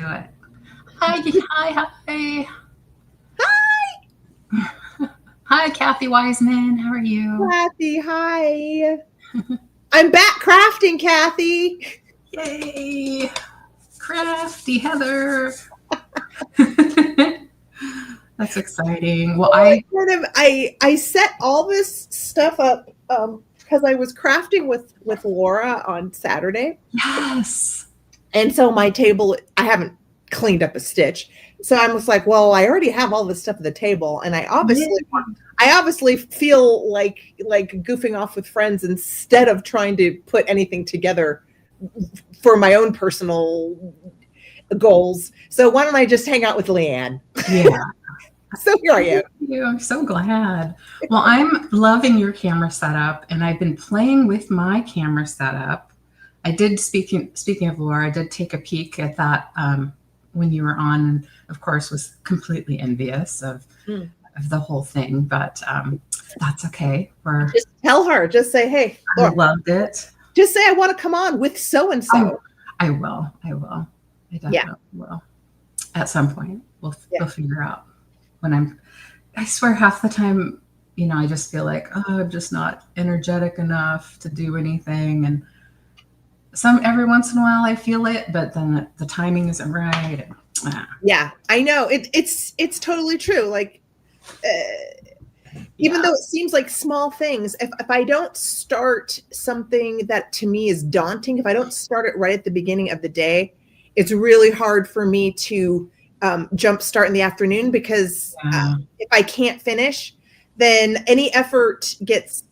do it. Hi. Hi, Kathy Wiseman. How are you? Kathy, hi. I'm back crafting, Kathy. Yay. Crafty Heather. That's exciting. Well, I set all this stuff up because I was crafting with Laura on Saturday. Yes. And so my table, I haven't cleaned up a stitch. So I was like, well, I already have all this stuff at the table, and I obviously feel like goofing off with friends instead of trying to put anything together for my own personal goals. So why don't I just hang out with Leanne? Yeah. So here I am. Thank you. I'm so glad. Well, I'm loving your camera setup, and I've been playing with my camera setup. I did, speaking of Laura, I did take a peek at that when you were on, and of course was completely envious of the whole thing, but that's okay. Just tell her, just say, hey, Laura, I loved it. Just say I want to come on with so-and-so. I will. I definitely will. At some point, we'll figure out when I swear half the time, I just feel like, I'm just not energetic enough to do anything. And every once in a while I feel it, but then the timing isn't right. Yeah, I know. It's totally true. Like, even though it seems like small things, if I don't start something that to me is daunting, if I don't start it right at the beginning of the day, it's really hard for me to jump start in the afternoon, because if I can't finish, then any effort gets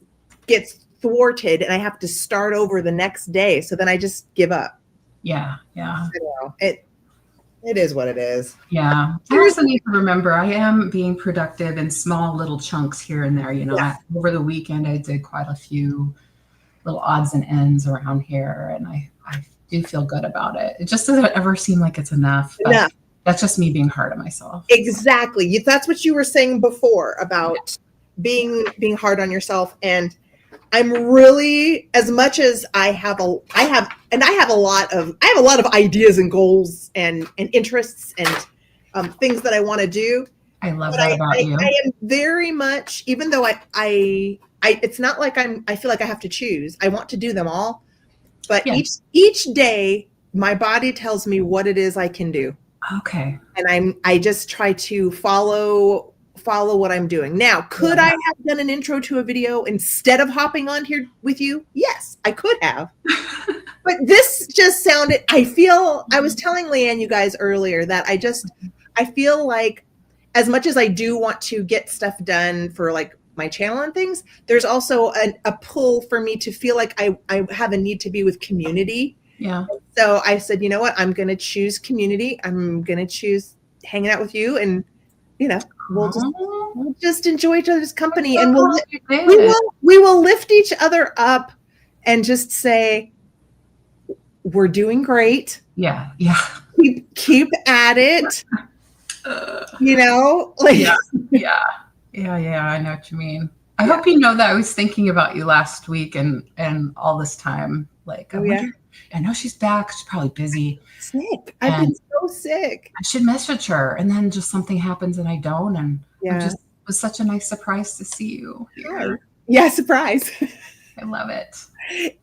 thwarted and I have to start over the next day. So then I just give up. Yeah. It is what it is. Yeah. I also need to remember I am being productive in small little chunks here and there. Over the weekend, I did quite a few little odds and ends around here, and I do feel good about it. It just doesn't ever seem like it's enough. But that's just me being hard on myself. Exactly. That's what you were saying before about being hard on yourself. And I'm really, as much as I have a lot of ideas and goals and interests and things that I want to do. I love that about you. I am very much, even though I it's not like I feel like I have to choose. I want to do them all, but each day my body tells me what it is I can do. Okay. And I just try to follow what I'm doing. Now, could I have done an intro to a video instead of hopping on here with you? Yes, I could have. But this just sounded, I was telling Leanne, you guys, earlier that I feel like, as much as I do want to get stuff done for like my channel and things, there's also a pull for me to feel like I have a need to be with community. Yeah. So I said, you know what? I'm going to choose community. I'm going to choose hanging out with you, and we'll just enjoy each other's company, and we will lift each other up and just say, we're doing great. Yeah. Keep at it. I know what you mean. I hope you know that I was thinking about you last week and all this time. Like, I know she's back. She's probably busy. Sick. I've been so sick. I should message her, and then just something happens and I don't. And it was such a nice surprise to see you here. Yeah, surprise. I love it.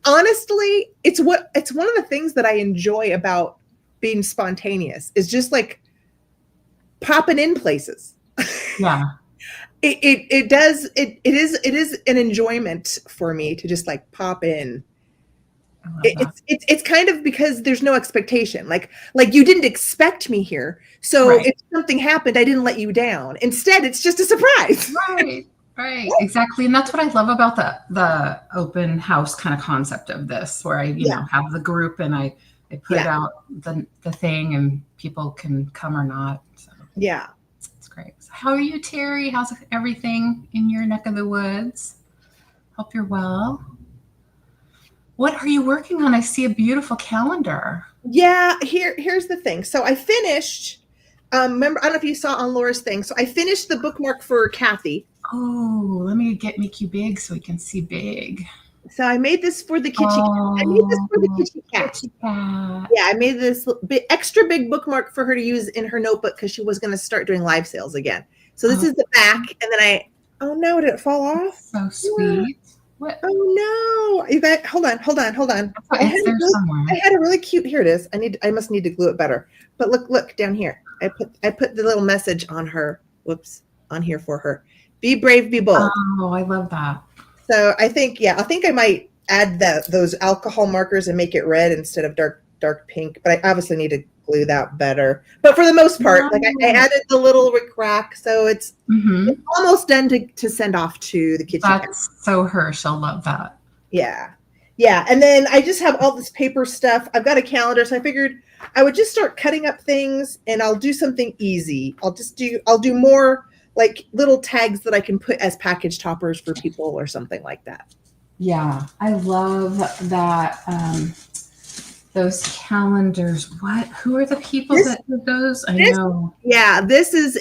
Honestly, it's one of the things that I enjoy about being spontaneous, is just like popping in places. Yeah. It is an enjoyment for me to just like pop in. It's kind of because there's no expectation. Like you didn't expect me here. So if something happened, I didn't let you down. Instead, it's just a surprise. Right. Exactly. And that's what I love about the open house kind of concept of this, where I, have the group and I put out the thing and people can come or not. So it's great. So how are you, Terry? How's everything in your neck of the woods? Hope you're well. What are you working on? I see a beautiful calendar. Yeah, here's the thing. So I finished, remember, I don't know if you saw on Laura's thing. So I finished the bookmark for Kathy. Oh, let me make you big so we can see big. So I made this for the kitchen. Oh, I made this for the kitchen cat. kitty cat. Yeah, I made this extra big bookmark for her to use in her notebook because she was going to start doing live sales again. So this is the back, and then oh no, did it fall off? So sweet. What? Oh no! You guys, hold on. I had a really cute. Here it is. I must need to glue it better. But look down here. I put the little message on her. Whoops, on here for her. Be brave, be bold. Oh, I love that. So I think I might add those alcohol markers and make it red instead of dark pink. But I obviously need to glue that better. But for the most part, like I added the little crack, so it's almost done to send off to the kitchen. That's so her. She'll love that. Yeah. And then I just have all this paper stuff. I've got a calendar, so I figured I would just start cutting up things, and I'll do something easy. I'll do more like little tags that I can put as package toppers for people or something like that. Yeah, I love that. Those calendars. Who are the people that did those? I know. Yeah, this is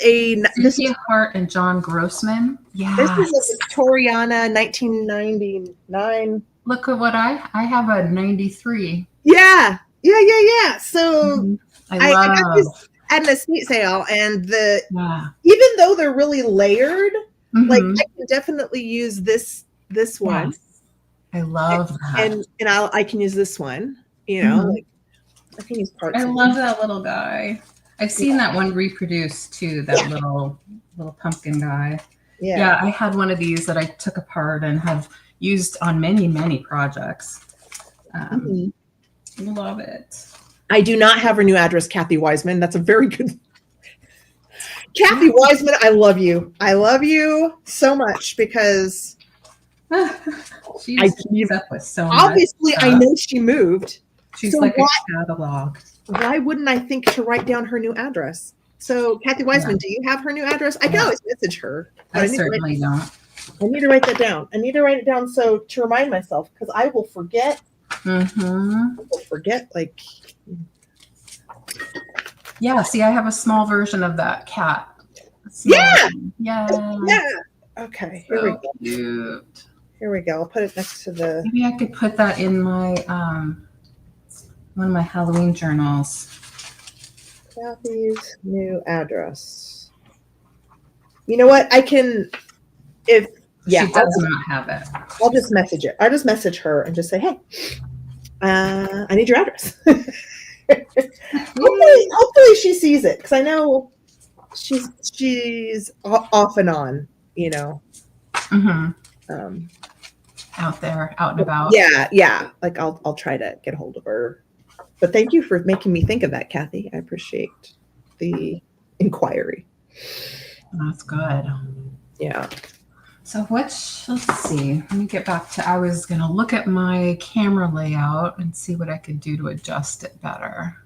Cynthia Hart and John Grossman. Yeah. This is a Victoriana 1999. Look at what I have a 93. Yeah. So I got this at an estate sale, and even though they're really layered, like I can definitely use this one. Yes. I love that. And I can use this one. Like I can use parts. I love that little guy. I've seen that one reproduced too. That little pumpkin guy. Yeah, I had one of these that I took apart and have used on many projects. Love it. I do not have her new address, Kathy Wiseman. That's a very good. Kathy Wiseman, I love you. I love you so much because she's keeps up with so much. Obviously, I know she moved. She's like a catalog. Why wouldn't I think to write down her new address? So, Kathy Wiseman, do you have her new address? I can always message her. I certainly don't. I need to write that down. I need to write it down to remind myself, because I will forget. I will forget, like. Yeah, see, I have a small version of that cat. Yeah. Okay, here we go. Cute. Here we go. I'll put it next to the. Maybe I could put that in my one of my Halloween journals. Kathy's new address. You know what? I can, if she does not have it. I'll just message it. I'll just message her and just say, hey, I need your address. hopefully she sees it, because I know she's off and on, out there, out and about. Yeah. Like I'll try to get a hold of her. But thank you for making me think of that, Kathy. I appreciate the inquiry. That's good. Yeah. So let's see. Let me get back to, I was going to look at my camera layout and see what I could do to adjust it better.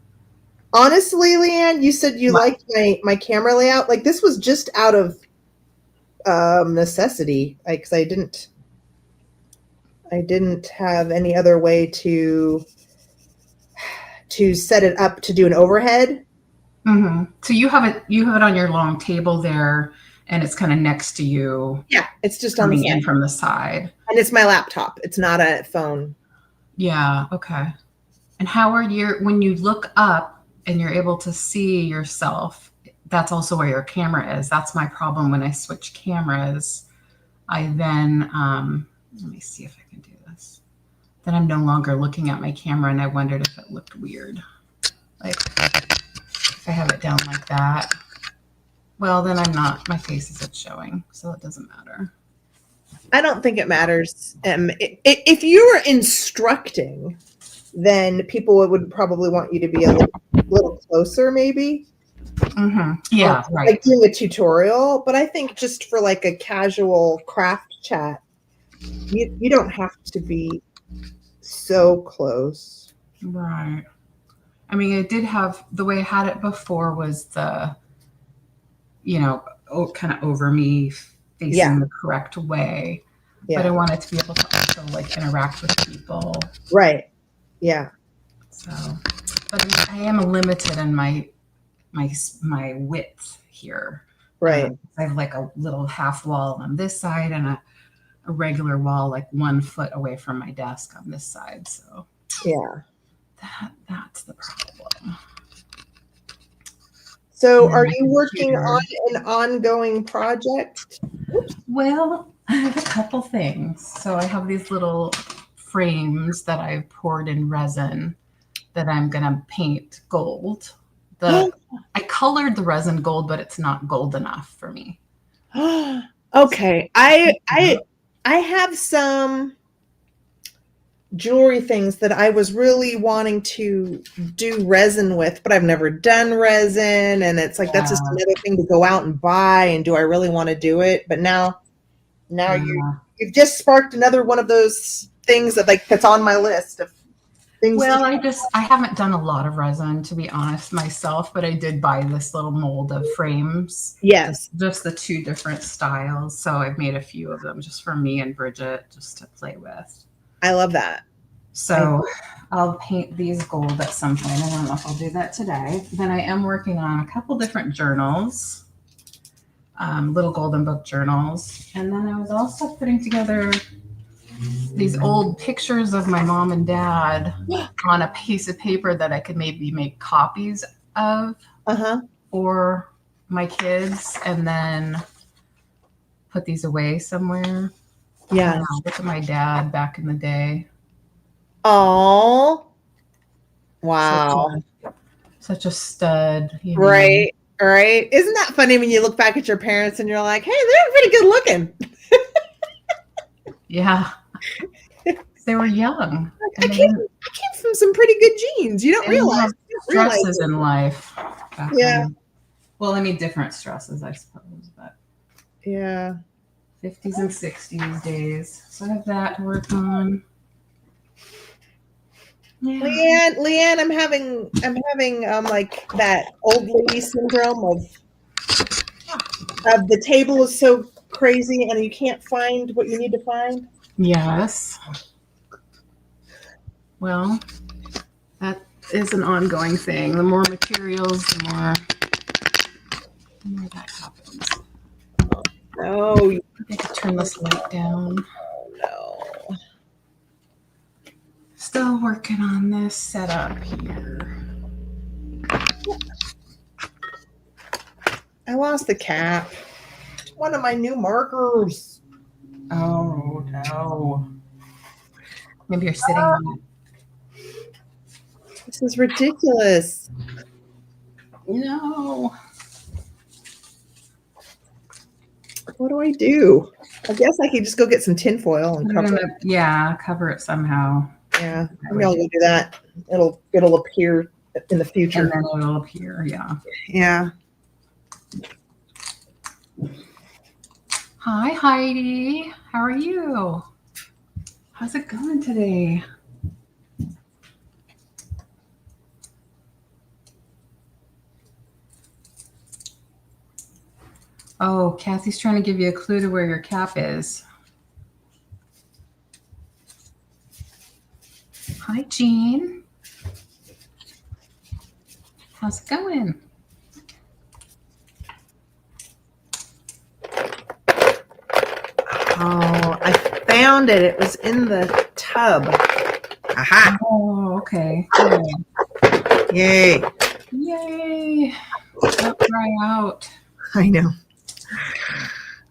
Honestly, Leanne, you said you liked my camera layout. Like, this was just out of necessity, because I didn't have any other way to set it up to do an overhead. So you have it on your long table there, and it's kind of next to you. Yeah, it's just coming in from the side. And it's my laptop. It's not a phone. Yeah. Okay. And how are when you look up and you're able to see yourself, that's also where your camera is. That's my problem when I switch cameras. I then, let me see if I can do this. Then I'm no longer looking at my camera, and I wondered if it looked weird. Like if I have it down like that, well, then my face isn't showing, so it doesn't matter. I don't think it matters. If you were instructing, then people would probably want you to be a little closer, maybe. Yeah, right. Like doing a tutorial. But I think just for like a casual craft chat, you don't have to be so close. Right. I mean, it did have, the way I had it before was the, kind of over me facing the correct way. But I wanted to be able to also like interact with people. Right. Yeah. So, but I am limited in my width here. Right. I have like a little half wall on this side and a regular wall like 1 foot away from my desk on this side. So yeah. that's the problem. So are you working on an ongoing project? Well, I have a couple things. So I have these little frames that I've poured in resin that I'm gonna paint gold. I colored the resin gold, but it's not gold enough for me. Okay. I have some jewelry things that I was really wanting to do resin with, but I've never done resin, and it's like that's just another thing to go out and buy, and do I really want to do it? But now you've just sparked another one of those things that's on my list of things. Well, I haven't done a lot of resin, to be honest, myself, but I did buy this little mold of frames. Yes. Just the 2 different styles. So I've made a few of them just for me and Bridget just to play with. I love that. So I'll paint these gold at some point. I don't know if I'll do that today. Then I am working on a couple different journals, little golden book journals. And then I was also putting together these old pictures of my mom and dad on a piece of paper that I could maybe make copies of for my kids, and then put these away somewhere. Yeah. Look at my dad back in the day. Oh, wow. Such a stud. You know? Right. Right. Isn't that funny when you look back at your parents and you're like, hey, they're pretty good looking. Yeah. They were young. I came from some pretty good genes. You don't realize. Stresses in life. Yeah. Then. Well, I mean, different stresses, I suppose, but. Yeah. 50s and 60s days. So I have that to work on. Yeah. Leanne, I'm having like that old lady syndrome of the table is so crazy and you can't find what you need to find. Yes. Well, that is an ongoing thing. The more materials, the more that happens. No. I could turn this light down. No. Still working on this setup here. I lost the cap. One of my new markers. Oh, no. Maybe you're sitting on it. This is ridiculous. No. What do I do? I guess I could just go get some tinfoil and cover it. Yeah, cover it somehow. Yeah, maybe I'll go do that. It'll appear in the future. And then it'll appear, yeah. Yeah. Hi, Heidi. How are you? How's it going today? Oh, Kathy's trying to give you a clue to where your cap is. Hi, Jean. How's it going? Oh, I found it. It was in the tub. Aha. Oh, okay. Yay. Yay. Don't dry out. I know.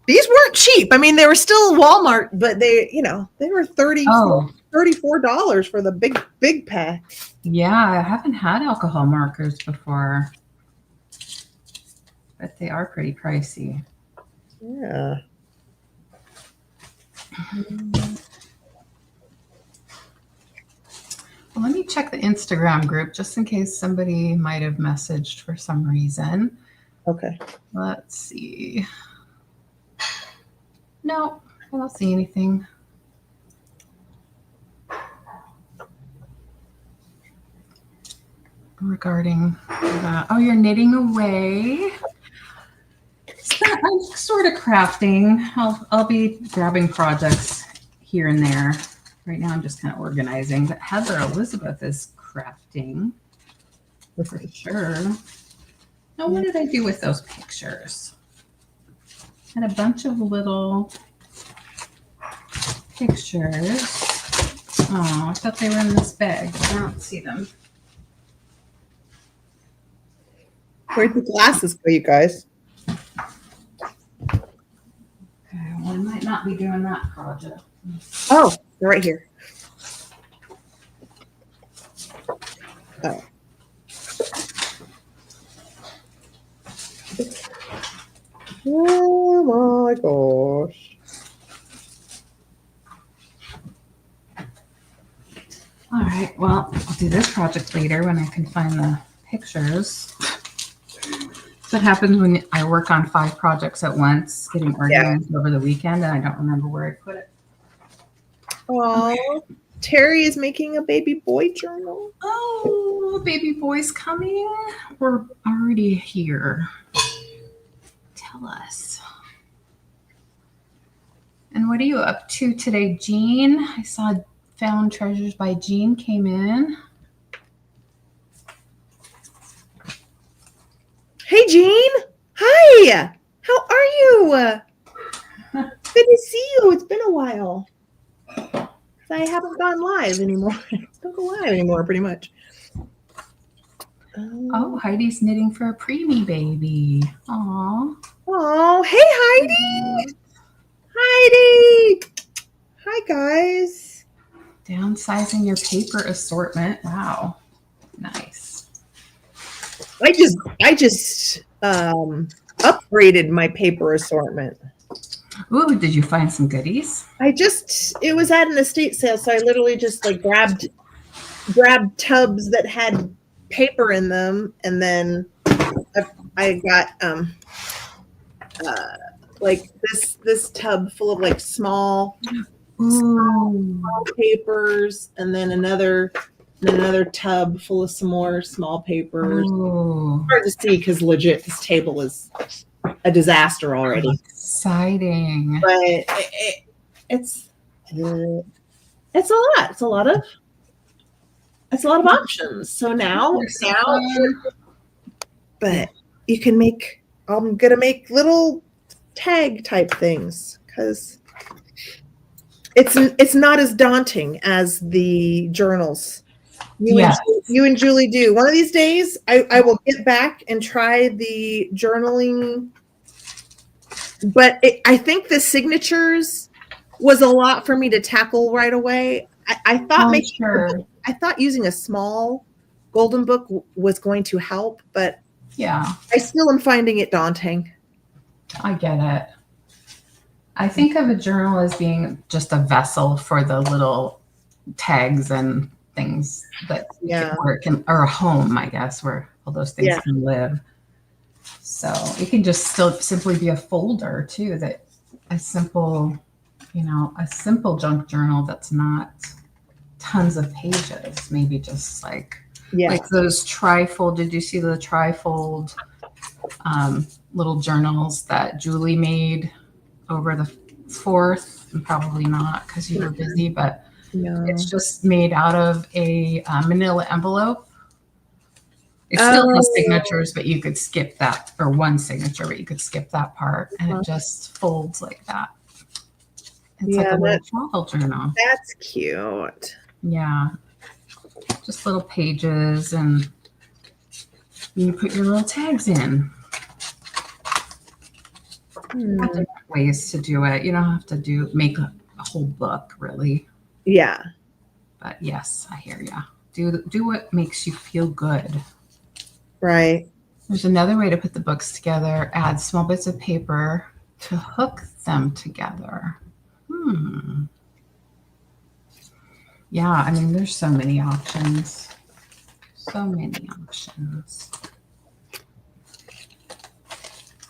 These weren't cheap. I mean, they were still Walmart, but they were $34 for the big pack. Yeah, I haven't had alcohol markers before, but they are pretty pricey. Yeah. Well, let me check the Instagram group just in case somebody might have messaged for some reason. Okay. Let's see. No, I don't see anything. Regarding that. Oh, you're knitting away. I'm sort of crafting. I'll be grabbing projects here and there. Right now I'm just kind of organizing. But Heather Elizabeth is crafting for sure. Now, what did I do with those pictures? Had a bunch of little pictures. Oh, I thought they were in this bag. I don't see them. Where'd the glasses go, you guys? Okay, well, I might not be doing that project. Oh, they're right here. Oh. Oh my gosh. All right, well, I'll do this project later when I can find the pictures. That's what happens when I work on 5 projects at once, getting organized over the weekend, and I don't remember where I put it. Oh, okay. Terry is making a baby boy journal. Oh, baby boy's coming. We're already here. Tell us. And what are you up to today, Jean? I saw Found Treasures by Jean came in. Hey, Jean. Hi. How are you? Good to see you. It's been a while. I haven't gone live anymore. I don't go live anymore, pretty much. Oh, Heidi's knitting for a preemie baby. Aw. Oh, hey, Heidi. Heidi. Hi, guys. Downsizing your paper assortment. Wow. Nice. I just upgraded my paper assortment. Ooh, did you find some goodies? It was at an estate sale, so I literally just like grabbed tubs that had paper in them, and then I got like this tub full of like small papers, and then another tub full of some more small papers. Ooh. Hard to see because legit this table is a disaster already. Exciting. But it's a lot. It's a lot of options. So now, but you can make. I'm gonna make little tag type things because it's not as daunting as the journals. You and Julie do. One of these days, I will get back and try the journaling. But I think the signatures was a lot for me to tackle right away. I thought I thought using a small golden book was going to help, but yeah, I still am finding it daunting. I get it. I think of a journal as being just a vessel for the little tags and things that or a home, I guess, where all those things can live. So it can just still simply be a folder too, that a simple junk journal that's not tons of pages, maybe just like those trifold. Did you see the trifold little journals that Julie made over the 4th? And probably not because you were busy, but it's just made out of a manila envelope. It still has signatures, but you could skip that, or one signature, but you could skip that part, and it just folds like that. It's like a little travel journal. That's cute. Yeah. Just little pages, and you put your little tags in. Different ways to do it. You don't have to make a whole book, really. Yeah. But yes, I hear you. Do what makes you feel good. Right. There's another way to put the books together. Add small bits of paper to hook them together. Yeah, I mean, there's so many options. So many options.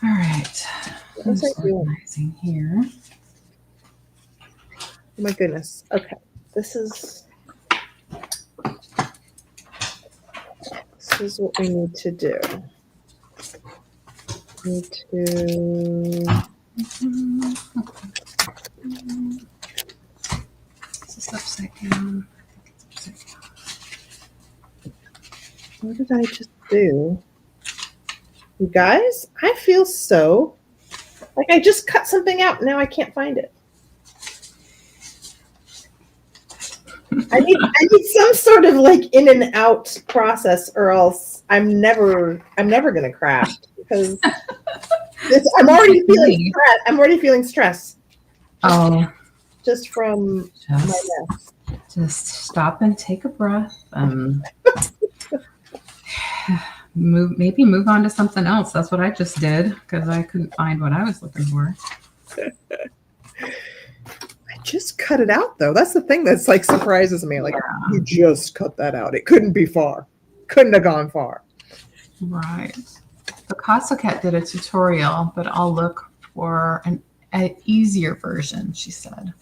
All right. What's I doing? Organizing here. Oh my goodness. Okay. This is what we need to do. We need to Is this upside down? What did I just do? You guys, I feel so like I just cut something out. Now I can't find it. I need some sort of like in and out process, or else I'm never gonna craft, because I'm already feeling stress. I'm already feeling stress. Just from my mess. Just stop and take a breath and maybe move on to something else. That's what I just did, because I couldn't find what I was looking for. I just cut it out, though. That's the thing that's like surprises me. Like, you just cut that out. It couldn't be far. Couldn't have gone far. Right. Picasso Cat did a tutorial, but I'll look for an easier version, she said.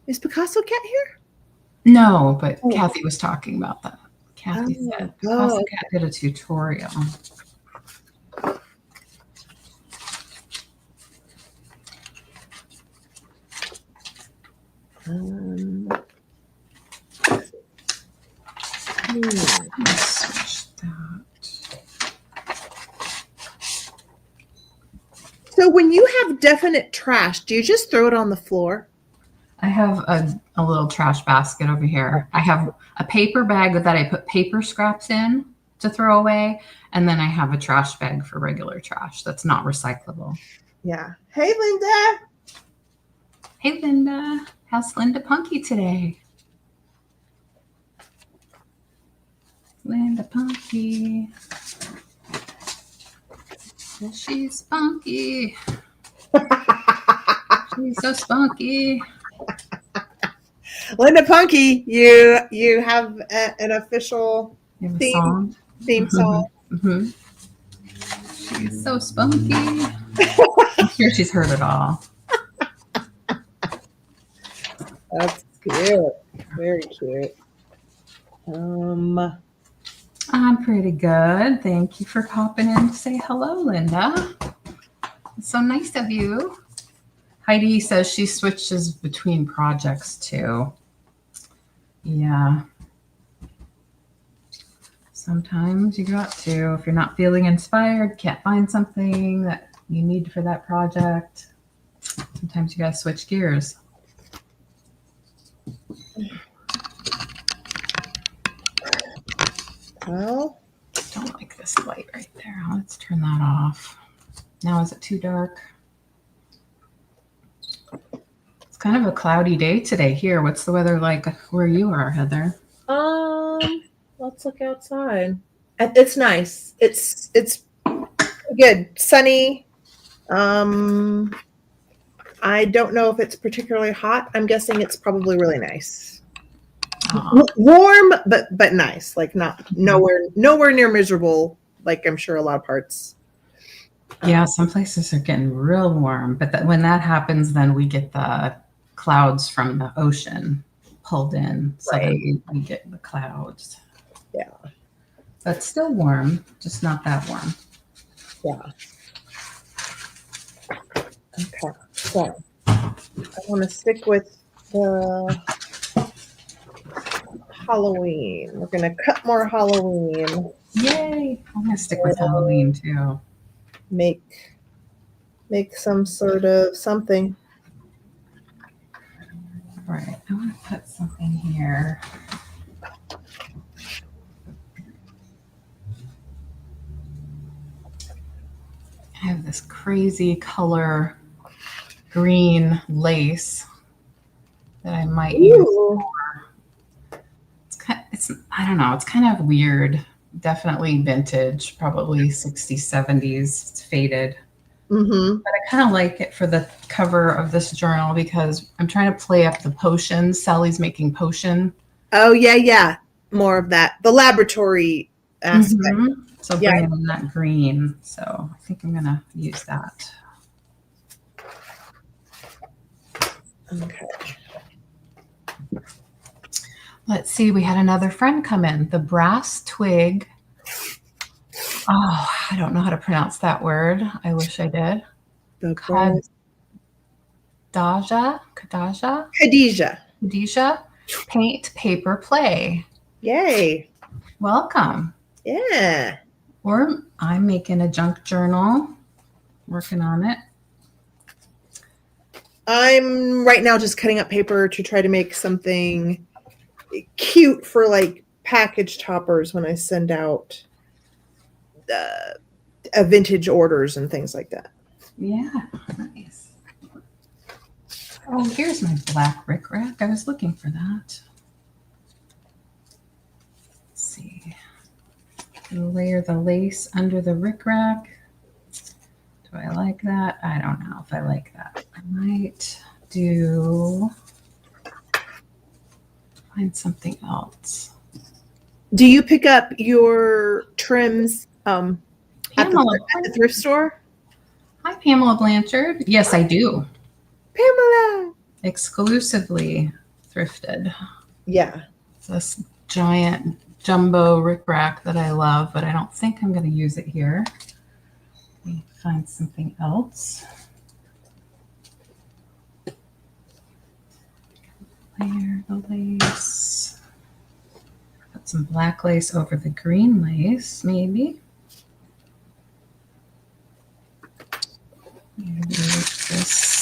Is Picasso Cat here? No, but Kathy was talking about that. Kathy said Picasso Cat did a tutorial. Switch that. So when you have definite trash, do you just throw it on the floor? I have a little trash basket over here. I have a paper bag that I put paper scraps in to throw away. And then I have a trash bag for regular trash that's not recyclable. Yeah. Hey, Linda. Hey, Linda. How's Linda Punky today? Linda Punky. She's spunky. She's so spunky. Linda Punky, you have an official theme song. Mm-hmm. She's so spunky. I'm sure she's heard it all. That's cute. Very cute. I'm pretty good. Thank you for popping in to say hello, Linda. It's so nice of you. Heidi says she switches between projects too. Yeah. Sometimes you got to, if you're not feeling inspired, can't find something that you need for that project, sometimes you got to switch gears. Well, Don't like this light right there. Let's turn that off. Now, is it too dark? It's kind of a cloudy day today here. What's the weather like where you are, Heather? Let's look outside. It's nice. It's good. Sunny. I don't know if it's particularly hot. I'm guessing it's probably really nice. Warm, but nice. Like nowhere near miserable. Like I'm sure a lot of parts. Yeah, some places are getting real warm, but when that happens, then we get the clouds from the ocean pulled in, so Right. we get the clouds. Yeah, but still warm, just not that warm. Yeah. Okay, so I want to stick with the Halloween. We're going to cut more Halloween. Yay! I'm gonna stick with Halloween too. Make some sort of something. All right, I want to put something here. I have this crazy color green lace that I might use. It's I don't know. It's kind of weird. Definitely vintage, probably 60s, 70s. It's faded. Mm-hmm. But I kind of like it for the cover of this journal because I'm trying to play up the potions. Sally's making potion. Oh, yeah. More of that. The laboratory aspect. Mm-hmm. So bringing in that green. So I think I'm going to use that. Okay. Let's see. We had another friend come in. The brass twig. Oh, I don't know how to pronounce that word. I wish I did. Khadijah. Paint, paper, play. Yay. Welcome. Yeah. I'm making a junk journal. Working on it. I'm right now just cutting up paper to try to make something cute for like package toppers when I send out vintage orders and things like that. Yeah, nice. Oh, here's my black rickrack. I was looking for that. Let's see. Layer the lace under the rickrack. Do I like that? I don't know if I like that. I might find something else. Do you pick up your trims at the thrift store? Hi, Pamela Blanchard. Yes, I do. Pamela! Exclusively thrifted. Yeah. This giant jumbo rickrack that I love, but I don't think I'm going to use it here. Let me find something else. Layer the lace. Put some black lace over the green lace, maybe. Maybe this.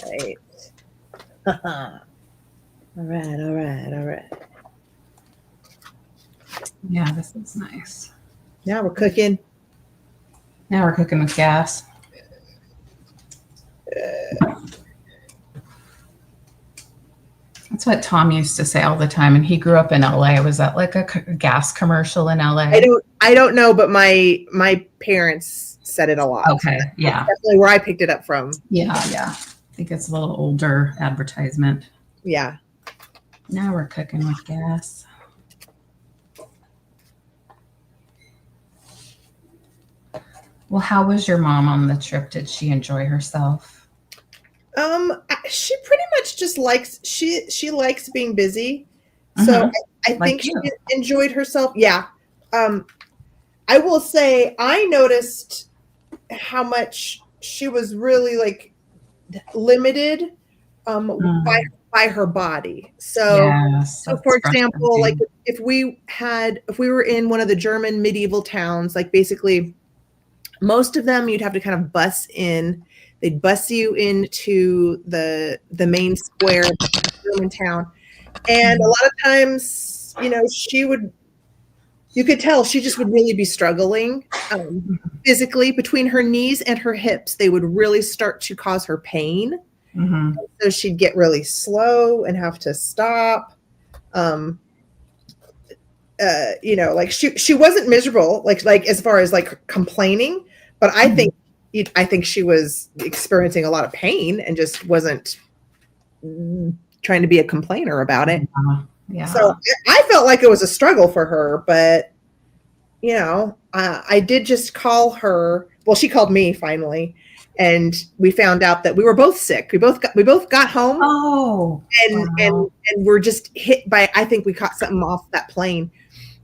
All right. Yeah, this is nice. Now we're cooking. Now we're cooking with gas. That's what Tom used to say all the time, and he grew up in LA. Was that like a gas commercial in LA? I don't know, but my parents said it a lot. Okay, yeah. That's definitely where I picked it up from. Yeah. I think it's a little older advertisement. Yeah. Now we're cooking with gas. Well, how was your mom on the trip? Did she enjoy herself? She pretty much just likes she likes being busy. So I think she enjoyed herself. Yeah. I will say I noticed how much she was really like limited by her body. So, yes, so for example, like if we were in one of the German medieval towns, like basically most of them you'd have to kind of bus in. They'd bus you into the main square of the German town. And a lot of times, you know, you could tell she just would really be struggling physically between her knees and her hips. They would really start to cause her pain. Mm-hmm. So she'd get really slow and have to stop. You know, like she wasn't miserable, like as far as like complaining, but I think she was experiencing a lot of pain and just wasn't trying to be a complainer about it. Yeah. So I felt like it was a struggle for her, but you know, I did just call her. Well, she called me finally, and we found out that we were both sick. We both got home. Oh, and we're just hit by. I think we caught something off that plane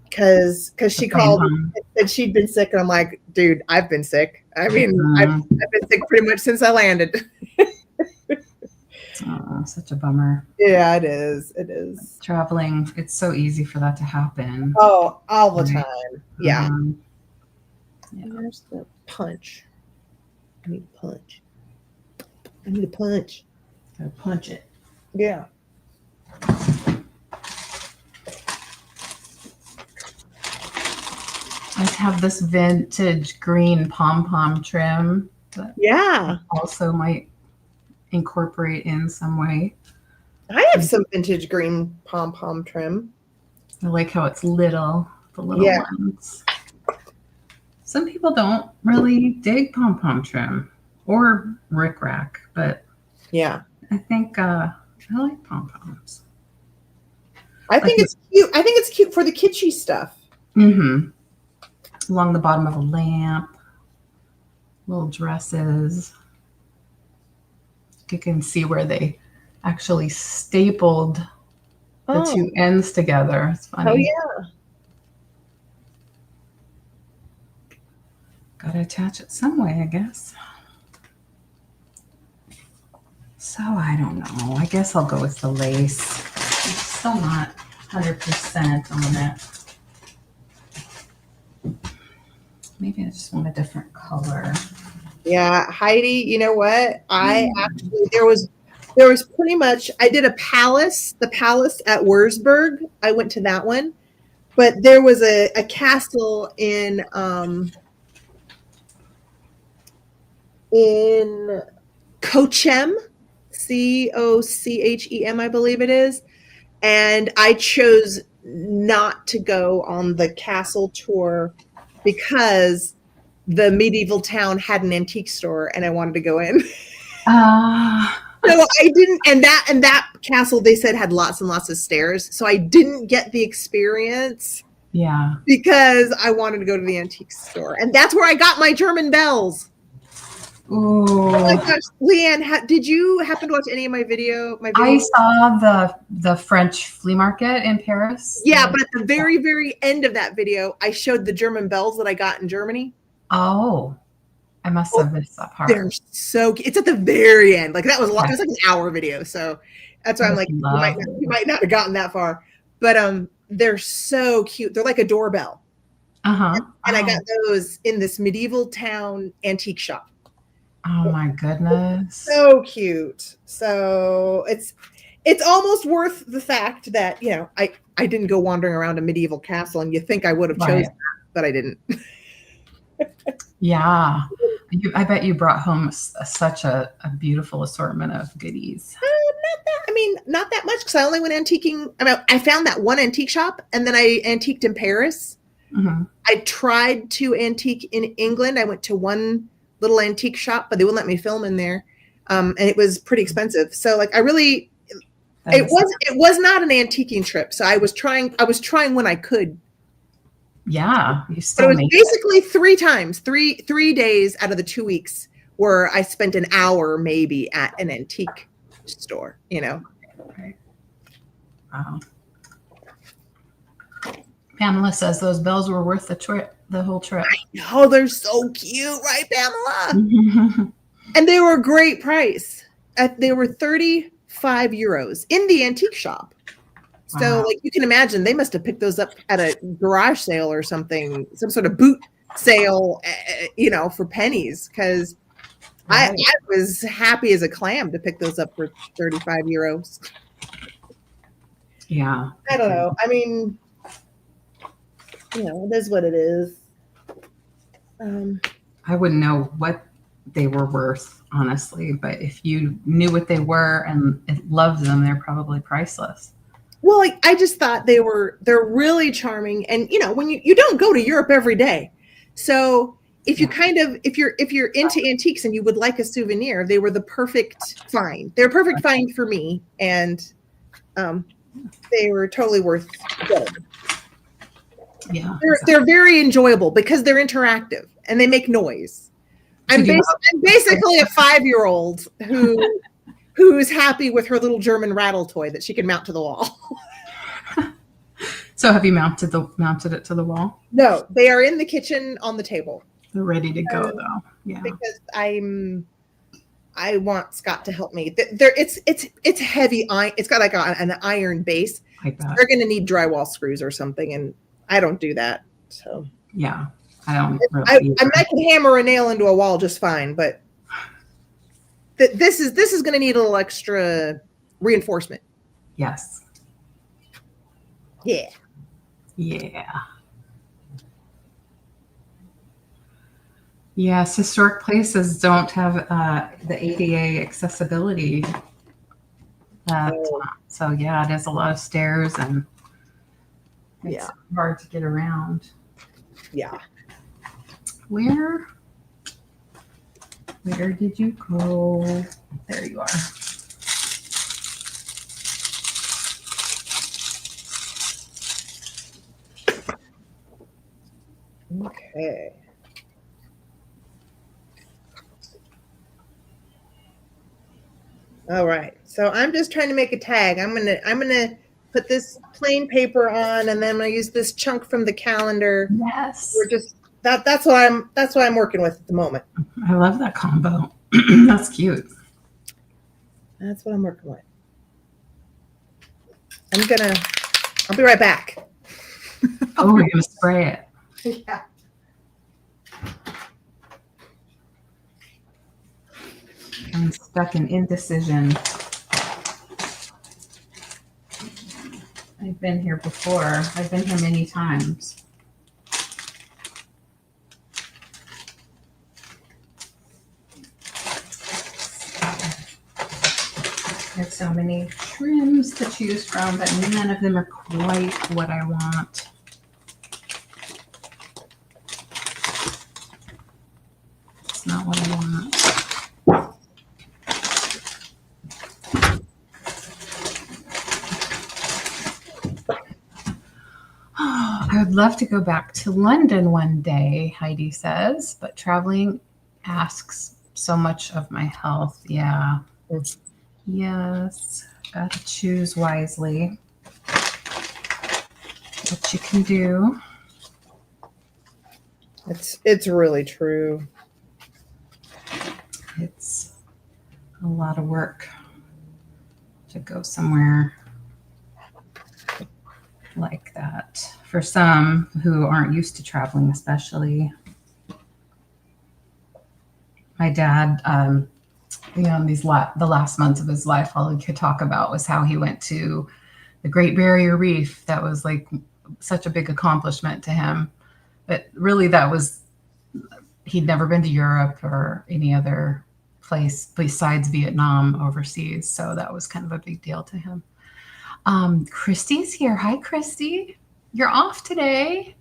because she called and said she'd been sick, and I'm like, dude, I've been sick. I mean, I've been sick pretty much since I landed. Oh, such a bummer. Yeah, it is. It is. Traveling, it's so easy for that to happen. Oh, all the time. Yeah. Yeah. Where's the punch? I need a punch. I need a punch. Gotta punch it. Yeah. I have this vintage green pom-pom trim that also might incorporate in some way. I have some vintage green pom-pom trim. I like how it's little, the little ones. Some people don't really dig pom-pom trim or rickrack, but yeah, I think I like pom-poms. I think it's cute. I think it's cute for the kitschy stuff. Mm-hmm. Along the bottom of a lamp, little dresses. You can see where they actually stapled the two ends together. It's funny. Oh, yeah. Gotta attach it some way, I guess. So I don't know. I guess I'll go with the lace. I'm still not 100% on it. Maybe I just want a different color. Yeah, Heidi, you know what? I actually there was pretty much I did a palace, the palace at Wurzburg. I went to that one. But there was a castle in Cochem, Cochem, I believe it is. And I chose not to go on the castle tour because the medieval town had an antique store and I wanted to go in. So I didn't, and that castle they said had lots and lots of stairs. So I didn't get the experience. Yeah. Because I wanted to go to the antique store. And that's where I got my German bells. Ooh. Oh my gosh, Leanne, did you happen to watch any of my video? I saw the French flea market in Paris. Yeah, but at the very, very end of that video, I showed the German bells that I got in Germany. Oh, I must have missed that part. They're so cute. It's at the very end. Like that was a lot. It was like an hour video. So that's why I'm like, you might not have gotten that far. But they're so cute. They're like a doorbell. Uh-huh. And I got those in this medieval town antique shop. Oh my goodness. So cute. So it's almost worth the fact that, you know, I didn't go wandering around a medieval castle and you think I would have chosen that, but I didn't. Yeah. I bet you brought home such a beautiful assortment of goodies. Not that much because I only went antiquing. I found that one antique shop and then I antiqued in Paris. Mm-hmm. I tried to antique in England. I went to one little antique shop, but they wouldn't let me film in there. And it was pretty expensive. So like it was not an antiquing trip. So I was trying when I could. Yeah. But it was basically 3 times, three days out of the 2 weeks where I spent an hour maybe at an antique store, you know. Right. Wow. Pamela says those bells were worth the whole trip. I know, they're so cute, right, Pamela? And they were a great price. They were 35 euros in the antique shop. So, like, you can imagine they must have picked those up at a garage sale or something, some sort of boot sale, you know, for pennies. Because I was happy as a clam to pick those up for 35 euros. Yeah. I don't know. I mean, you know, it is what it is. I wouldn't know what they were worth, honestly, but if you knew what they were and loved them, they're probably priceless. Well, I just thought they're really charming. And, you know, when you don't go to Europe every day. So if you if you're into antiques and you would like a souvenir, they were the perfect find. They're a perfect find for me. And they were totally worth getting. Yeah. They're very enjoyable because they're interactive and they make noise. I'm basically a 5-year-old who's happy with her little German rattle toy that she can mount to the wall. So have you mounted it to the wall? No, they are in the kitchen on the table. They're ready to go though. Yeah. Because I want Scott to help me. It's heavy. It's got like an iron base. Like that. They're going to need drywall screws or something, and I don't do that. So yeah, I don't. Really I can hammer a nail into a wall just fine, but this is going to need a little extra reinforcement. Yes. Yeah. Yeah. Yes, historic places don't have the ADA accessibility. So yeah, it has a lot of stairs and it's hard to get around. Yeah. Where did you go? There you are. Okay. All right. So I'm just trying to make a tag. I'm gonna put this plain paper on, and then I'm gonna use this chunk from the calendar. Yes. We're just that's what I'm working with at the moment. I love that combo. That's cute. That's what I'm working with. I'll be right back. Oh, we're gonna spray it. Yeah. I'm stuck in indecision. I've been here before. I've been here many times. There's so many trims to choose from, but none of them are quite what I want. It's not what I want. I would love to go back to London one day, Heidi says, but traveling asks so much of my health. Yeah. Yes. Gotta choose wisely. What you can do. It's really true. It's a lot of work to go somewhere like that. For some who aren't used to traveling, especially. My dad, the last months of his life, all he could talk about was how he went to the Great Barrier Reef. That was like such a big accomplishment to him. But really he'd never been to Europe or any other place besides Vietnam overseas. So that was kind of a big deal to him. Christy's here. Hi, Christy. You're off today.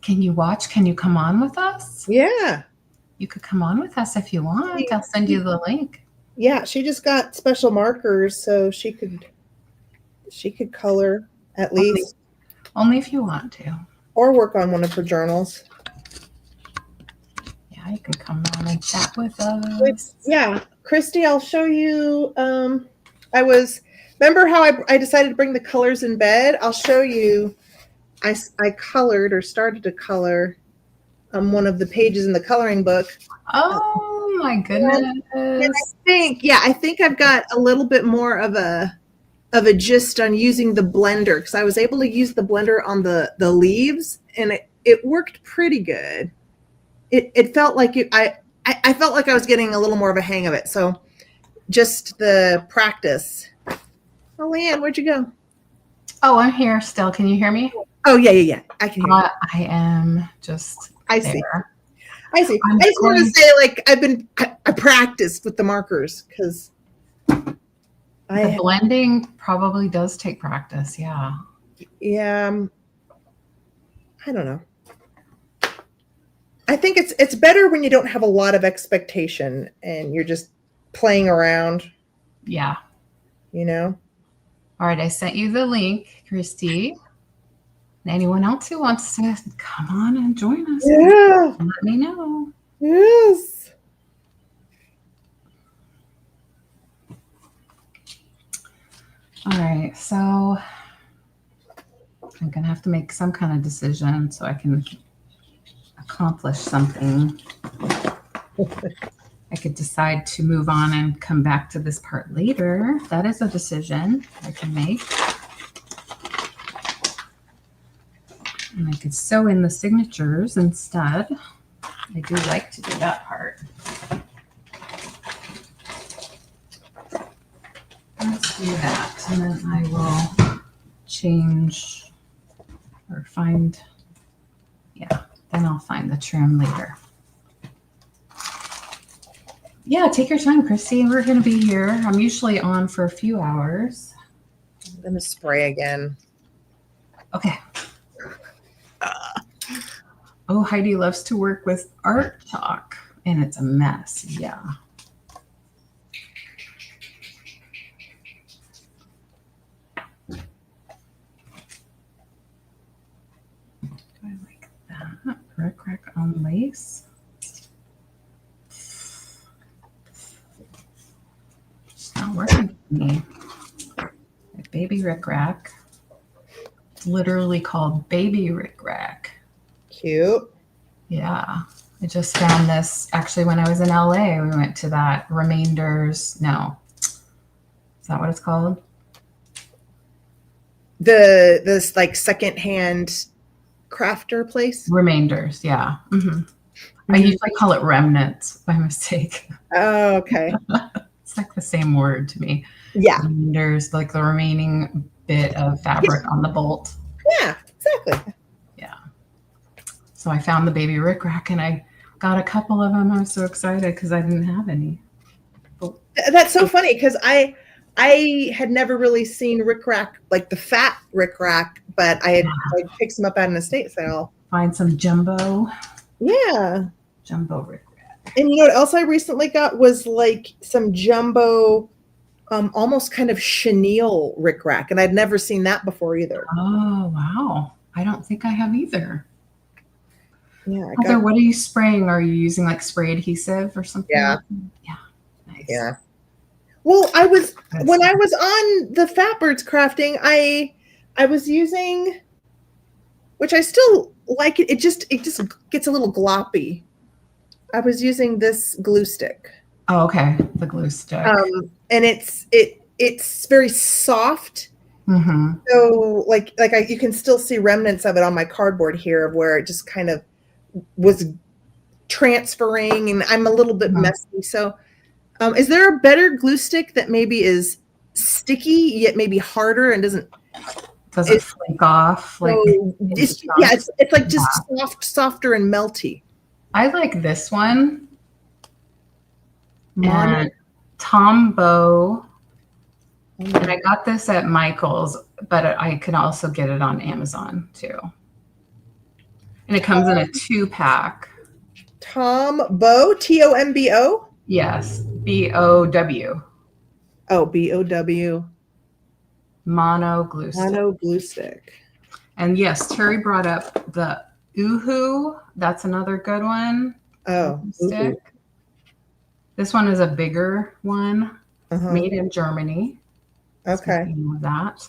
Can you watch? Can you come on with us? Yeah. You could come on with us if you want. I'll send you the link. Yeah, she just got special markers so she could color at least. Only if you want to. Or work on one of her journals. Yeah, you can come on and chat with us. Yeah. Christy, I'll show you. Remember how I decided to bring the colors in bed? I'll show you. I colored or started to color one of the pages in the coloring book. Oh my goodness. And I think I've got a little bit more of a gist on using the blender, because I was able to use the blender on the leaves, and it worked pretty good. It felt like I felt like I was getting a little more of a hang of it. So just the practice. Oh, Leanne, where'd you go? Oh, I'm here still. Can you hear me? Oh, yeah. I can hear you. I am just I there. see. I just wanted to say, like, I practiced with the markers because the blending probably does take practice. Yeah. Yeah. I don't know. I think it's better when you don't have a lot of expectation and you're just playing around. Yeah. You know? All right. I sent you the link, Christy. Anyone else who wants to come on and join us, yeah, let me know. Yes. All right, so I'm gonna have to make some kind of decision so I can accomplish something. I could decide to move on and come back to this part later. That is a decision I can make. And I could sew in the signatures instead. I do like to do that part. Let's do that. And then I will change or find, then I'll find the trim later. Yeah, take your time, Christy. We're going to be here. I'm usually on for a few hours. I'm going to spray again. Okay. Oh, Heidi loves to work with art chalk, and it's a mess. Yeah. Do I like that? Rickrack on lace. It's not working for me. A baby rickrack. It's literally called baby rickrack. Cute. Yeah. I just found this actually when I was in LA. We went to that Remainders. No. Is that what it's called? This like secondhand crafter place. Remainders. Yeah. Mm-hmm. I usually call it remnants by mistake. Oh, okay. It's like the same word to me. Yeah. There's like the remaining bit of fabric on the bolt. Yeah, exactly. Yeah. So I found the baby rickrack and I got a couple of them. I was so excited because I didn't have any. That's so funny because I had never really seen rickrack, like the fat rickrack, but I picked some up at an estate sale. Find some jumbo. Yeah. Jumbo rickrack. And you know what else I recently got was like some jumbo, almost kind of chenille rickrack, and I'd never seen that before either. Oh, wow. I don't think I have either. Yeah. Heather, what are you spraying? Are you using like spray adhesive or something? Yeah. Yeah. Nice. Yeah. Well, when I was on the Fatbirds crafting, I was using, which I still like it. It just gets a little gloppy. I was using this glue stick. Oh, okay. The glue stick. And it's very soft. Mm-hmm. So you can still see remnants of it on my cardboard here, of where it just kind of was transferring, and I'm a little bit messy. So, is there a better glue stick that maybe is sticky yet maybe harder and doesn't flake off? Like it's like just softer and melty. I like this one. Tombow. And I got this at Michael's, but I can also get it on Amazon too. And it comes in a 2-pack. Tombow, Tombo? Yes, BOW. Oh, BOW. Mono glue stick. Mono glue stick. And yes, Terry brought up the Uhu. That's another good one. Oh, stick. This one is a bigger one, made in Germany. Okay. Of that.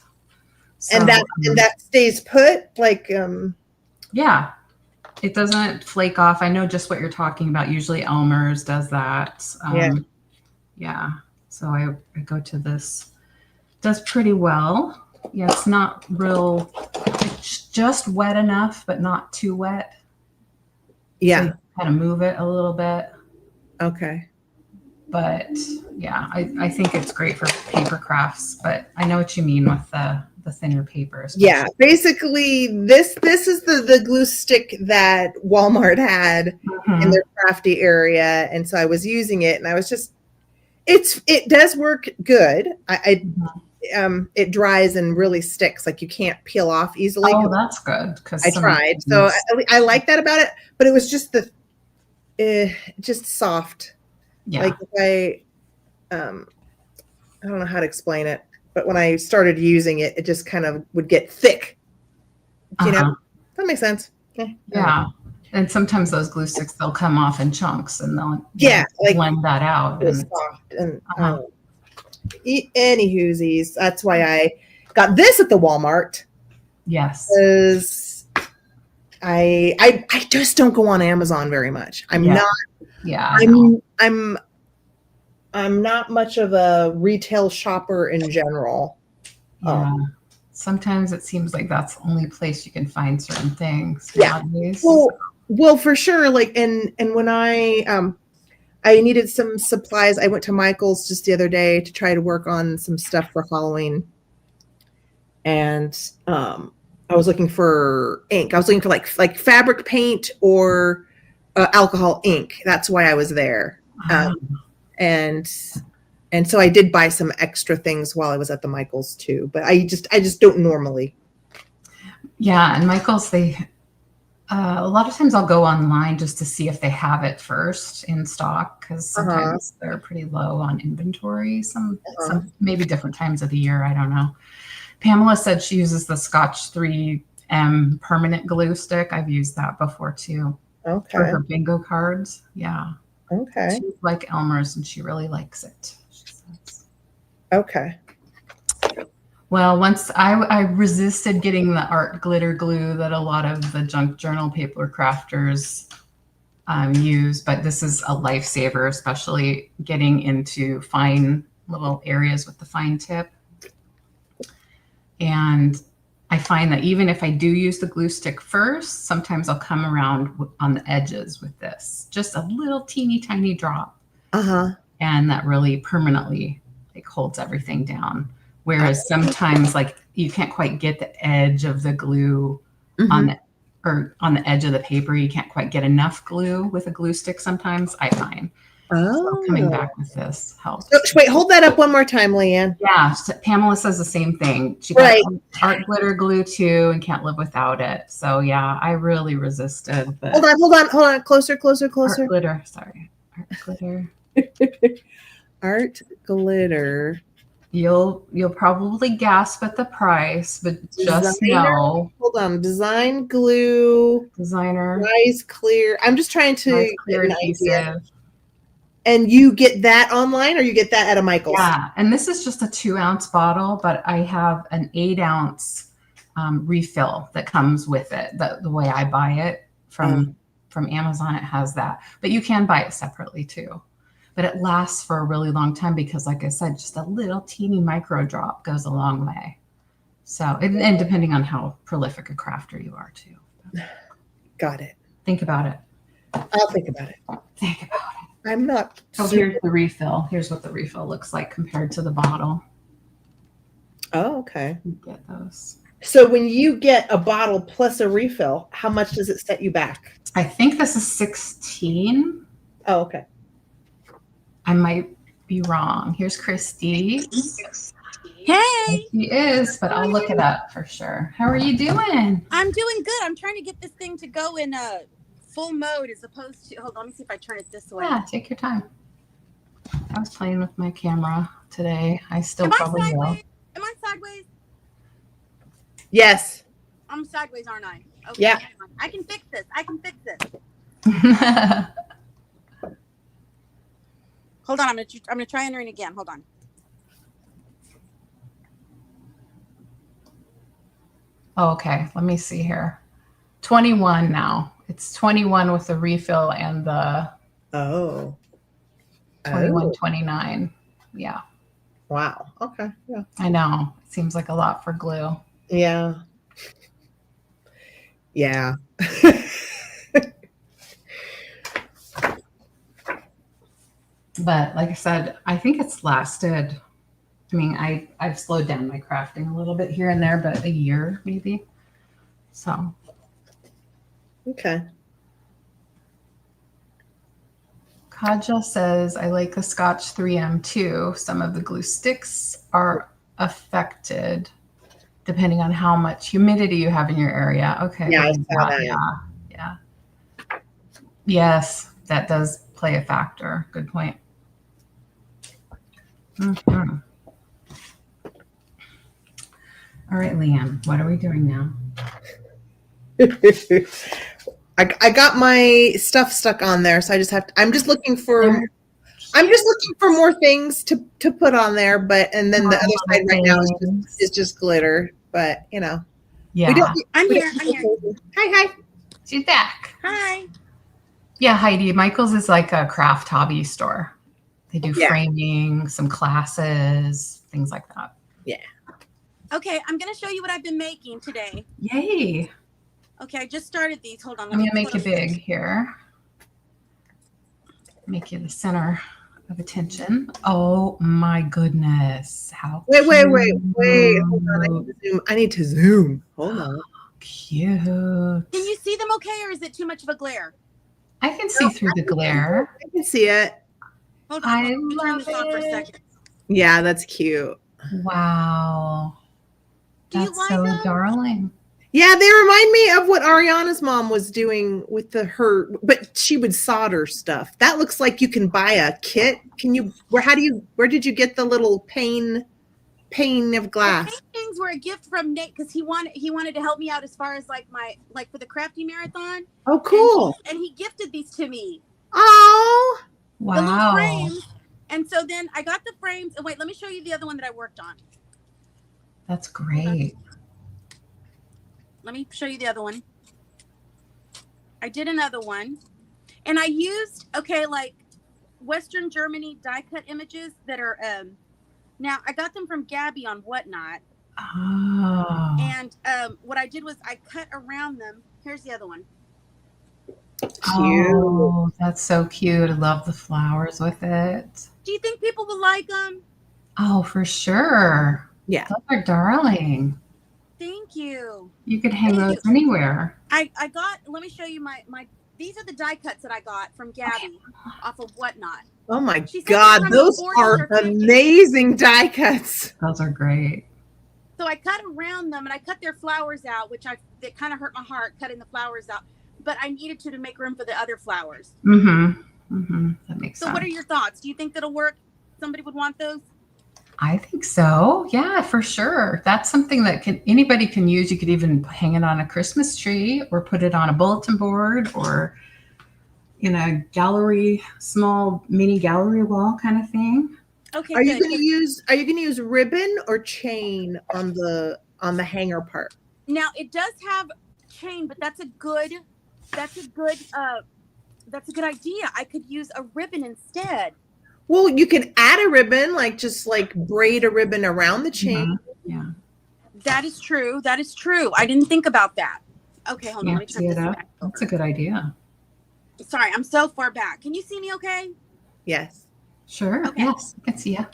So, and that stays put, like yeah. It doesn't flake off. I know just what you're talking about. Usually Elmer's does that. Yeah. So I go to this. Does pretty well. Yeah, it's not real. It's just wet enough, but not too wet. Yeah. So you kind of move it a little bit. Okay. But yeah, I think it's great for paper crafts. But I know what you mean with the thinner paper. Especially. Yeah, basically this is the glue stick that Walmart had in their Crafty area, and so I was using it, and I was just it does work good. It dries and really sticks, like you can't peel off easily. Oh, that's good, because I tried. So I like that about it, but it was just just soft. Yeah. Like I don't know how to explain it, but when I started using it, it just kind of would get thick. You know, that makes sense. Yeah. And sometimes those glue sticks, they'll come off in chunks and they'll blend that out. And soft. And any hoosies. That's why I got this at the Walmart. Yes. Because I just don't go on Amazon very much. I'm not. Yeah. I'm not much of a retail shopper in general. Yeah. Sometimes it seems like that's the only place you can find certain things. Yeah. Nowadays. Well, for sure. Like, and when I needed some supplies, I went to Michael's just the other day to try to work on some stuff for Halloween. And I was looking for ink. I was looking for like fabric paint or alcohol ink. That's why I was there. And so I did buy some extra things while I was at the Michael's too, but I just don't normally. Yeah. And Michael's, a lot of times I'll go online just to see if they have it first in stock, because sometimes they're pretty low on inventory. Some maybe different times of the year. I don't know. Pamela said she uses the Scotch 3M permanent glue stick. I've used that before too. Okay. For her bingo cards. Yeah. Okay. She's like Elmer's and she really likes it, she says. Okay. Well, once I resisted getting the art glitter glue that a lot of the junk journal paper crafters use, but this is a lifesaver, especially getting into fine little areas with the fine tip. And I find that even if I do use the glue stick first, sometimes I'll come around on the edges with this, just a little teeny tiny drop. And that really permanently like holds everything down. Whereas sometimes like you can't quite get the edge of the glue on the edge of the paper. You can't quite get enough glue with a glue stick sometimes, I find. So coming back with this helps. So, wait, hold that up one more time, Leanne. Yeah, so Pamela says the same thing. She got art glitter glue too and can't live without it. So yeah, I really resisted. Hold on. Closer. Art glitter, sorry. Art glitter. Art glitter. You'll probably gasp at the price, but just know. Hold on. Design glue. Designer. Nice clear. I'm just trying to nice clear adhesive. And you get that online, or you get that at a Michael's? Yeah, and this is just a 2-ounce bottle, but I have an 8-ounce refill that comes with it. The way I buy it from Amazon, it has that. But you can buy it separately too. But it lasts for a really long time because, like I said, just a little teeny micro drop goes a long way. So, and depending on how prolific a crafter you are too. Got it. Think about it. I'll think about it. Think about it. I'm not. Oh, here's the refill. Here's what the refill looks like compared to the bottle. Oh, okay. You get those. So when you get a bottle plus a refill, how much does it set you back? I think this is 16. Oh, okay. I might be wrong. Here's Christy. Hey. She is, but I'll look it up for sure. How are you doing? I'm doing good. I'm trying to get this thing to go in full mode as opposed to, hold on, let me see if I turn it this way. Yeah, take your time. I was playing with my camera today. I still Am probably I will. sideways? Am I sideways? Yes. I'm sideways, aren't I? Okay, yeah. I can fix this. Hold on, I'm gonna try entering again. Hold on. Oh, okay, let me see here. 21 now. It's 21 with the refill and the 21, 29. Yeah. Wow. Okay. Yeah. I know. It seems like a lot for glue. Yeah. Yeah. But like I said, I think it's lasted. I mean, I've slowed down my crafting a little bit here and there, but a year maybe. So. Okay. Kaja says, I like the Scotch 3M too. Some of the glue sticks are affected depending on how much humidity you have in your area. Okay. Yeah, I saw that. Yeah. Yes, that does play a factor. Good point. Mm-hmm. All right, Leanne, what are we doing now? I got my stuff stuck on there, so I just have to, I'm just looking for more things to put on there, and then the other side right now is just glitter, but you know. Yeah. I'm here. Hi. She's back. Hi. Yeah, Heidi, Michael's is like a craft hobby store. They do framing, some classes, things like that. Yeah. Okay, I'm going to show you what I've been making today. Yay. Okay, I just started these. Hold on. I'm going to make you big here. Make you the center of attention. Oh my goodness. How Wait. Hold on. I need to zoom. Hold on. Cute. Can you see them okay, or is it too much of a glare? I can see through the glare. I can see it. Hold on. I Turn love this off for a it. second. Yeah, that's cute. Wow. Do you That's like so them? darling. Yeah, they remind me of what Ariana's mom was doing with but she would solder stuff. That looks like you can buy a kit. Where did you get the little pane of glass? The paintings were a gift from Nate because he wanted to help me out as far as for the Crafty marathon. Oh, cool. And he gifted these to me. Oh, Wow. The little frames. And so then I got the frames. And wait, let me show you the other one that I worked on. That's great. Let me show you the other one. I did another one. And I used, Western Germany die cut images that are, now I got them from Gabby on Whatnot. Oh, And what I did was I cut around them. Here's the other one. Cute. oh, that's so cute. I love the flowers with it. Do you think people will like them? Oh, for sure. Yeah. Those are darling. Thank you. You could hang Thank those anywhere. I got, let me show you my, these are the die cuts that I got from Gabby off of Whatnot. Oh my She said God, sometimes those the 40s are are 50s. amazing die cuts. Those are great. So I cut around them and I cut their flowers out, which that kind of hurt my heart cutting the flowers out. But I needed to make room for the other flowers. Mm-hmm. Mm-hmm. That makes So sense. what are your thoughts? Do you think that'll work? Somebody would want those? I think so. Yeah, for sure. That's something that anybody can use. You could even hang it on a Christmas tree or put it on a bulletin board or in a gallery, small mini gallery wall kind of thing. Okay, Are you good. going to use ribbon or chain on the hanger part? Now it does have chain, but that's a good idea. I could use a ribbon instead. Well, you can add a ribbon, just braid a ribbon around the chain. Yeah. That is true. That is true. I didn't think about that. Okay, hold on. Yeah, Let me turn see this it up. back That's a over. good idea. Sorry, I'm so far back. Can you see me okay? Yes. Sure. Okay. Yes, I can see you.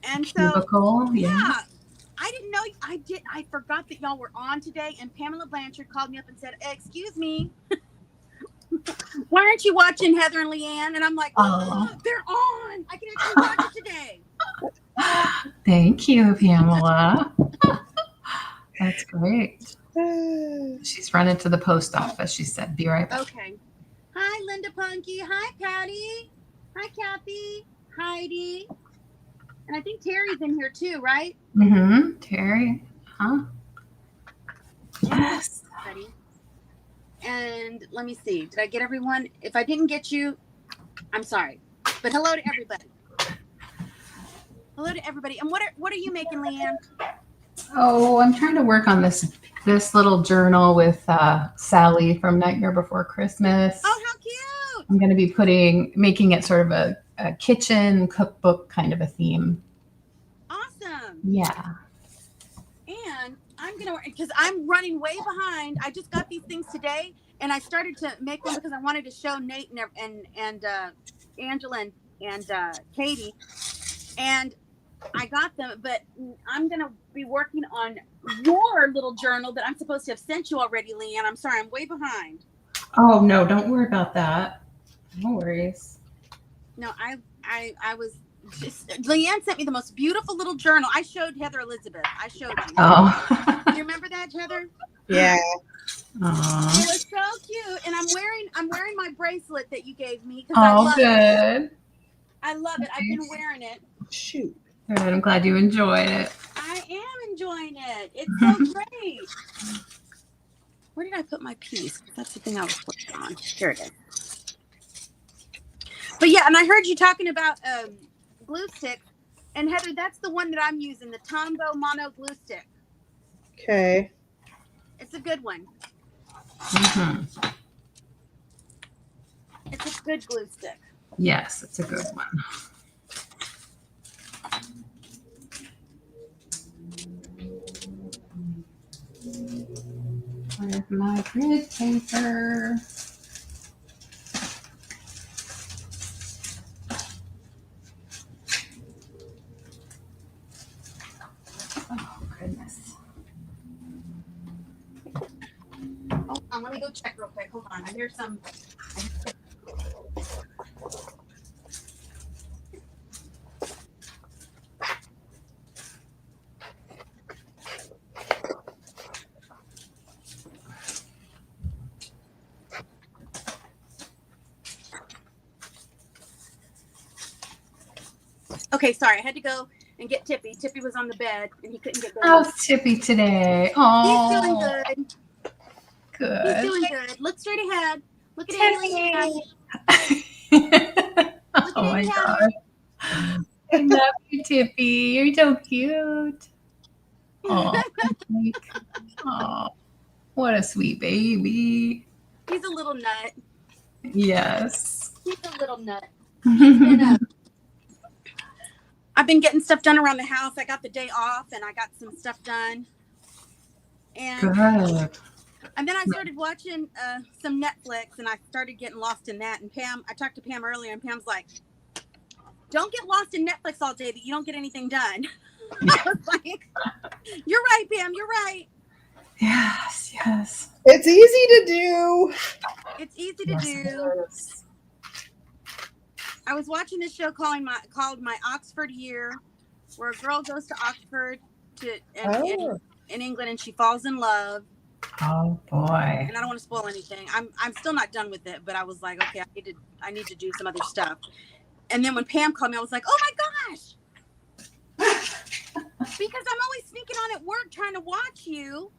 And so, Cubicle. yeah, I didn't know. I forgot that y'all were on today. And Pamela Blanchard called me up and said, "Excuse me, why aren't you watching Heather and Leanne?" And I'm like, "Oh, they're on. I can actually watch it today." Thank you, Pamela. That's great. She's running to the post office. She said, "Be right back." Okay. Hi, Linda Punky. Hi, Patty. Hi, Kathy. Heidi. And I think Terry's in here too, right? Mm-hmm. Terry. Huh? Yes. Ready. And let me see. Did I get everyone? If I didn't get you, I'm sorry. But hello to everybody. Hello to everybody. And what are you making, Leanne? Oh, I'm trying to work on this little journal with Sally from Nightmare Before Christmas. Oh, how cute! I'm going to be making it sort of a kitchen cookbook kind of a theme. Awesome. Yeah. And I'm gonna, because I'm running way behind. I just got these things today, and I started to make one because I wanted to show Nate and Angela and Katie, and I got them. But I'm gonna be working on your little journal that I'm supposed to have sent you already, Leanne. I'm sorry, I'm way behind. Oh no, don't worry about that. No worries. No, I was just, Leanne sent me the most beautiful little journal. I showed Heather Elizabeth. I showed you. Oh. Do you remember that, Heather? Yeah. Aww. It was so cute, and I'm wearing my bracelet that you gave me because Oh, it. good. I love it. I've been wearing it. Shoot. Good. I'm glad you enjoyed it. I am enjoying it. It's so great. Where did I put my piece? That's the thing I was putting on. Here it is. But yeah, and I heard you talking about glue stick, and Heather, that's the one that I'm using, the Tombow Mono glue stick. Okay. It's a good one. Mm-hmm. It's a good glue stick. Yes, it's a good one. Where's my grid paper? Oh, goodness. Hold on, let me go check real quick. Hold on. I hear some. Okay, sorry. I had to go and get Tippy. Tippy was on the bed and he couldn't get going. How's Tippy today? Oh, He's doing good. good. He's doing good. Look straight ahead. Look at Haley. Oh my God. I love you, Tippy. You're so cute. Oh, oh, what a sweet baby. He's a little nut. Yes. He's a little nut. I've been getting stuff done around the house. I got the day off and I got some stuff done. And Good. And then I started watching some Netflix, and I started getting lost in that. And Pam, I talked to Pam earlier, and Pam's like, "Don't get lost in Netflix all day that you don't get anything done." I was like, "You're right, Pam. You're right. Yes, yes. It's easy to do. It's easy to Yes, do." it is. I was watching this show called My Oxford Year, where a girl goes to Oxford in England, and she falls in love. Oh boy. And I don't want to spoil anything. I'm still not done with it, but I was like, okay, I need to do some other stuff. And then when Pam called me, I was like, oh my gosh, because I'm always sneaking on at work trying to watch you.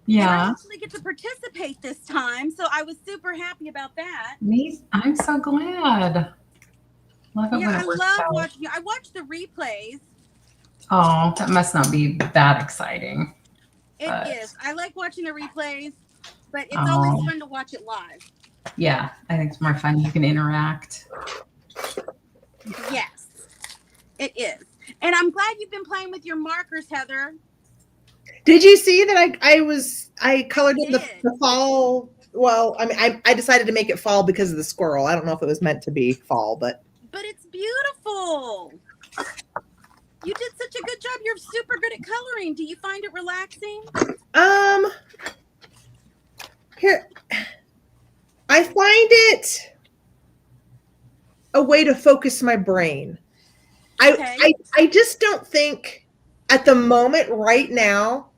And I Yeah. actually get to participate this time, so I was super happy about that. Me, I'm so glad. Love it Yeah, when I it works love out. watching you. I watch the replays. Oh, that must not be that exciting. It But- is. I like watching the replays, but it's Oh. always fun to watch it live. Yeah, I think it's more fun. You can interact. Yes, it is. And I'm glad you've been playing with your markers, Heather. Did you see that I colored in did. the fall? Well, I mean, I decided to make it fall because of the squirrel. I don't know if it was meant to be fall, but It's beautiful. You did such a good job. You're super good at coloring. Do you find it relaxing? here I find it a way to focus my brain. Okay. I just don't think at the moment right now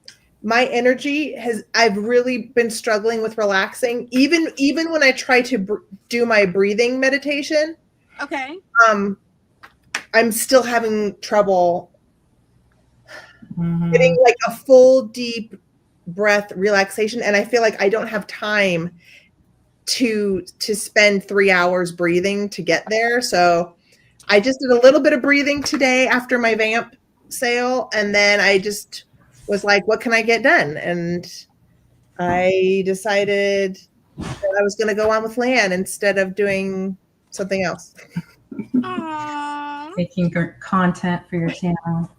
my energy I've really been struggling with relaxing even when I try to do my breathing meditation. Okay. I'm still having trouble Mhm. getting like a full deep breath relaxation, and I feel like I don't have time to spend 3 hours breathing to get there. So I just did a little bit of breathing today after my vamp sale, and then I just was like, what can I get done? And I decided that I was going to go on with Lan instead of doing something else. Aww. Making content for your channel.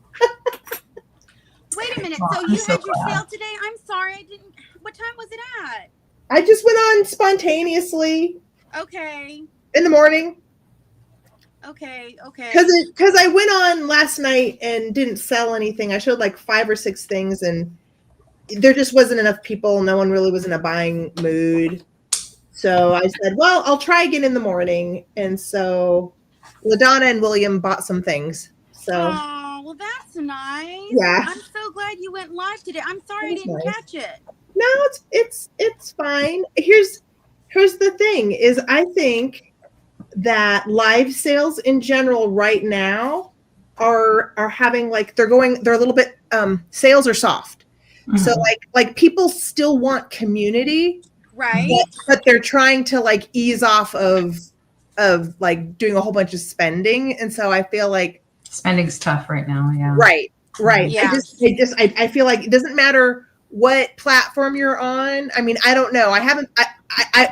Wait a minute. Well, So I'm you so had your glad. sale today? I'm sorry, I didn't. What time was it at? I just went on spontaneously Okay. in the morning. Okay. Because I went on last night and didn't sell anything. I showed like 5 or 6 things, and there just wasn't enough people. No one really was in a buying mood. So I said, well, I'll try again in the morning. And so LaDonna and William bought some things. So Oh, well, that's nice. Yeah. I'm so glad you went live today. I'm sorry I That's didn't nice. catch it. no, it's fine. Here's the thing is I think that live sales in general right now are having like they're a little bit sales are soft. So Mhm. like people still want community, Right. but they're trying to like ease off of like doing a whole bunch of spending. And so I feel like Spending's tough right now. Yeah. right. Yeah. I feel like it doesn't matter what platform you're on. I mean, I don't know. I haven't.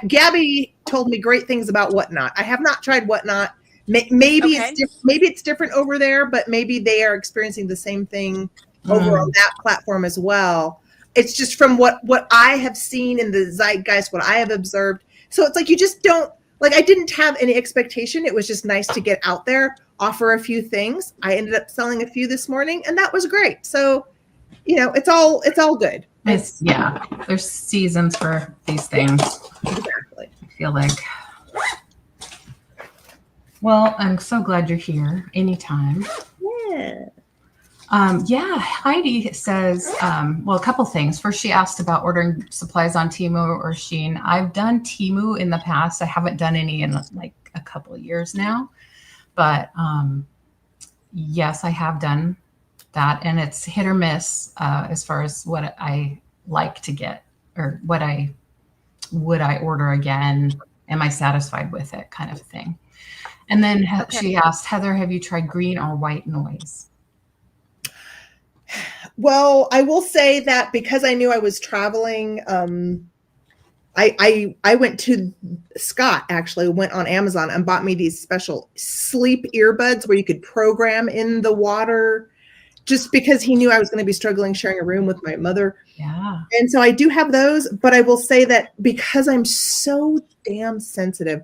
Gabby told me great things about Whatnot. I have not tried Whatnot. Maybe Okay. maybe it's different over there, but maybe they are experiencing the same thing over on that platform as well. It's just from what I have seen in the zeitgeist, what I have observed. So it's like you just don't like. I didn't have any expectation. It was just nice to get out there, offer a few things. I ended up selling a few this morning, and that was great. So, it's all good. Yeah. There's seasons for these things. Exactly. I feel like. Well, I'm so glad you're here anytime. Yeah. Yeah, Heidi says, well, a couple things. First, she asked about ordering supplies on Temu or Shein. I've done Temu in the past. I haven't done any in like a couple of years now. But yes, I have done that. And it's hit or miss as far as what I like to get or would I order again? Am I satisfied with it kind of thing? And then she asked, Heather, have you tried green or white noise? Well, I will say that because I knew I was traveling I went to Scott actually went on Amazon and bought me these special sleep earbuds where you could program in the water, just because he knew I was going to be struggling sharing a room with my mother. Yeah. And so I do have those, but I will say that because I'm so damn sensitive,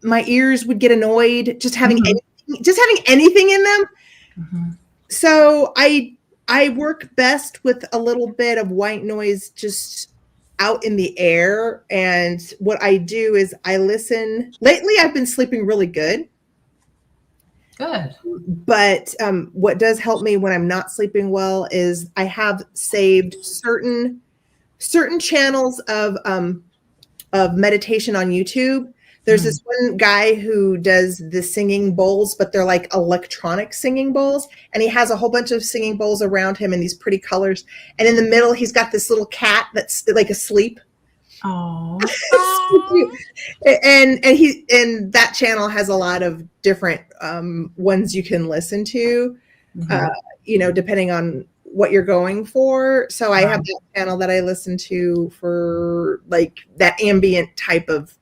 my ears would get annoyed just having anything in them. Mm-hmm. So I work best with a little bit of white noise just out in the air. And what I do is I listen. Lately, I've been sleeping really good. Good. But what does help me when I'm not sleeping well is I have saved certain channels of meditation on YouTube. There's this one guy who does the singing bowls, but they're like electronic singing bowls. And he has a whole bunch of singing bowls around him in these pretty colors. And in the middle, he's got this little cat that's like asleep. Oh. and that channel has a lot of different ones you can listen to, depending on what you're going for. So I have that channel that I listen to for like that ambient type of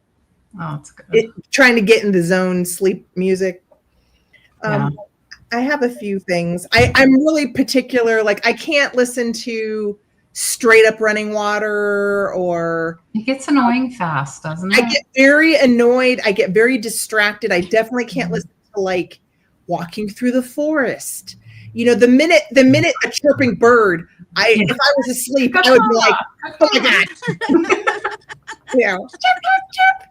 that's good. trying to get in the zone sleep music. I have a few things. I'm really particular. Like I can't listen to straight up running water, or it gets annoying fast, doesn't it? I get very annoyed. I get very distracted. I definitely can't listen to like walking through the forest. The minute a chirping bird, if I was asleep, I would be like, oh my God. Chirp, chirp, chirp.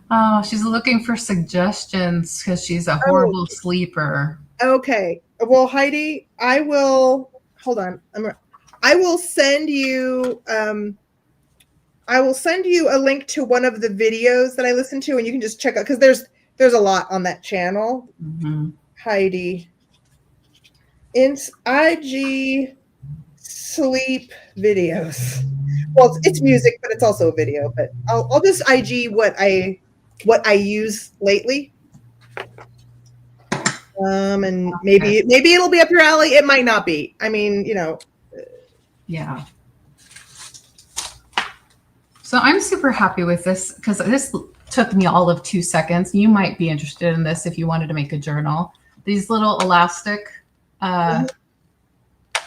Oh, she's looking for suggestions because she's a horrible sleeper. Okay. Well, Heidi, I will send you a link to one of the videos that I listen to, and you can just check out, because there's a lot on that channel. Mm-hmm. Heidi, IG sleep videos. Well, it's music, but it's also a video. But I'll just IG what I use lately. And maybe it'll be up your alley. It might not be. I mean, Yeah. So I'm super happy with this because this took me all of 2 seconds. You might be interested in this if you wanted to make a journal. These little elastic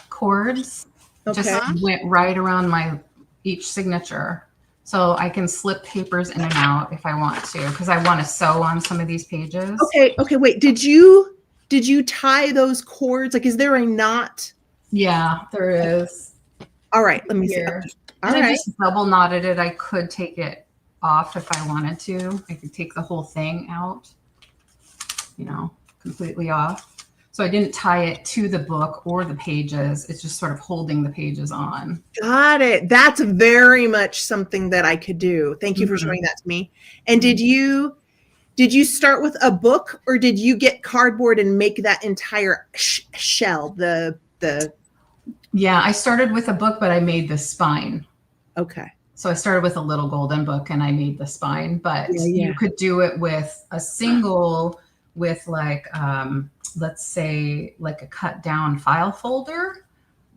cords just went right around each signature. So I can slip papers in and out if I want to, because I want to sew on some of these pages. Okay, wait. Did you tie those cords? Like, is there a knot? Yeah, there is. All right, let me see. I just double knotted it. I could take it off if I wanted to. I could take the whole thing out, completely off. So I didn't tie it to the book or the pages. It's just sort of holding the pages on. Got it. That's very much something that I could do. Thank you for showing that to me. And did you start with a book, or did you get cardboard and make that entire shell? Yeah, I started with a book, but I made the spine. Okay. So I started with a little golden book and I made the spine, but you could do it with a single, with like, let's say like a cut down file folder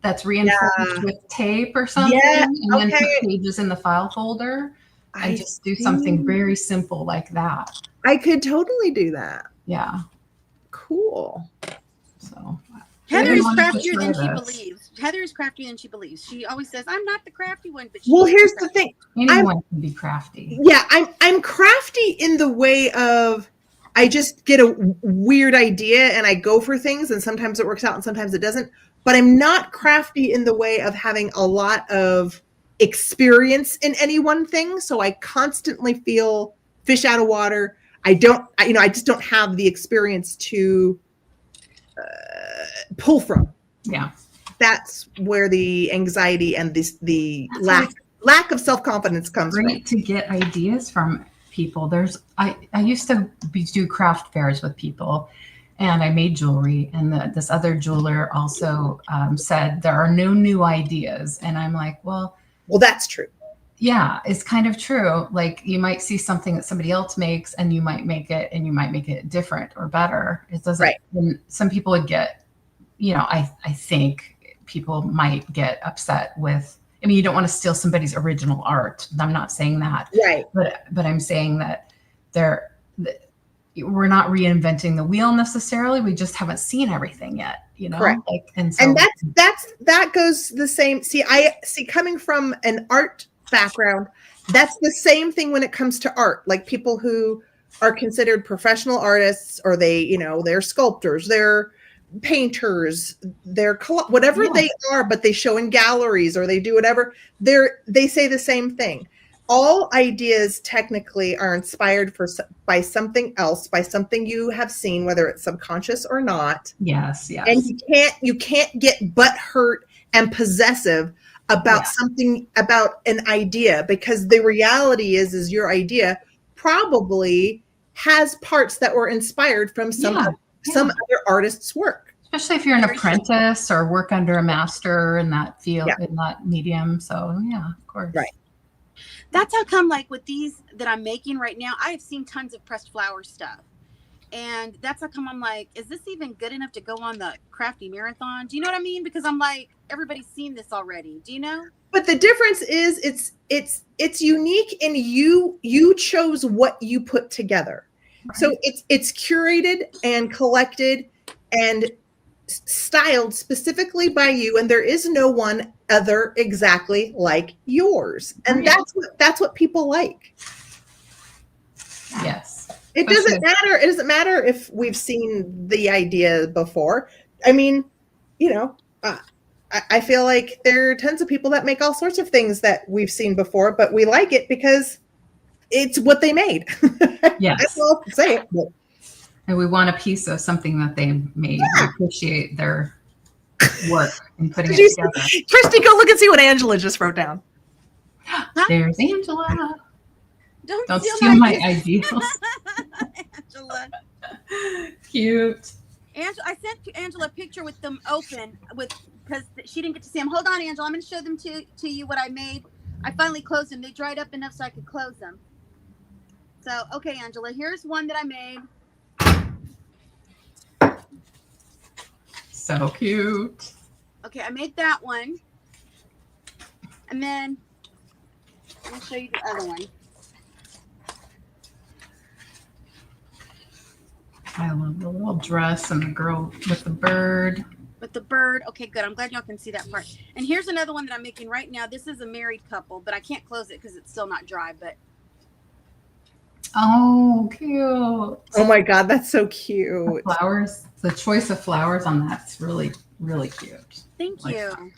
that's reinforced with tape or something, and then put pages in the file folder. I just do something very simple like that. I could totally do that. Yeah. Cool. So Heather is craftier than she believes. Heather is craftier than she believes. She always says, "I'm not the crafty one," but here's the thing. Anyone can be crafty. Yeah, I'm crafty in the way of I just get a weird idea and I go for things, and sometimes it works out and sometimes it doesn't. But I'm not crafty in the way of having a lot of experience in any one thing. So I constantly feel fish out of water. I just don't have the experience to pull from. Yeah. That's where the anxiety and the lack of self-confidence comes from. Great to get ideas from people. I used to do craft fairs with people, and I made jewelry, and this other jeweler also said there are no new ideas, and I'm like, well, that's true. Yeah, it's kind of true. Like, you might see something that somebody else makes and you might make it different or better. It doesn't. Right. And some people would get, I think people might get upset with. I mean, you don't want to steal somebody's original art. I'm not saying that. Right. But I'm saying that we're not reinventing the wheel necessarily. We just haven't seen everything yet, you know? Correct. And so And that goes the same. See, coming from an art background, that's the same thing when it comes to art. Like people who are considered professional artists, or they're sculptors, they're painters, they're whatever they are, but they show in galleries or they do whatever. They say the same thing. All ideas technically are inspired by something else, by something you have seen, whether it's subconscious or not. Yes. And you can't get butthurt and possessive about something, about an idea, because the reality is your idea probably has parts that were inspired from some other artist's work. Especially if you're an apprentice or work under a master in that field, in that medium. So yeah, of course. Right. That's how come, like with these that I'm making right now, I have seen tons of pressed flower stuff. And that's how come I'm like, is this even good enough to go on the Crafty Marathon? Do you know what I mean? Because I'm like, everybody's seen this already. Do you know? But the difference is it's unique, and you chose what you put together. Right. So it's curated and collected and styled specifically by you, and there is no one other exactly like yours. And that's what people like. Yes. It doesn't matter. It doesn't matter if we've seen the idea before. I mean, I feel like there are tons of people that make all sorts of things that we've seen before, but we like it because it's what they made. Yes. That's all I'll say. And we want a piece of something that they made. We appreciate their work in putting it together. Christy, go look and see what Angela just wrote down. There's Angela. Don't steal my ideals. Angela. Cute. I sent Angela a picture with them open because she didn't get to see them. Hold on, Angela. I'm going to show them to you what I made. I finally closed them. They dried up enough so I could close them. So, okay, Angela, here's one that I made. So cute. Okay, I made that one. And then I'm going to show you the other one. I love the little dress and the girl with the bird. With the bird. Okay, good. I'm glad y'all can see that part. And here's another one that I'm making right now. This is a married couple, but I can't close it because it's still not dry. But oh, cute. Oh my God, that's so cute. The flowers. The choice of flowers on that's really, really cute. Thank you.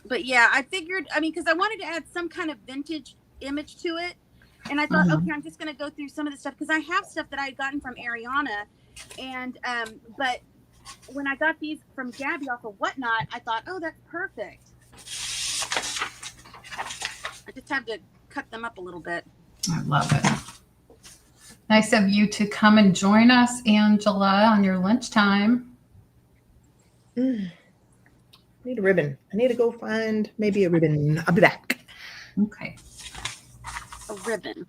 But yeah, I figured, because I wanted to add some kind of vintage image to it. And I thought, okay, I'm just going to go through some of the stuff because I have stuff that I had gotten from Ariana. And, but when I got these from Gabby off of Whatnot, I thought, oh, that's perfect. I just have to cut them up a little bit. I love it. Nice of you to come and join us, Angela, on your lunchtime. I need a ribbon. I need to go find maybe a ribbon. I'll be back. Okay. A ribbon.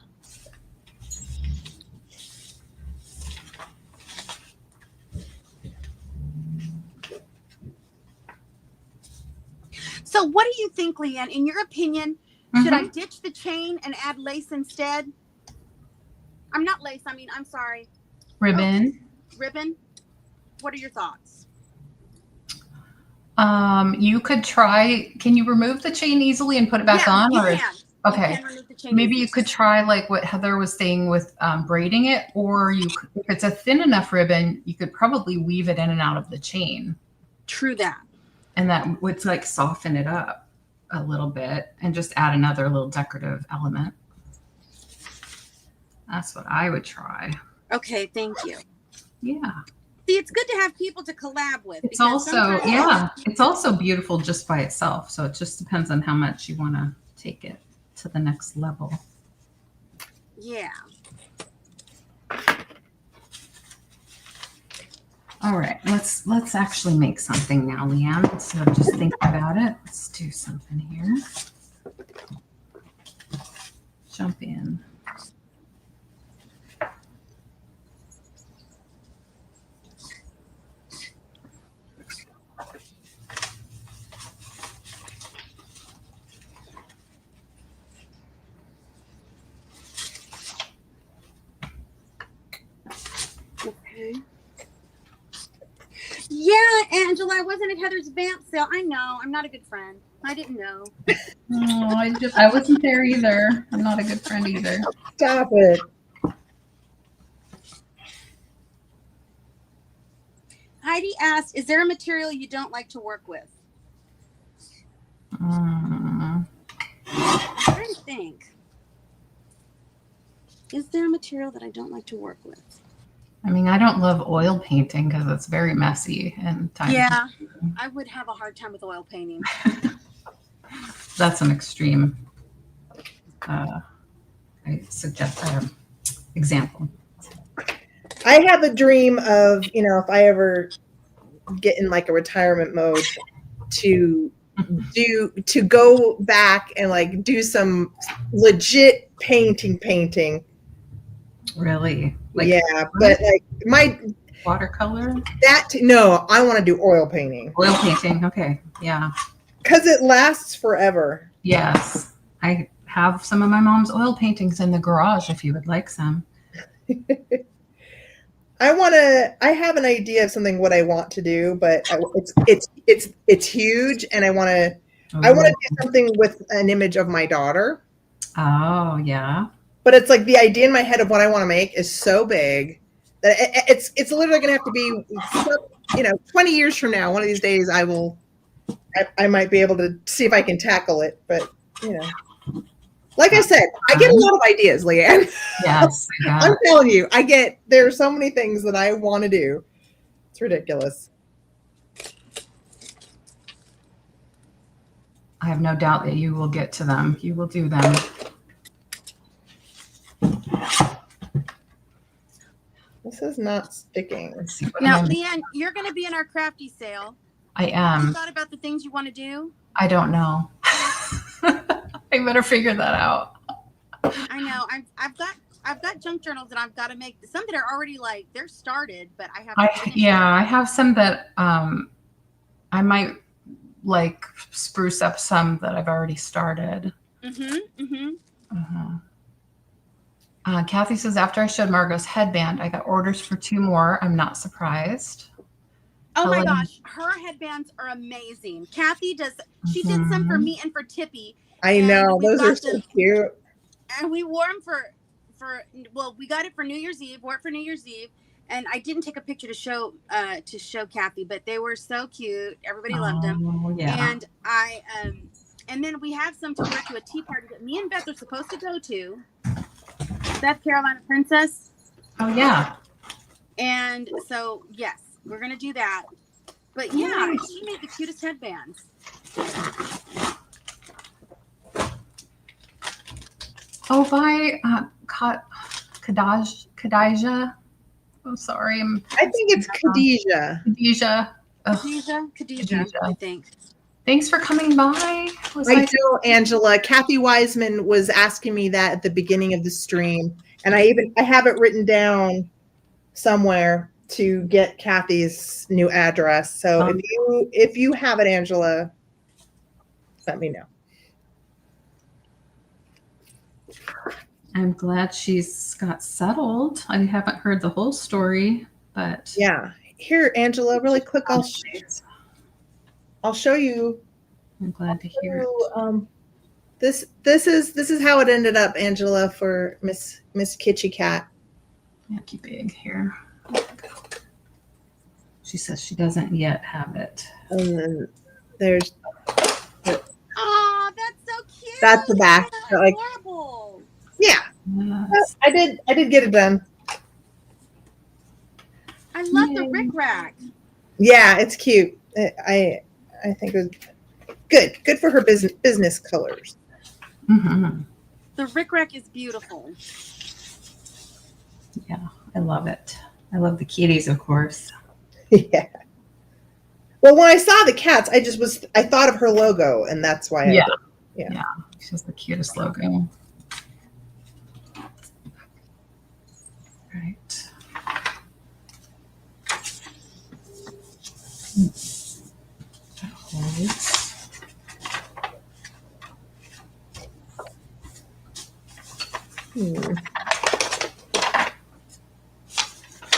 So what do you think, Leanne? In your opinion, should I ditch the chain and add lace instead? I'm not lace. I'm sorry. Ribbon. Oh, ribbon. What are your thoughts? You could try. Can you remove the chain easily and put it back on? Or okay. Maybe you could try like what Heather was saying with braiding it, or if it's a thin enough ribbon, you could probably weave it in and out of the chain. True that. And that would like soften it up a little bit and just add another little decorative element. That's what I would try. Okay, thank you. Yeah. See, it's good to have people to collab with. It's also, it's also beautiful just by itself. So it just depends on how much you want to take it to the next level. Yeah. All right, let's actually make something now, Leanne. Instead of just thinking about it, let's do something here. Jump in. Angela, I wasn't at Heather's vamp sale. I know. I'm not a good friend. I didn't know. Oh, I wasn't there either. I'm not a good friend either. Stop it. Heidi asked, is there a material you don't like to work with? Mm. I'm trying to think. Is there a material that I don't like to work with? I mean, I don't love oil painting because it's very messy and time. Yeah, I would have a hard time with oil painting. That's an extreme. I suggest example. I have a dream of, if I ever get in like a retirement mode to go back and like do some legit painting. Really? Yeah, but like my watercolor? No, I want to do oil painting. Oil painting, okay. Yeah. Because it lasts forever. Yes. I have some of my mom's oil paintings in the garage if you would like some. I have an idea of something what I want to do, but it's huge, and I want to do something with an image of my daughter. Oh, yeah. But it's like the idea in my head of what I want to make is so big that it's literally going to have to be 20 years from now. One of these days I might be able to see if I can tackle it, but like I said, I get a lot of ideas, Leanne. Yes. I'm telling you, there are so many things that I want to do. It's ridiculous. I have no doubt that you will get to them. You will do them. This is not sticking. Now, Leanne, you're going to be in our Crafty sale. I am. Have you thought about the things you want to do? I don't know. I better figure that out. I know. I've got junk journals that I've got to make. Some that are already like they're started, but I haven't. I have some that I might like spruce up some that I've already started. Kathy says, after I showed Margot's headband, I got orders for 2 more. I'm not surprised. Oh my gosh, her headbands are amazing. Kathy she did some for me and for Tippy. I know, those are so cute. And we wore them we got it for New Year's Eve, wore it for New Year's Eve. And I didn't take a picture to show Kathy, but they were so cute. Everybody loved them. Yeah. And and then we have some to wear to a tea party that me and Beth are supposed to go to. Beth Carolina Princess. Oh yeah. And so yes, we're gonna do that. But yeah, she made the cutest headbands. Oh, by Khadijah. Oh, sorry. I think it's Khadijah. Khadijah, I think. Thanks for coming by. I know, Angela. Kathy Wiseman was asking me that at the beginning of the stream, and I have it written down somewhere to get Kathy's new address. So if you have it, Angela, let me know. I'm glad she's got settled. I haven't heard the whole story, but yeah. Here, Angela, really quick, I'll show you. I'm glad to hear it. This is how it ended up, Angela, for Miss Kitschy Cat. Yucky big here. She says she doesn't yet have it. And then there's. Oh, that's so cute. That's the back. That's like, adorable. Yeah, yes. I did get it done. I love the rickrack. Yeah, it's cute. I think it was good for her business colors. Mm-hmm. The rickrack is beautiful. Yeah, I love it. I love the kitties, of course. Yeah. Well, when I saw the cats, I thought of her logo, and that's why. Yeah. She's the cutest logo. Right. That holds.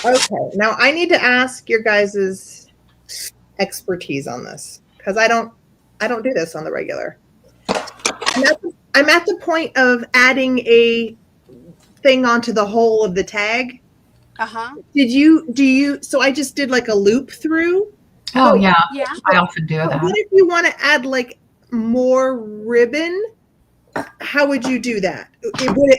Okay, now I need to ask your guys's expertise on this because I don't do this on the regular. I'm at the point of adding a thing onto the whole of the tag. So I just did like a loop through. Oh yeah. Yeah. I often do that. What if you want to add like more ribbon? How would you do that?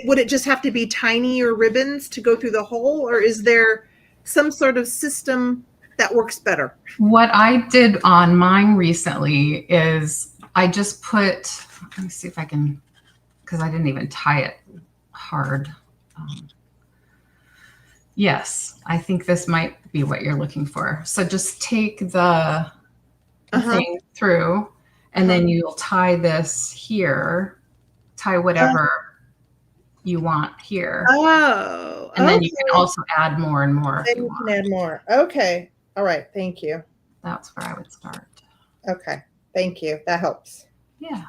Would it just have to be tinier ribbons to go through the hole, or is there some sort of system that works better? What I did on mine recently is I just put, let me see if I can, because I didn't even tie it hard. Yes, I think this might be what you're looking for. So just take the thing through, and then you'll tie this here, tie whatever you want here. Oh. And then you can also add more and more. Then you can add more. Okay. All right. Thank you. That's where I would start. Okay. Thank you. That helps. Yeah.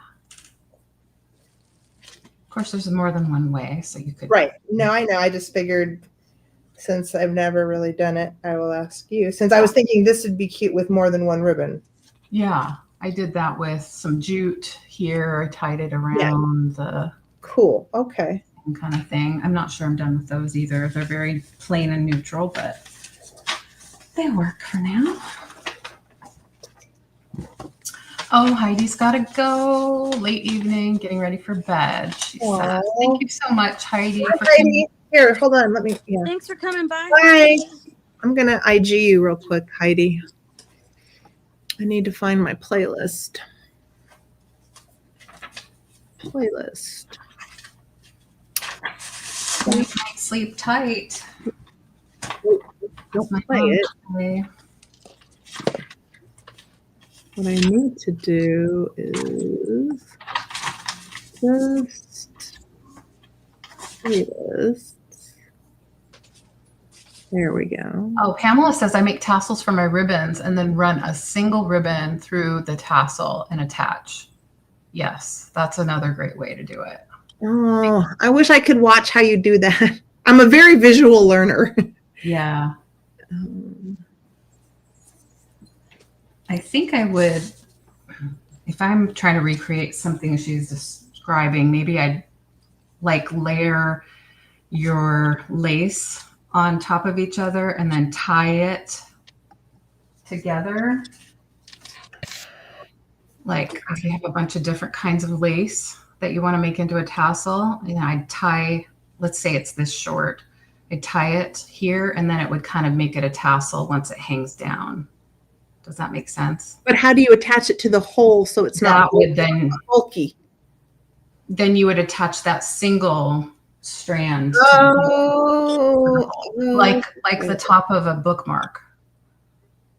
Of course, there's more than one way, so you could. Right. No, I know. I just figured since I've never really done it, I will ask you. Since I was thinking this would be cute with more than one ribbon. Yeah, I did that with some jute here. I tied it around the cool. Okay. kind of thing. I'm not sure I'm done with those either. They're very plain and neutral, but they work for now. Oh, Heidi's got to go. Late evening, getting ready for bed. She said. Thank you so much, Heidi. Here, hold on. Let me. Yeah. Thanks for coming by. Bye. I'm gonna IG you real quick, Heidi. I need to find my playlist. Sleep tight. Don't play it. What I need to do is just playlist. There we go. Oh, Pamela says I make tassels for my ribbons and then run a single ribbon through the tassel and attach. Yes, that's another great way to do it. Oh, I wish I could watch how you do that. I'm a very visual learner. Yeah. I think I would, if I'm trying to recreate something she's describing, maybe I'd like layer your lace on top of each other and then tie it together. Like if you have a bunch of different kinds of lace that you want to make into a tassel, and I'd tie, let's say it's this short, I'd tie it here and then it would kind of make it a tassel once it hangs down. Does that make sense? But how do you attach it to the hole so it's not bulky? Then you would attach that single strand like the top of a bookmark.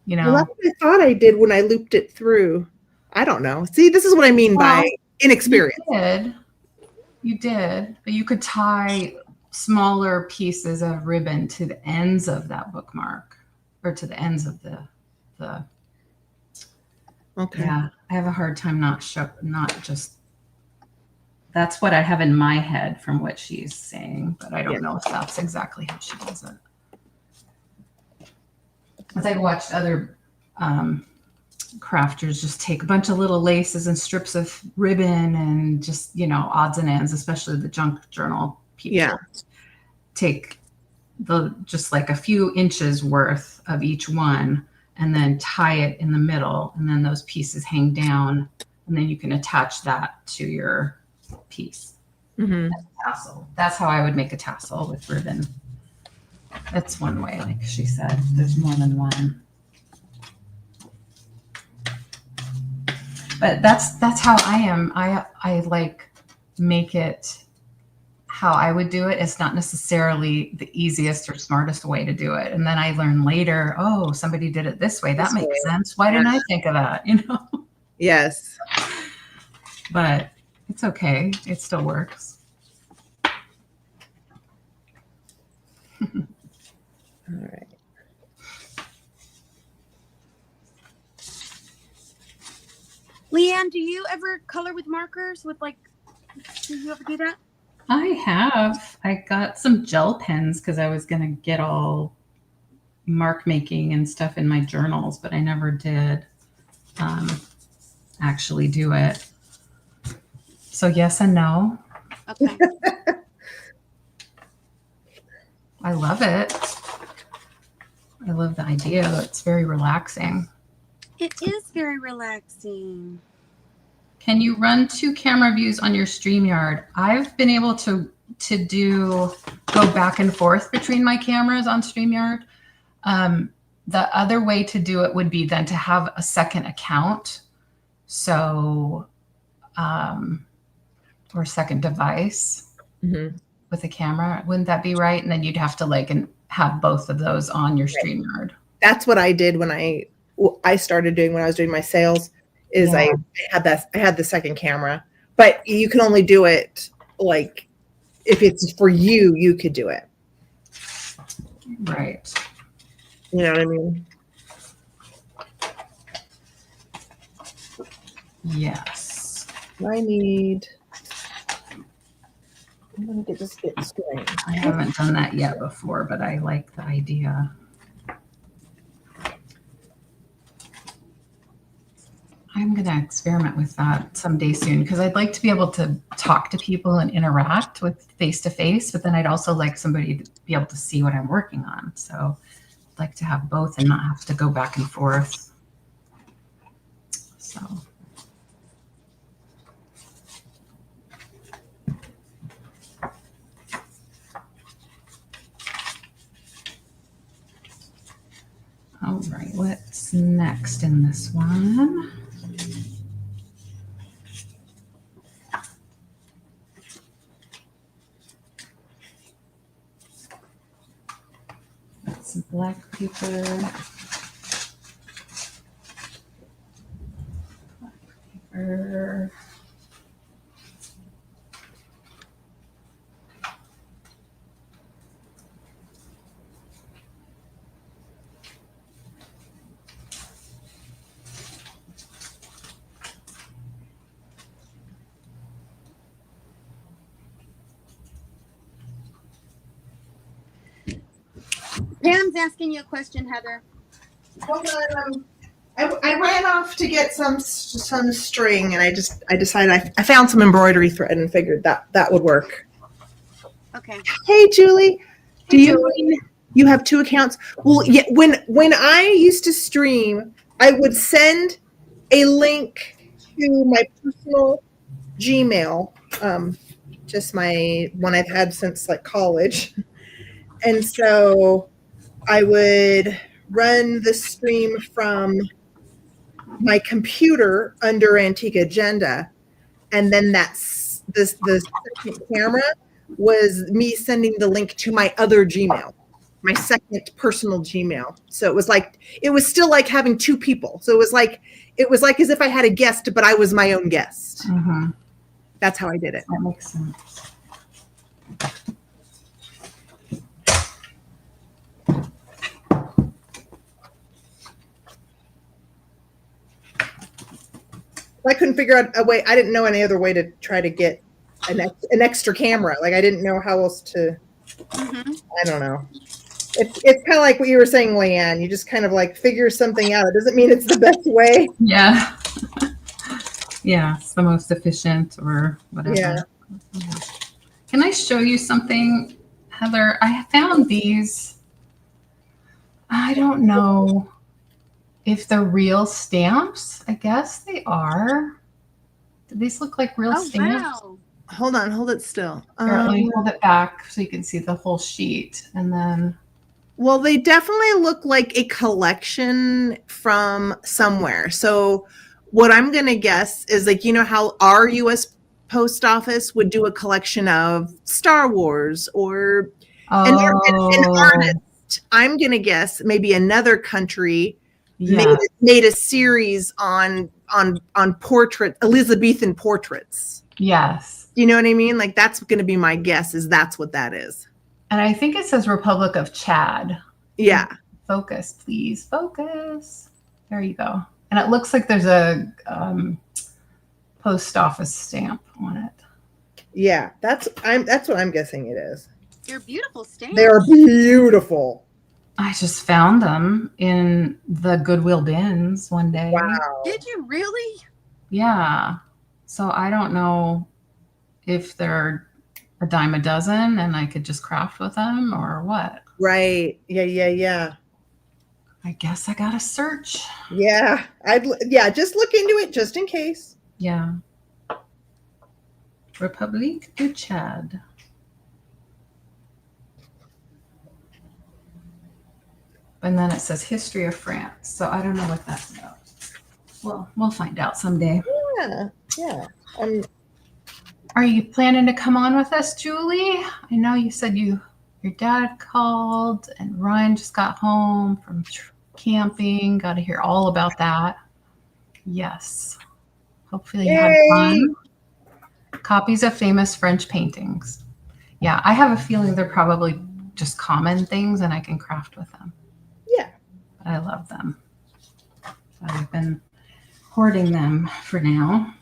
You know, well, that's what I thought I did when I looped it through. I don't know. See, this is what I mean by inexperience. You did, but you could tie smaller pieces of ribbon to the ends of that bookmark or to the ends of the Okay. Yeah, I have a hard time not just. That's what I have in my head from what she's saying, but I don't know if that's exactly how she does it. As I've watched other crafters just take a bunch of little laces and strips of ribbon and just, odds and ends, especially the junk journal people. Yeah. Take just like a few inches worth of each one and then tie it in the middle, and then those pieces hang down, and then you can attach that to your piece. Mm-hmm. Tassel. That's how I would make a tassel with ribbon. That's one way, like she said. There's more than one. But that's how I am. I like make it how I would do it. It's not necessarily the easiest or smartest way to do it. And then I learn later, oh, somebody did it this way. That makes sense. Why didn't I think of that? Yes. But it's okay. It still works. All right. Leanne, do you ever color with markers? Do you ever do that? I have. I got some gel pens because I was going to get all, mark making and stuff in my journals, but I never did actually do it. So yes and no. Okay. I love it. I love the idea. It's very relaxing. It is very relaxing. Can you run 2 camera views on your StreamYard? I've been able to go back and forth between my cameras on StreamYard. The other way to do it would be then to have a second account. So, or a second device with a camera. Wouldn't that be right? And then you'd have to like have both of those on your StreamYard. That's what I did when I started doing when I was doing my sales. Is I had the second camera, but you can only do it like if it's for you, you could do it. Right. You know what I mean? Yes. I'm gonna get this bit straight. I haven't done that yet before, but I like the idea. I'm going to experiment with that someday soon because I'd like to be able to talk to people and interact with face to face, but then I'd also like somebody to be able to see what I'm working on. So I'd like to have both and not have to go back and forth. So. All right, what's next in this one? Got some black paper. Black paper. Pam's asking you a question, Heather. Hold on. I ran off to get some string, and I decided I found some embroidery thread and figured that would work. Okay. Hey, Julie. You have 2 accounts? Well, yeah. When I used to stream, I would send a link to my personal Gmail, just my one I've had since like college, and so I would run the stream from my computer under Antique Agenda, and then the second camera was me sending the link to my other Gmail, my second personal Gmail. So it was still like having 2 people. So it was like as if I had a guest, but I was my own guest. Mm-hmm. That's how I did it. That makes sense. I couldn't figure out a way. I didn't know any other way to try to get an extra camera. Like I didn't know how else to. I don't know. It's kind of like what you were saying, Leanne. You just kind of like figure something out. It doesn't mean it's the best way. Yeah. Yeah, it's the most efficient or whatever. Yeah. Can I show you something, Heather? I found these. I don't know if they're real stamps. I guess they are. Do these look like real stamps? Wow. Hold it still. Let me hold it back so you can see the whole sheet. And then. Well, they definitely look like a collection from somewhere. So what I'm going to guess is like, you know how our U.S. Post Office would do a collection of Star Wars or an artist. I'm going to guess maybe another country made a series on portrait, Elizabethan portraits. Yes. You know what I mean? Like that's going to be my guess is that's what that is. And I think it says Republic of Chad. Yeah. Focus, please. Focus. There you go. And it looks like there's a post office stamp on it. Yeah, that's what I'm guessing it is. They're beautiful stamps. They're beautiful. I just found them in the Goodwill bins one day. Wow. Did you really? Yeah. So I don't know if they're a dime a dozen and I could just craft with them or what. Right. Yeah. I guess I gotta search. Yeah. Just look into it just in case. Yeah. République du Tchad. And then it says history of France. So I don't know what that's about. Well, we'll find out someday. Yeah. Are you planning to come on with us, Julie? I know you said your dad called and Ryan just got home from camping. Got to hear all about that. Yes. Hopefully you had fun. Copies of famous French paintings. Yeah, I have a feeling they're probably just common things and I can craft with them. Yeah. But I love them. So I've been hoarding them for now.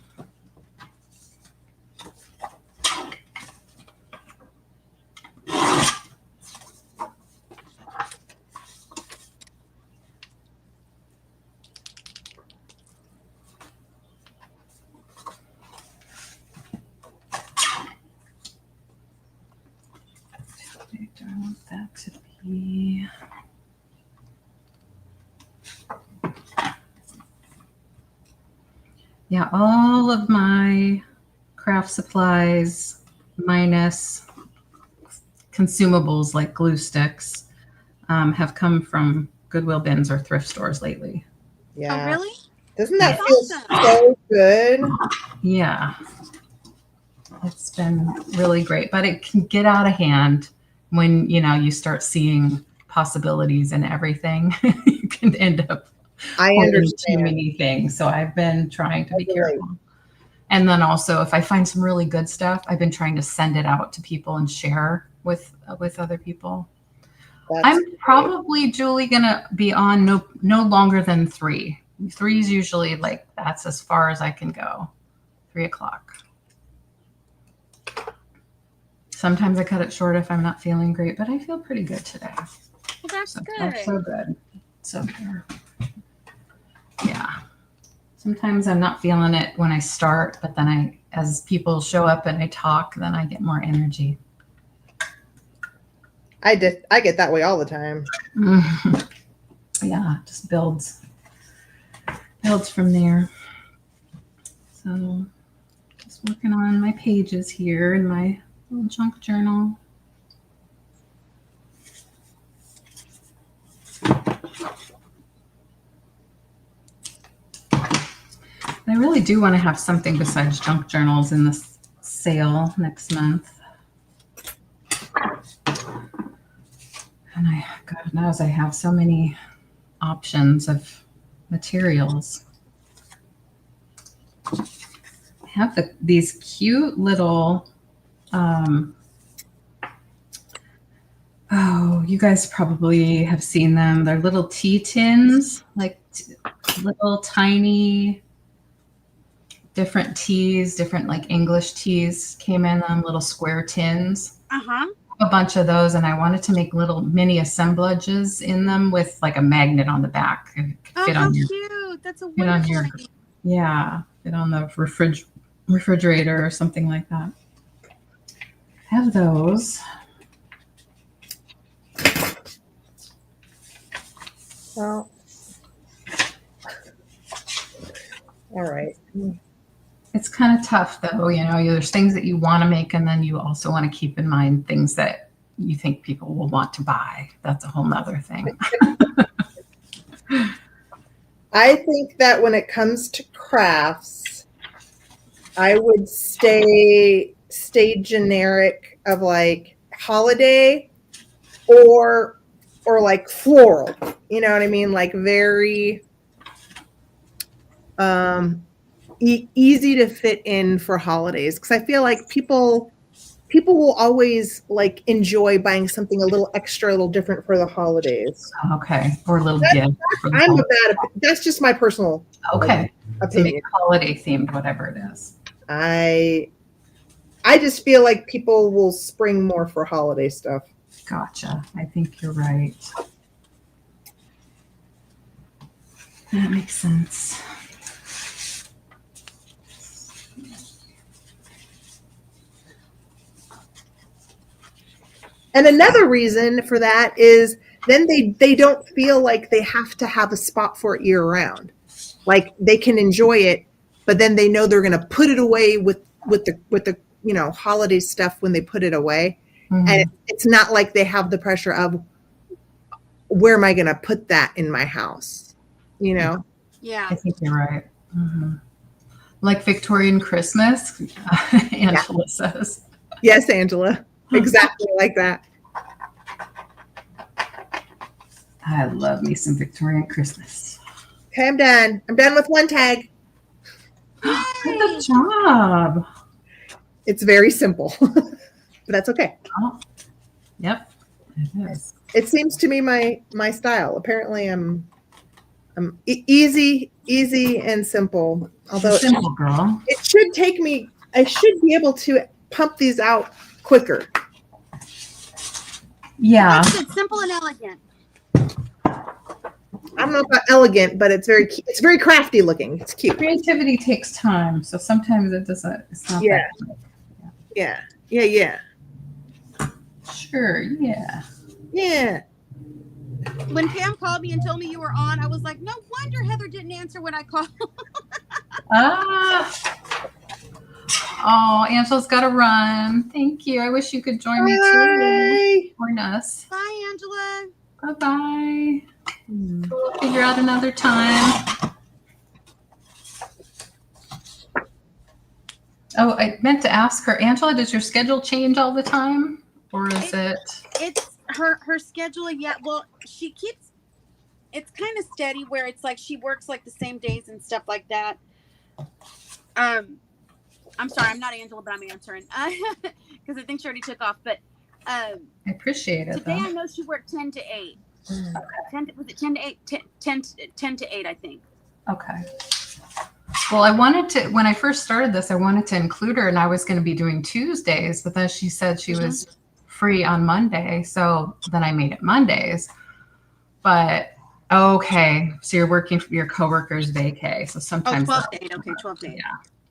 Do I want that to be? Yeah, all of my craft supplies minus consumables like glue sticks have come from Goodwill bins or thrift stores lately. Yeah. Oh, really? Doesn't that That's feel so good? Yeah, it's been really great, but it can get out of hand when you start seeing possibilities in everything. You can end up I holding too understand. many things. So I've been trying to be Right. careful. And then also, if I find some really good stuff, I've been trying to send it out to people and share with other people. I'm probably, Julie, gonna be on no longer than 3. 3 is usually like that's as far as I can go. 3 o'clock. Sometimes I cut it short if I'm not feeling great, but I feel pretty good today. Well, that's So good. far, so good. So yeah. Sometimes I'm not feeling it when I start, but then as people show up and I talk, then I get more energy. I get that way all the time. Yeah, just builds from there. So just working on my pages here in my little junk journal. I really do want to have something besides junk journals in this sale next month. And God knows I have so many options of materials. I have these cute little, you guys probably have seen them. They're little tea tins, like little tiny different teas, different like English teas came in them, little square tins. Uh-huh. A bunch of those, and I wanted to make little mini assemblages in them with like a magnet on the back. Oh, how cute. That's a wonderful idea. Yeah, fit on the refrigerator or something like that. I have those. Well, all right. It's kind of tough though, there's things that you want to make and then you also want to keep in mind things that you think people will want to buy. That's a whole nother thing. I think that when it comes to crafts, I would stay generic of like holiday or like floral. You know what I mean? Like very easy to fit in for holidays, because I feel like people will always like enjoy buying something a little extra, a little different for the holidays. Okay, or a little gift. That's just my personal opinion. Holiday themed, whatever it is. I just feel like people will spring more for holiday stuff. Gotcha. I think you're right. That makes sense. And another reason for that is then they don't feel like they have to have a spot for it year round. Like they can enjoy it, but then they know they're going to put it away with the holiday stuff when they put it away. Mm-hmm. And it's not like they have the pressure of where am I going to put that in my house? Yeah. I think you're right. Mm-hmm. Like Victorian Christmas, Angela says. Yes, Angela. Exactly like that. I love me some Victorian Christmas. Okay, I'm done. I'm done with one tag. Good job. It's very simple, but that's okay. Oh, yep, it is. It seems to me my style. Apparently, I'm easy and simple. Although You're simple, girl. it should take me. I should be able to pump these out quicker. Yeah. That's good. Simple and elegant. I don't know about elegant, but it's very crafty looking. It's cute. Creativity takes time, so sometimes it doesn't. It's not Yeah. that quick. Yeah. Sure. Yeah. Yeah. When Pam called me and told me you were on, I was like, no wonder Heather didn't answer when I called. Oh, Angela's got to run. Thank you. I wish you could join me too. Bye. Join us. Bye, Angela. Bye-bye. We'll figure out another time. Oh, I meant to ask her, Angela, does your schedule change all the time? Or is it? It's her schedule. Yeah. Well, she keeps, it's kind of steady where it's like she works like the same days and stuff like that. I'm sorry, I'm not Angela, but I'm answering because I think she already took off. But I appreciate it. today Though. I know she worked 10 to 8. 10 was it 10 to 8? 10 to 8, I think. Okay. Well, I wanted to, when I first started this, I wanted to include her and I was going to be doing Tuesdays, but then she said she was free on Monday. So then I made it Mondays. But okay, so you're working for your coworkers vacay. So sometimes 12 to 8. Okay, 12 to 8. Yeah,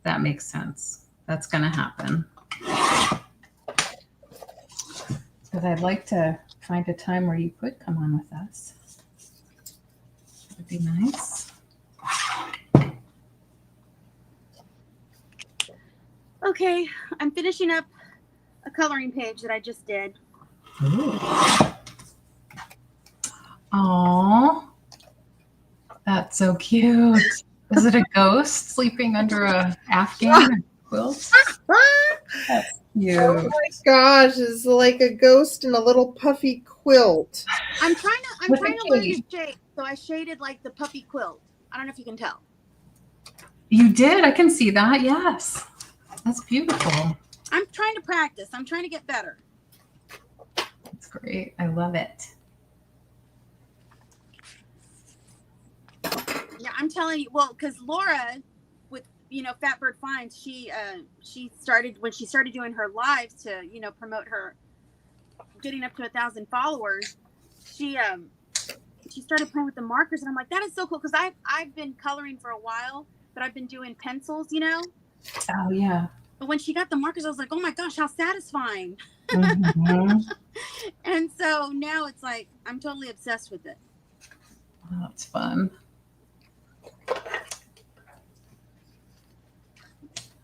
that makes sense. That's going to happen. But I'd like to find a time where you could come on with us. That'd be nice. Okay, I'm finishing up a coloring page that I just did. Oh, that's so cute. Is it a ghost sleeping under a Afghan quilt? That's cute. Oh my gosh, it's like a ghost in a little puffy quilt. I'm trying to With a learn to cape. shade, so I shaded like the puppy quilt. I don't know if you can tell. You did. I can see that. Yes. That's beautiful. I'm trying to practice. I'm trying to get better. That's great. I love it. Yeah, I'm telling you. Well, because Laura, with Fat Bird Finds, she started when she started doing her lives to promote her getting up to 1,000 followers. She started playing with the markers, and I'm like, that is so cool because I've been coloring for a while, but I've been doing pencils, Oh, yeah. But when she got the markers, I was like, oh my gosh, how satisfying. Mm-hmm. And so now it's like, I'm totally obsessed with it. Oh, that's fun.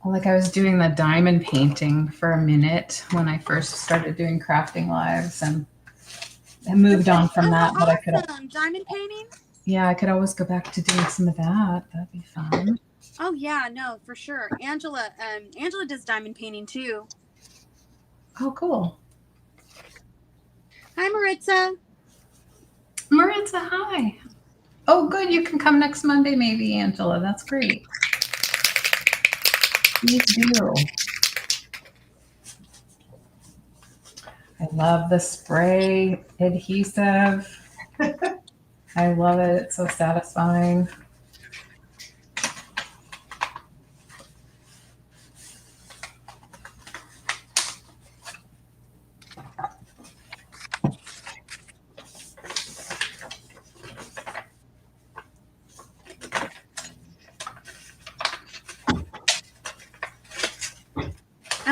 Like I was doing the diamond painting for a minute when I first started doing crafting lives, and I moved on from that. But I could, diamond painting. Yeah, I could always go back to doing some of that. That'd be fun. Oh yeah, no, for sure. Angela does diamond painting too. Oh, cool. Hi, Maritza. Maritza, hi. Oh, good. You can come next Monday, maybe, Angela. That's great. Please do. I love the spray adhesive. I love it. It's so satisfying.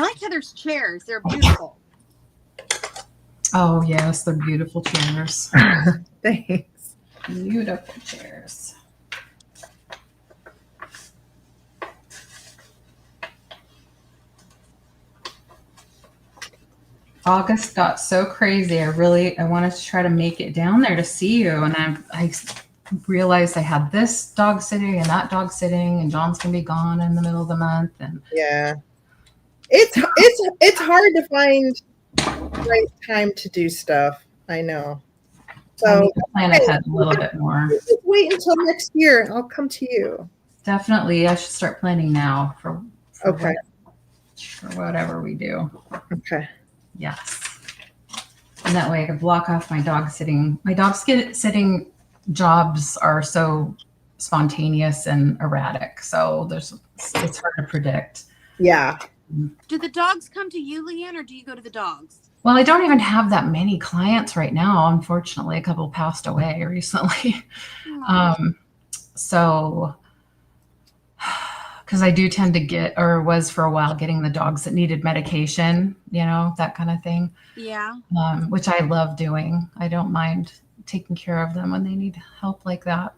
I like Heather's chairs. They're beautiful. Oh yes, they're beautiful chairs. Thanks. Beautiful chairs. August got so crazy. I wanted to try to make it down there to see you, and I realized I had this dog sitting and that dog sitting, and John's gonna be gone in the middle of the month, and Yeah. It's hard to find the right time to do stuff. I know. I So need to plan ahead a little bit more. just wait until next year. I'll come to you. Definitely, I should start planning now for Okay. for whatever we do. Okay. Yes. And that way I could block off my dog sitting. My dog sitting jobs are so spontaneous and erratic. So it's hard to predict. Yeah. Do the dogs come to you, Leanne, or do you go to the dogs? Well, I don't even have that many clients right now. Unfortunately, a couple passed away recently. So, because I do tend to get, or was for a while, getting the dogs that needed medication, that kind of thing. Yeah. Which I love doing. I don't mind taking care of them when they need help like that.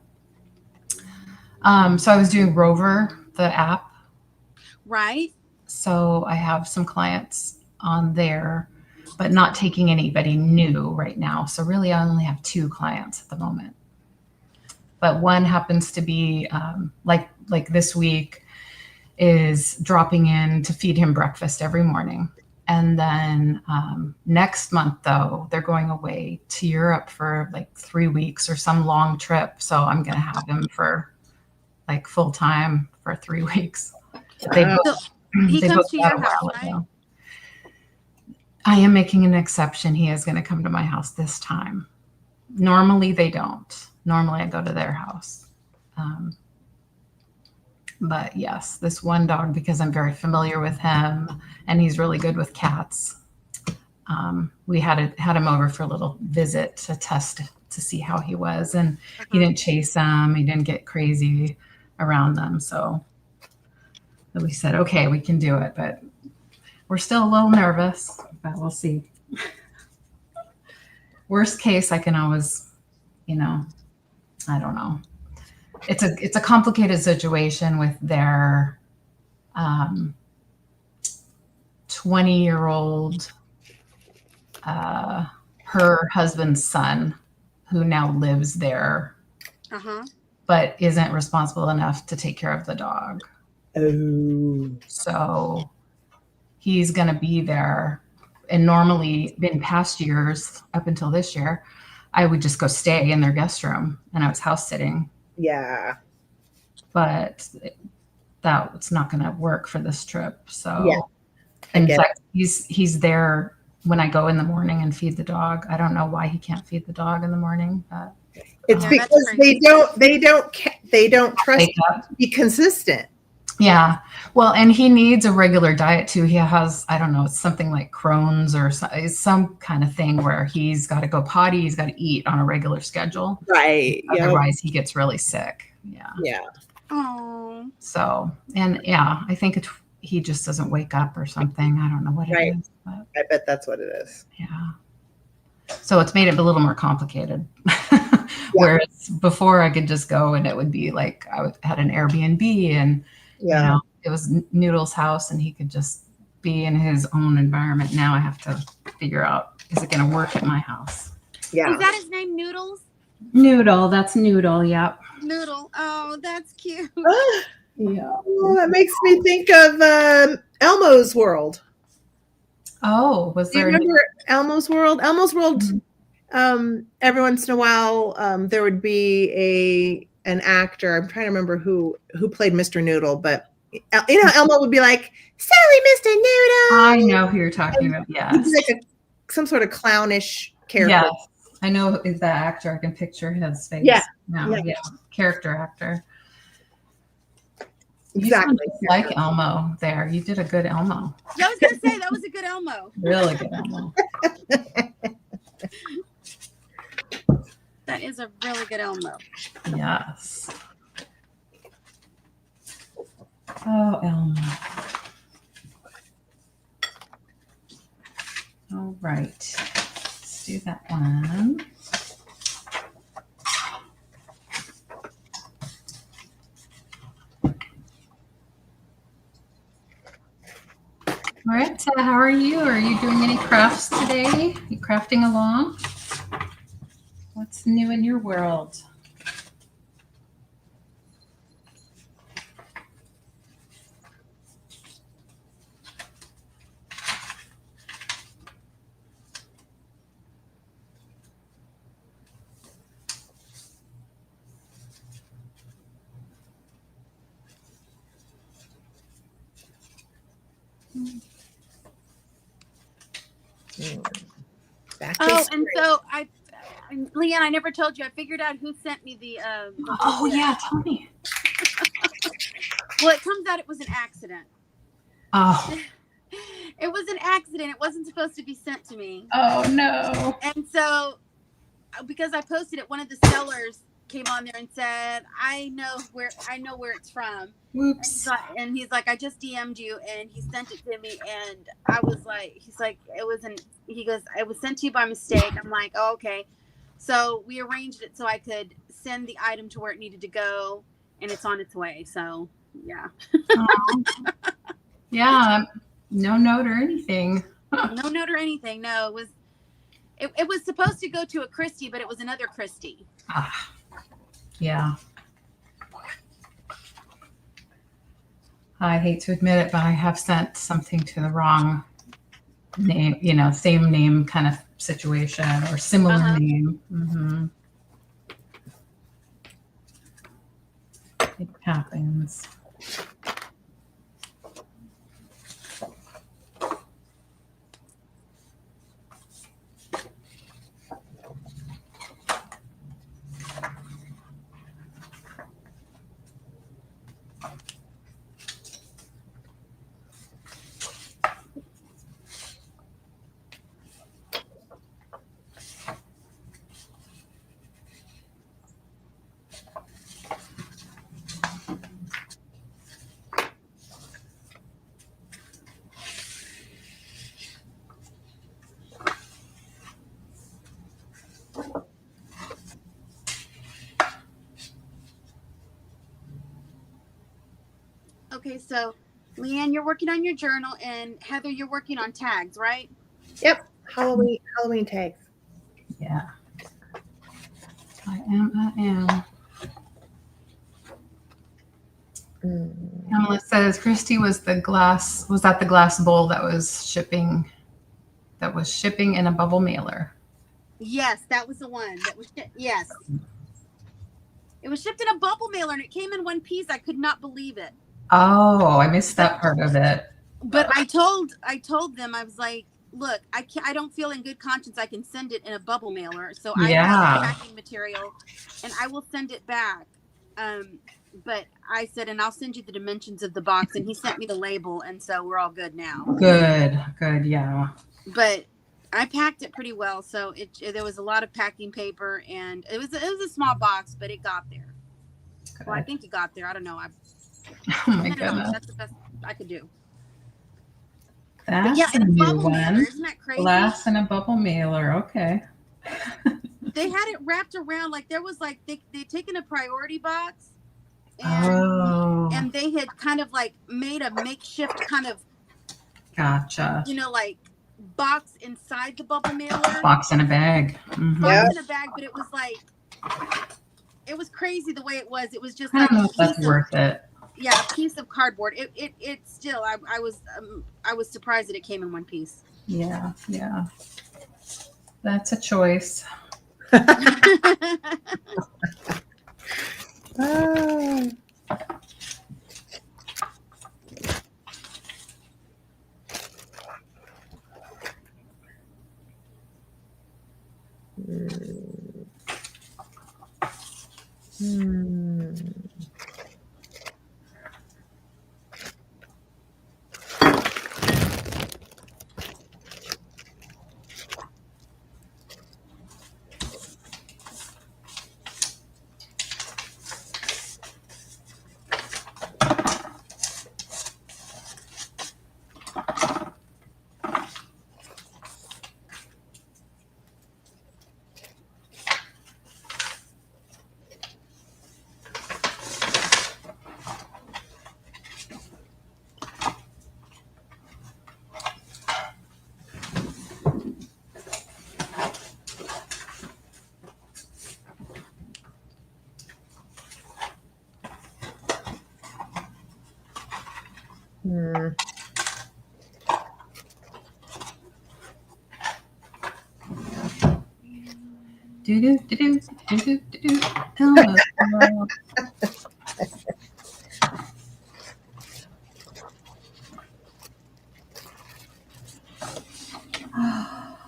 So I was doing Rover, the app. Right. So I have some clients on there, but not taking anybody new right now. So really I only have 2 clients at the moment. But one happens to be like this week is dropping in to feed him breakfast every morning. And then next month, though, they're going away to Europe for like 3 weeks or some long trip. So I'm going to have him for like full time for 3 weeks. He comes to your house, right? I am making an exception. He is going to come to my house this time. Normally they don't. Normally I go to their house. But yes, this one dog, because I'm very familiar with him and he's really good with cats. We had him over for a little visit to test to see how he was, and he didn't chase them. He didn't get crazy around them. So we said, okay, we can do it, but we're still a little nervous, but we'll see. Worst case, I can always, I don't know. It's a complicated situation with their 20-year-old, her husband's son, who now lives there, but isn't responsible enough to take care of the dog. Oh. So he's going to be there. And normally in past years, up until this year, I would just go stay in their guest room and I was house sitting. Yeah. But that's not going to work for this trip. So yeah. in fact, he's there when I go in the morning and feed the dog. I don't know why he can't feed the dog in the morning, but it's because they don't trust to be consistent. Yeah. Well, and he needs a regular diet too. He has, I don't know, it's something like Crohn's or some kind of thing where he's got to go potty. He's got to eat on a regular schedule. Right. Otherwise he gets really sick. Yeah. Yeah. Oh. So, and yeah, I think he just doesn't wake up or something. I don't know what it is. But I bet that's what it is. Yeah. So it's made it a little more complicated. Whereas before I could just go and it would be like had an Airbnb and it was Noodle's house and he could just be in his own environment. Now I have to figure out, is it going to work at my house? Yeah. Is that his name, Noodles? Noodle. That's Noodle. Yep. Noodle. Oh, that's cute. Yeah. Well, that makes me think of Elmo's World. Oh, was Do you there? remember Elmo's World? Elmo's World. Every once in a while, there would be an actor. I'm trying to remember who played Mr. Noodle, but Elmo would be like, "Silly Mr. Noodle." I know who you're talking about. Yes. He'd be like some sort of clownish character. Yes. I know is that actor. I can picture his face. Yeah. No, yeah. Character actor. Exactly. You sound like Elmo there. You did a good Elmo. Yeah, I was going to say that was a good Elmo. Really good Elmo. That is a really good Elmo. Yes. Oh, Elmo. right. Let's do that one. Marissa, how are you? Are you doing any crafts today? You crafting along? What's new in your world? Back Oh, and so Leanne, I never told you. I figured out who sent me the Oh yeah, tell me. Well, it comes out it was an accident. Oh. It was an accident. It wasn't supposed to be sent to me. Oh no. And so, because I posted it, one of the sellers came on there and said, "I know where it's from." Whoops. And he's like, "I just DM'd you," and he sent it to me, and I was like, "He's like, it wasn't." He goes, "It was sent to you by mistake." I'm like, "Oh, okay." So we arranged it so I could send the item to where it needed to go, and it's on its way. So yeah. Yeah. No note or anything. No note or anything. No, it was supposed to go to a Christy, but it was another Christy. Ah. Yeah. I hate to admit it, but I have sent something to the wrong name, same name kind of situation or similar name. Mm-hmm. It happens. Okay, so Leanne, you're working on your journal, and Heather, you're working on tags, right? Yep. Halloween tags. Yeah. I am. Pamela says Christy was that the glass bowl that was shipping in a bubble mailer. Yes, that was the one that was yes. It was shipped in a bubble mailer and it came in one piece. I could not believe it. Oh, I missed that part of it. But I told them, I was like, look, I don't feel in good conscience I can send it in a bubble mailer. So I have packing material and I will send it back. But I said, and I'll send you the dimensions of the box, and he sent me the label, and so we're all good now. Good, yeah. But I packed it pretty well, so there was a lot of packing paper, and it was a small box, but it got there. Good. Well, I think it got there. I don't know. Oh my goodness, that's the best I could do. That's a new one. Mailer, isn't that crazy? Glass in a bubble mailer. Okay. They had it wrapped around like there was like they'd taken a priority box. And they had kind of like made a makeshift kind of gotcha. Like box inside the bubble mailer. Box in a bag. Mm-hmm. Box in a bag, but it was like it was crazy the way it was. It was just I don't know if that's worth it. Yeah, a piece of cardboard. It still I was surprised that it came in one piece. Yeah. That's a choice. Oh. Mm. Do do do do do do do. Elmo's world.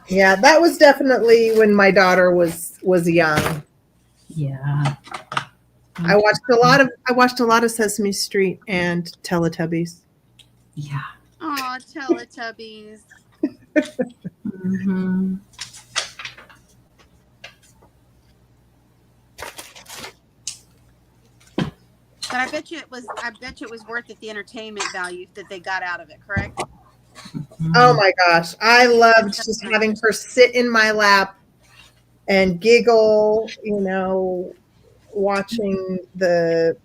Yeah, that was definitely when my daughter was young. Yeah. I watched a lot of Sesame Street and Teletubbies. Yeah. Oh, Teletubbies. Mm-hmm. But I bet you it was worth it, the entertainment value that they got out of it, correct? Oh my gosh. I loved just having her sit in my lap and giggle, watching the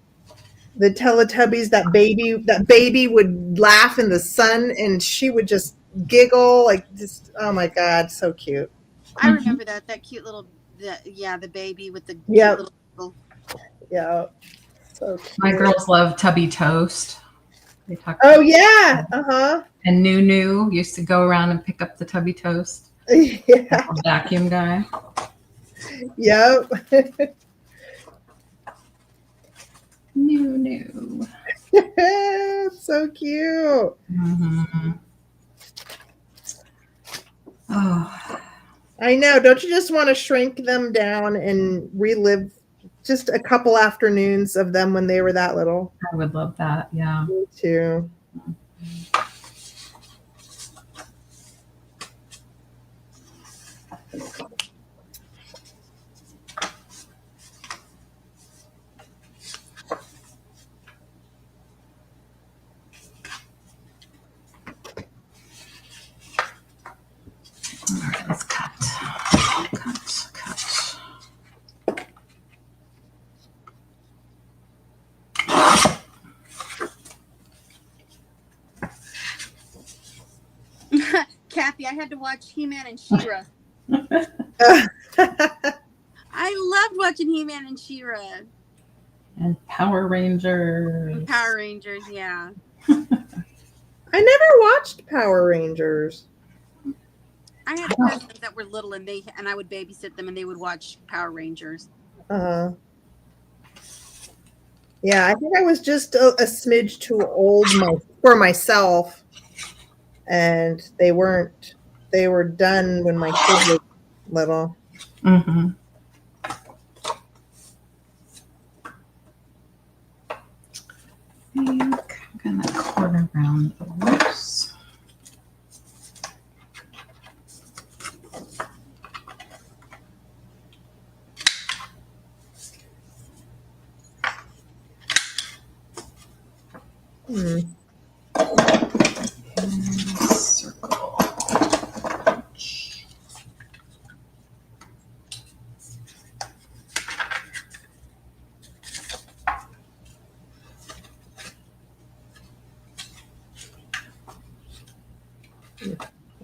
Teletubbies. That baby would laugh in the sun and she would just giggle like just, oh my God, so cute. I remember that cute little, the baby with the cute Yep. little. Yeah. So cute. My girls love Tubby Toast. They talk. Oh yeah. Uh-huh. And Nunu used to go around and pick up the Tubby Toast. Yeah. Vacuum guy. Yep. Nunu. So cute. Mm-hmm. Oh. I know. Don't you just want to shrink them down and relive just a couple afternoons of them when they were that little? I would love that. Yeah. Me too. All right, let's cut. Kathy, I had to watch He-Man and She-Ra. I loved watching He-Man and She-Ra. And Power Rangers. Power Rangers, yeah. I never watched Power Rangers. I had cousins that were little, and I would babysit them, and they would watch Power Rangers. Yeah, I think I was just a smidge too old for myself, and they weren't. They were done when my kids were little. Mm-hmm. I think I'm gonna quarter round those. Circle.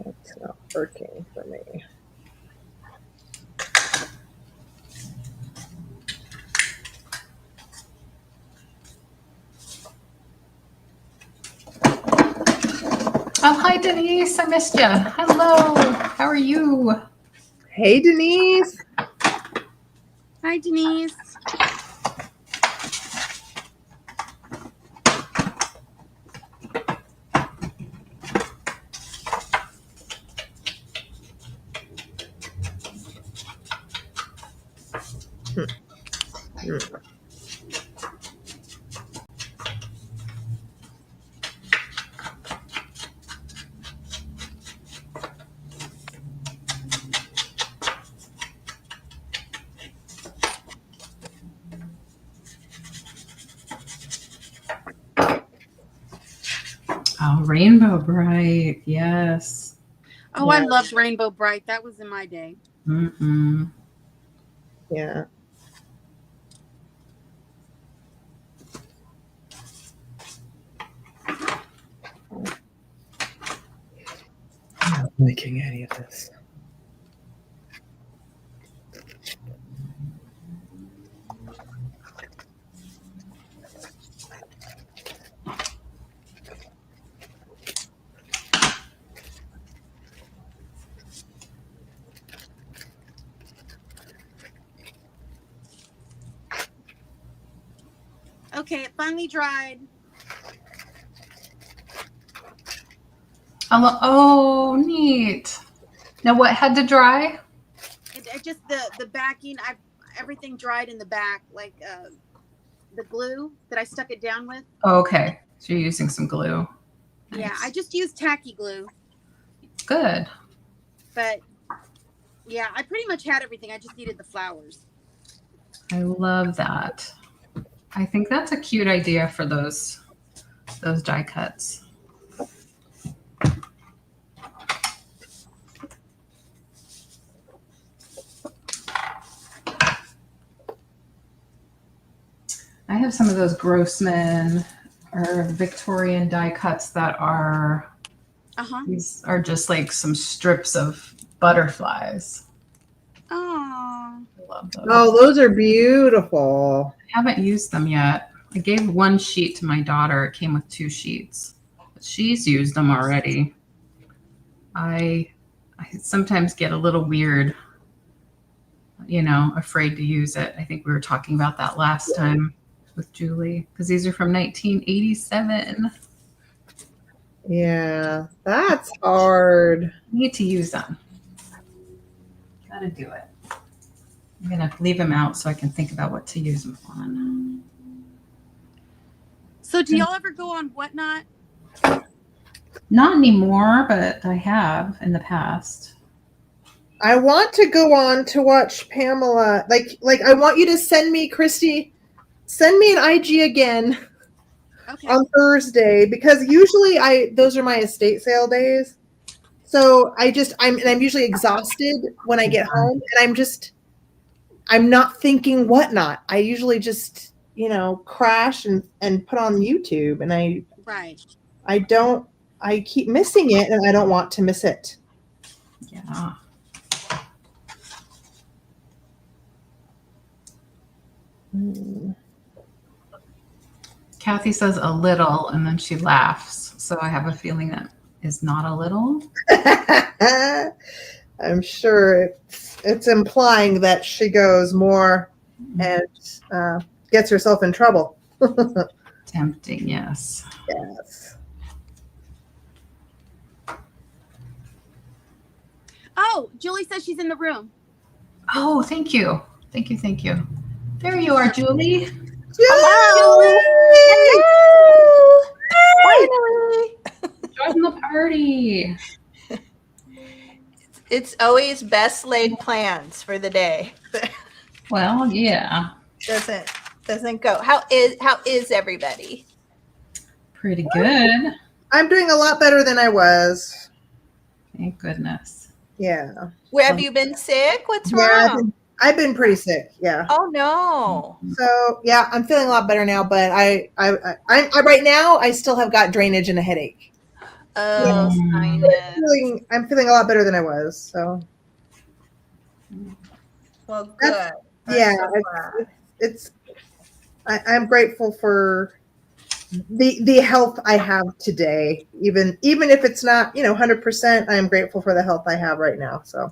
That's not working for me. Oh, hi, Denise. I missed you. Hello. How are you? Hey, Denise. Hi, Denise. Oh, Rainbow Bright. Yes. Oh, I loved Rainbow Bright. That was in my day. Mm-hmm. Yeah. I'm not liking any of this. Okay, it finally dried. Oh, neat. Now what had to dry? It just the backing. Everything dried in the back, like the glue that I stuck it down with. Oh, okay. So you're using some glue. Yeah, Nice. I just used tacky glue. Good. But yeah, I pretty much had everything. I just needed the flowers. I love that. I think that's a cute idea for those die cuts. I have some of those Grossman or Victorian die cuts that are these are just like some strips of butterflies. Oh, I love those. Oh, those are beautiful. I haven't used them yet. I gave one sheet to my daughter. It came with 2 sheets. But she's used them already. I sometimes get a little weird, afraid to use it. I think we were talking about that last time with Julie, because these are from 1987. Yeah, that's hard. Need to use them. Gotta do it. I'm gonna leave them out so I can think about what to use them on. so do y'all ever go on Whatnot? Not anymore, but I have in the past. I want to go on to watch Pamela. Like I want you to send me, Christy, send me an IG again Okay. on Thursday, because usually those are my estate sale days. So I'm usually exhausted when I get home, and I'm not thinking Whatnot. I usually just, crash and put on YouTube, and I keep missing it, and I don't want to miss it. Yeah. Kathy says a little, and then she laughs. So I have a feeling that is not a little. I'm sure it's implying that she goes more and gets herself in trouble. Tempting, yes. Yes. Oh, Julie says she's in the room. Oh, thank you. Thank you. Thank you. There you are, Julie. Hello. Finally. Join the party. It's always best laid plans for the day. Well, yeah. Doesn't go. How is everybody? Pretty good. I'm doing a lot better than I was. Thank goodness. Yeah. Where have you been sick? What's Yeah, wrong? I've been pretty sick. Yeah. Oh no. So yeah, I'm feeling a lot better now, but I right now I still have got drainage and a headache. Oh, sinus. I'm feeling a lot better than I was. So Well, good. yeah, So glad. I'm grateful for the health I have today. Even if it's not 100%, I am grateful for the health I have right now. So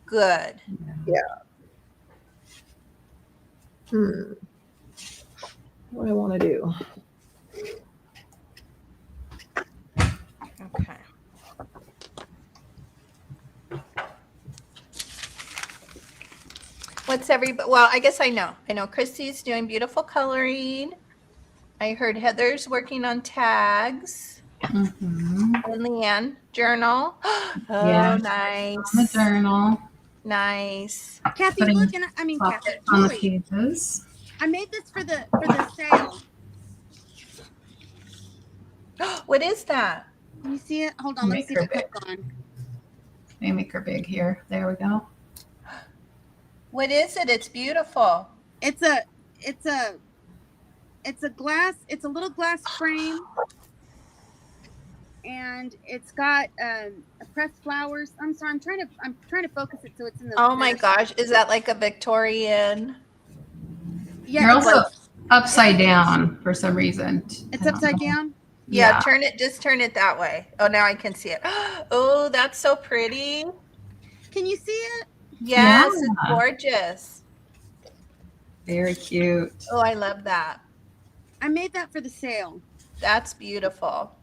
Good. yeah. What do I want to do? Okay. What's everybody? Well, I guess I know. I know Christy's doing beautiful coloring. I heard Heather's working on tags. Mm-hmm. And Leanne, journal. Oh, Yeah. nice. On the journal. Nice. Kathy, Putting look, and Kathy, on the Julie, pages. I made this for the sale. What is that? Can you see it? Hold on, let me see if it clicked on. Let me make her big here. There we go. What is it? It's beautiful. It's a glass. It's a little glass frame, and it's got pressed flowers. I'm sorry. I'm trying to focus it so it's in the. Oh my gosh. Is that like a Victorian? Yeah. You're also upside down for some reason. It's upside down. Yeah, just turn it that way. Oh, now I can see it. Oh, that's so pretty. Can you see it? Yes, Yeah. it's gorgeous. Very cute. Oh, I love that. I made that for the sale. That's beautiful.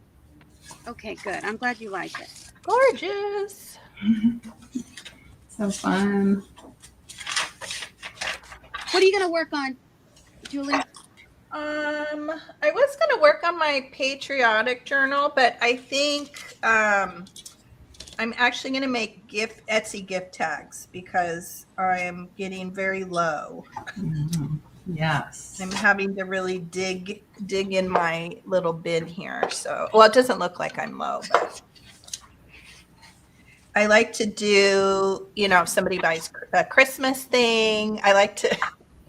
Okay, good. I'm glad you like it. Gorgeous. So fun. What are you going to work on, Julie? I was going to work on my patriotic journal, but I think I'm actually going to make Etsy gift tags because I am getting very low. Mhm. Yes. I'm having to really dig in my little bin here. So, well, it doesn't look like I'm low, but I like to do, if somebody buys a Christmas thing, I like to,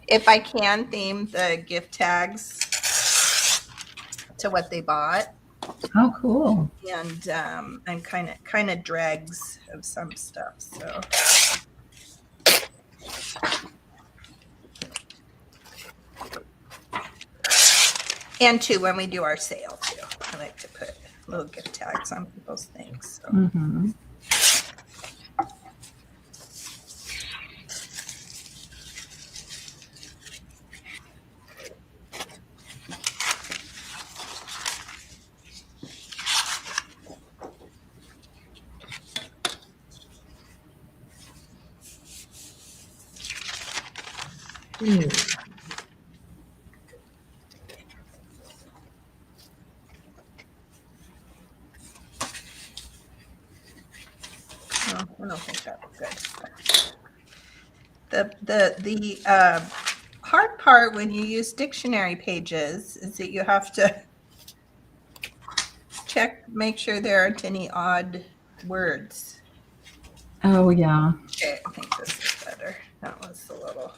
if I can, theme the gift tags to what they bought. Oh, cool. And I'm kind of dregs of some stuff. So. And too, when we do our sale too, I like to put little gift tags on people's things. So. Mm-hmm. I don't think that was good. The hard part when you use dictionary pages is that you have to make sure there aren't any odd words. Oh, yeah. Okay, I think this is better. That was a little.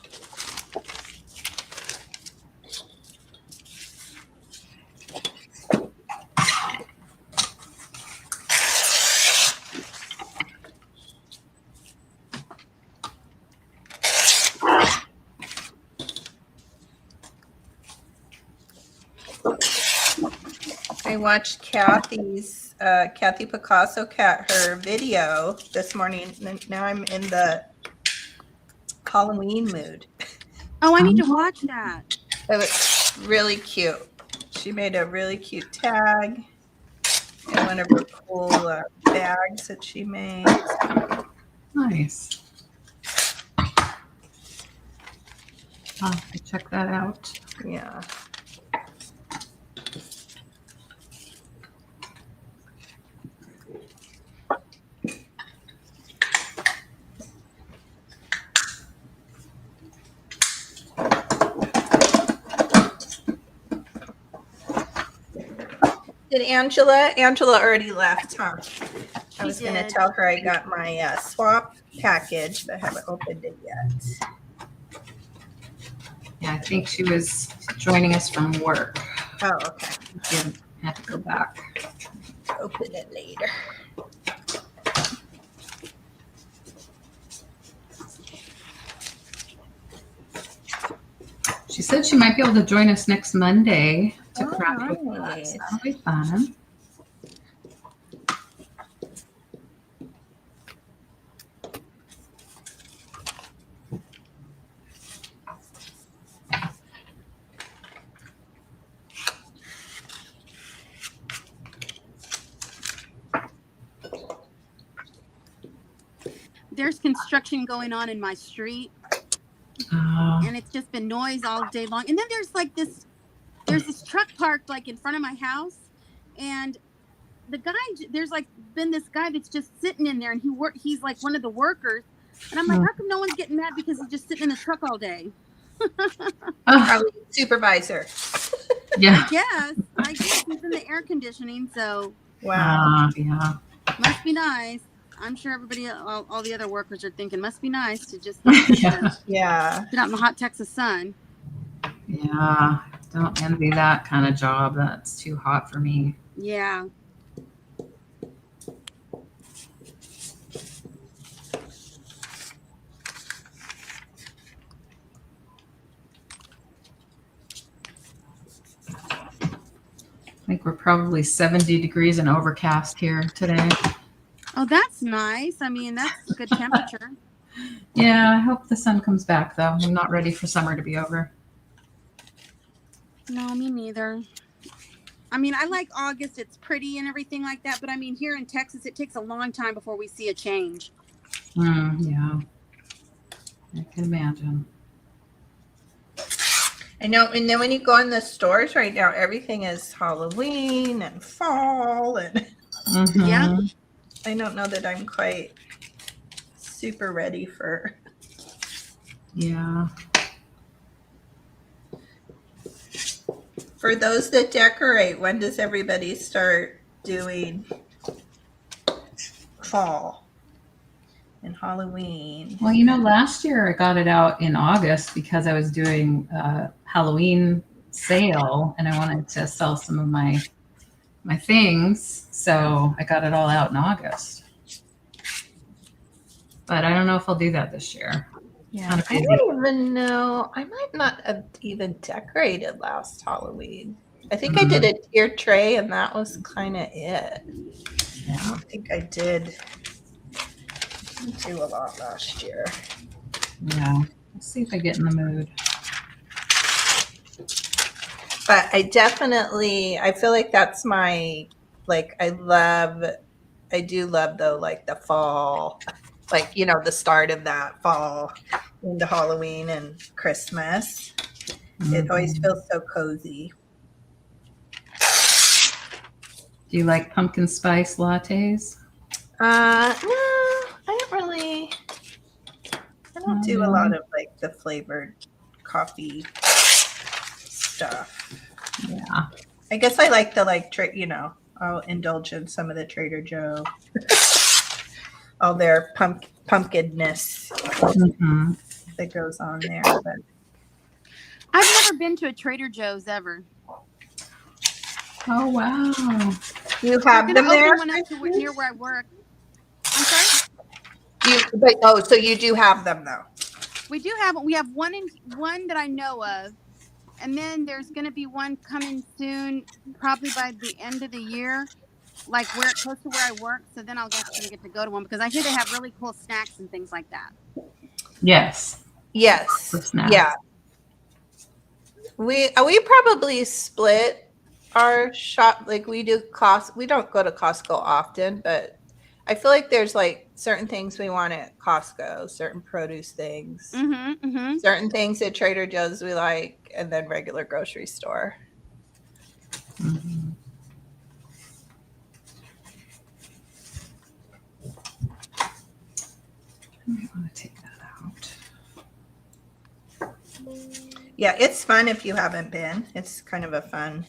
I watched Kathy Picasso her video this morning, and now I'm in the Halloween mood. Oh, I need to watch that. It was really cute. She made a really cute tag and one of her cool bags that she made. Nice. I'll have to check that out. Yeah. Did Angela already left, huh? I was going to tell her I got my swap package, but I haven't opened it yet. Yeah, I think she was joining us from work. Oh, okay. Didn't have to go back. Open it later. She said she might be able to join us next Monday to Crafty. Nice. That'll be fun. There's construction going on in my street, and it's just been noise all day long. And then there's this truck parked like in front of my house, and there's been this guy that's just sitting in there, and he's like one of the workers, and I'm like, how come no one's getting mad because he's just sitting in the truck all day? Probably supervisor. Yeah. Yes, I guess he's in the air conditioning, so Wow. Yeah. must be nice. I'm sure everybody, all the other workers are thinking, must be nice to just Yeah. sit out in the hot Texas sun. Yeah. Don't envy that kind of job. That's too hot for me. Yeah. I think we're probably 70 degrees and overcast here today. Oh, that's nice. I mean, that's a good temperature. Yeah, I hope the sun comes back though. I'm not ready for summer to be over. No, me neither. I mean, I like August. It's pretty and everything like that. But I mean, here in Texas, it takes a long time before we see a change. Yeah. I can imagine. I know. And then when you go in the stores right now, everything is Halloween and fall. And Mhm. Yeah. I don't know that I'm quite super ready for. Yeah. For those that decorate, when does everybody start doing fall and Halloween? Well, last year I got it out in August because I was doing a Halloween sale and I wanted to sell some of my things. So I got it all out in August. But I don't know if I'll do that this year. Yeah, Kinda I busy. don't even know. I might not have even decorated last Halloween. I think I did a tier tray, and that was kind of it. I Yeah. don't think I didn't do a lot last year. Yeah. Let's see if I get in the mood. But I feel like that's my, like, I do love though, like the fall, like, the start of that fall into Halloween and Christmas. It always feels so cozy. Do you like pumpkin spice lattes? No, I don't do a lot of like the flavored coffee stuff. Yeah. I guess I like the I'll indulge in some of the Trader Joe, all their pumpkinness that goes on there. But I've never been to a Trader Joe's ever. Oh, wow. you We're have gonna them open there? one up near where I work. I'm sorry. So you do have them though. We have one that I know of, and then there's going to be one coming soon, probably by the end of the year, like close to where I work. So then I'll actually get to go to one because I hear they have really cool snacks and things like that. Yes. Yes. The snacks. Yeah. We probably split our shop. Like we do we don't go to Costco often, but I feel like there's like certain things we want at Costco, certain produce things, certain things at Trader Joe's we like, and then regular grocery store. Mm-hmm. I want to take that out. Yeah, it's fun if you haven't been. It's kind of a fun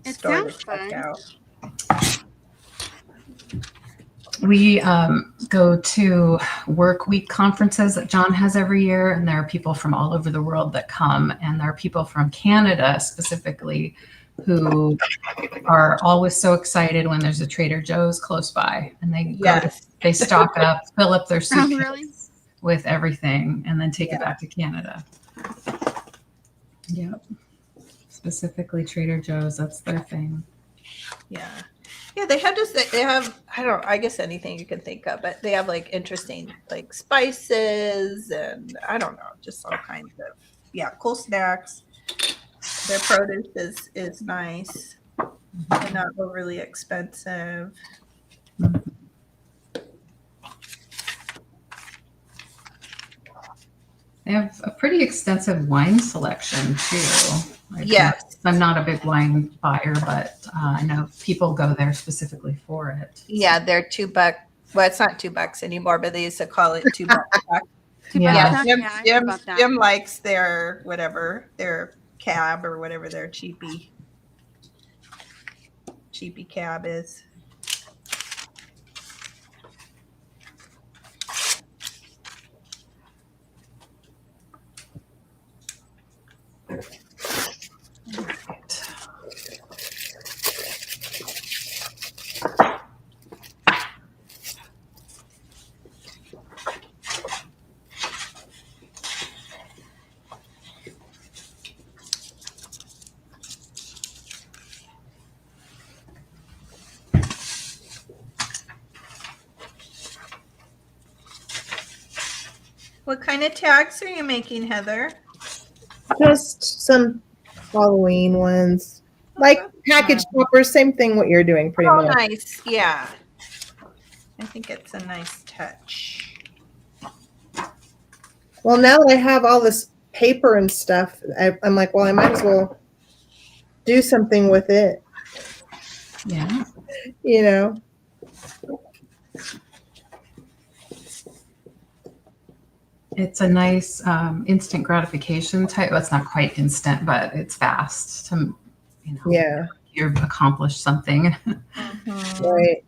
store to check out. We go to work week conferences that John has every year, and there are people from all over the world that come, and there are people from Canada specifically who are always so excited when there's a Trader Joe's close by, and they stock up, fill up their suitcase with everything, and then take it back to Canada. Yep. Specifically Trader Joe's, that's their thing. Yeah. Yeah, I guess anything you can think of, but they have like interesting like spices and I don't know, just all kinds of cool snacks. Their produce is nice and not overly expensive. They have a pretty extensive wine selection too. Yes. I'm not a big wine buyer, but I know people go there specifically for it. Yeah, they're $2. Well, it's not $2 anymore, but they used to call it $2. Yeah. Jim likes their cab or whatever their cheapy cab is. What kind of tags are you making, Heather? Just some Halloween ones. Like package toppers, same thing what you're doing pretty Oh, much. nice. Yeah. I think it's a nice touch. Well, now that I have all this paper and stuff, I'm like, well, I might as well do something with it, Yeah. you know? It's a nice instant gratification type. Well, it's not quite instant, but it's fast to, Yeah, you've accomplished something. Mhm. right.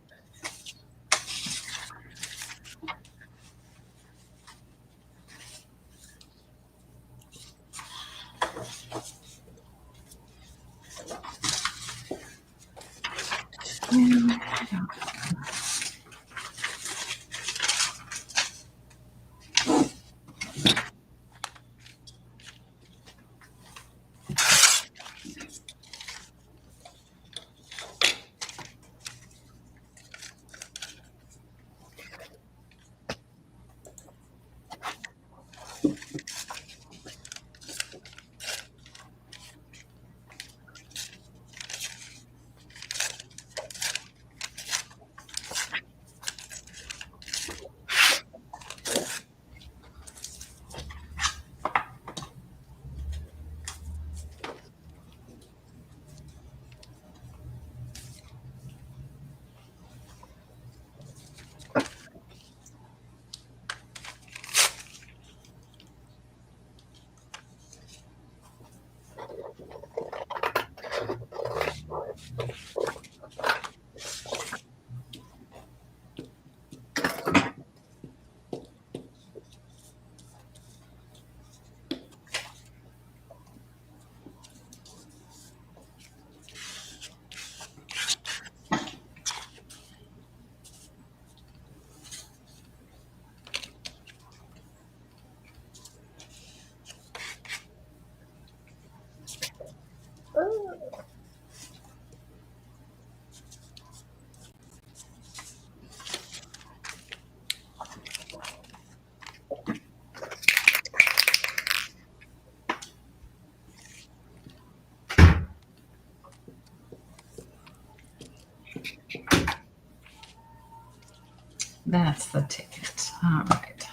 That's the ticket. All right.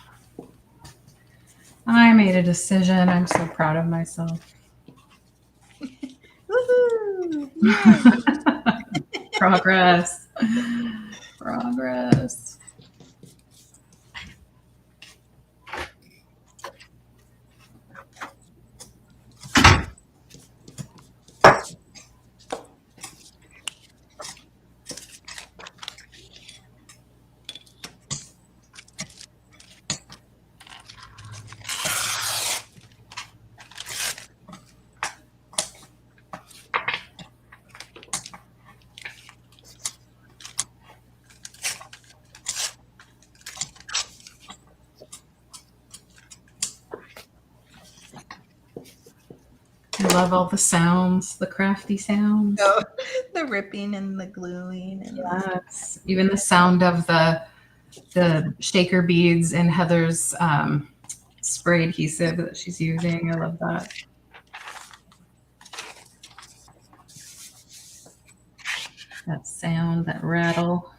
I made a decision. I'm so proud of myself. Woohoo! Yay! Progress. Progress. I love all the sounds, the crafty sounds. Oh, the ripping and the gluing and Yes. Even the sound of the shaker beads in Heather's spray adhesive that she's using. I love that. That sound, that rattle.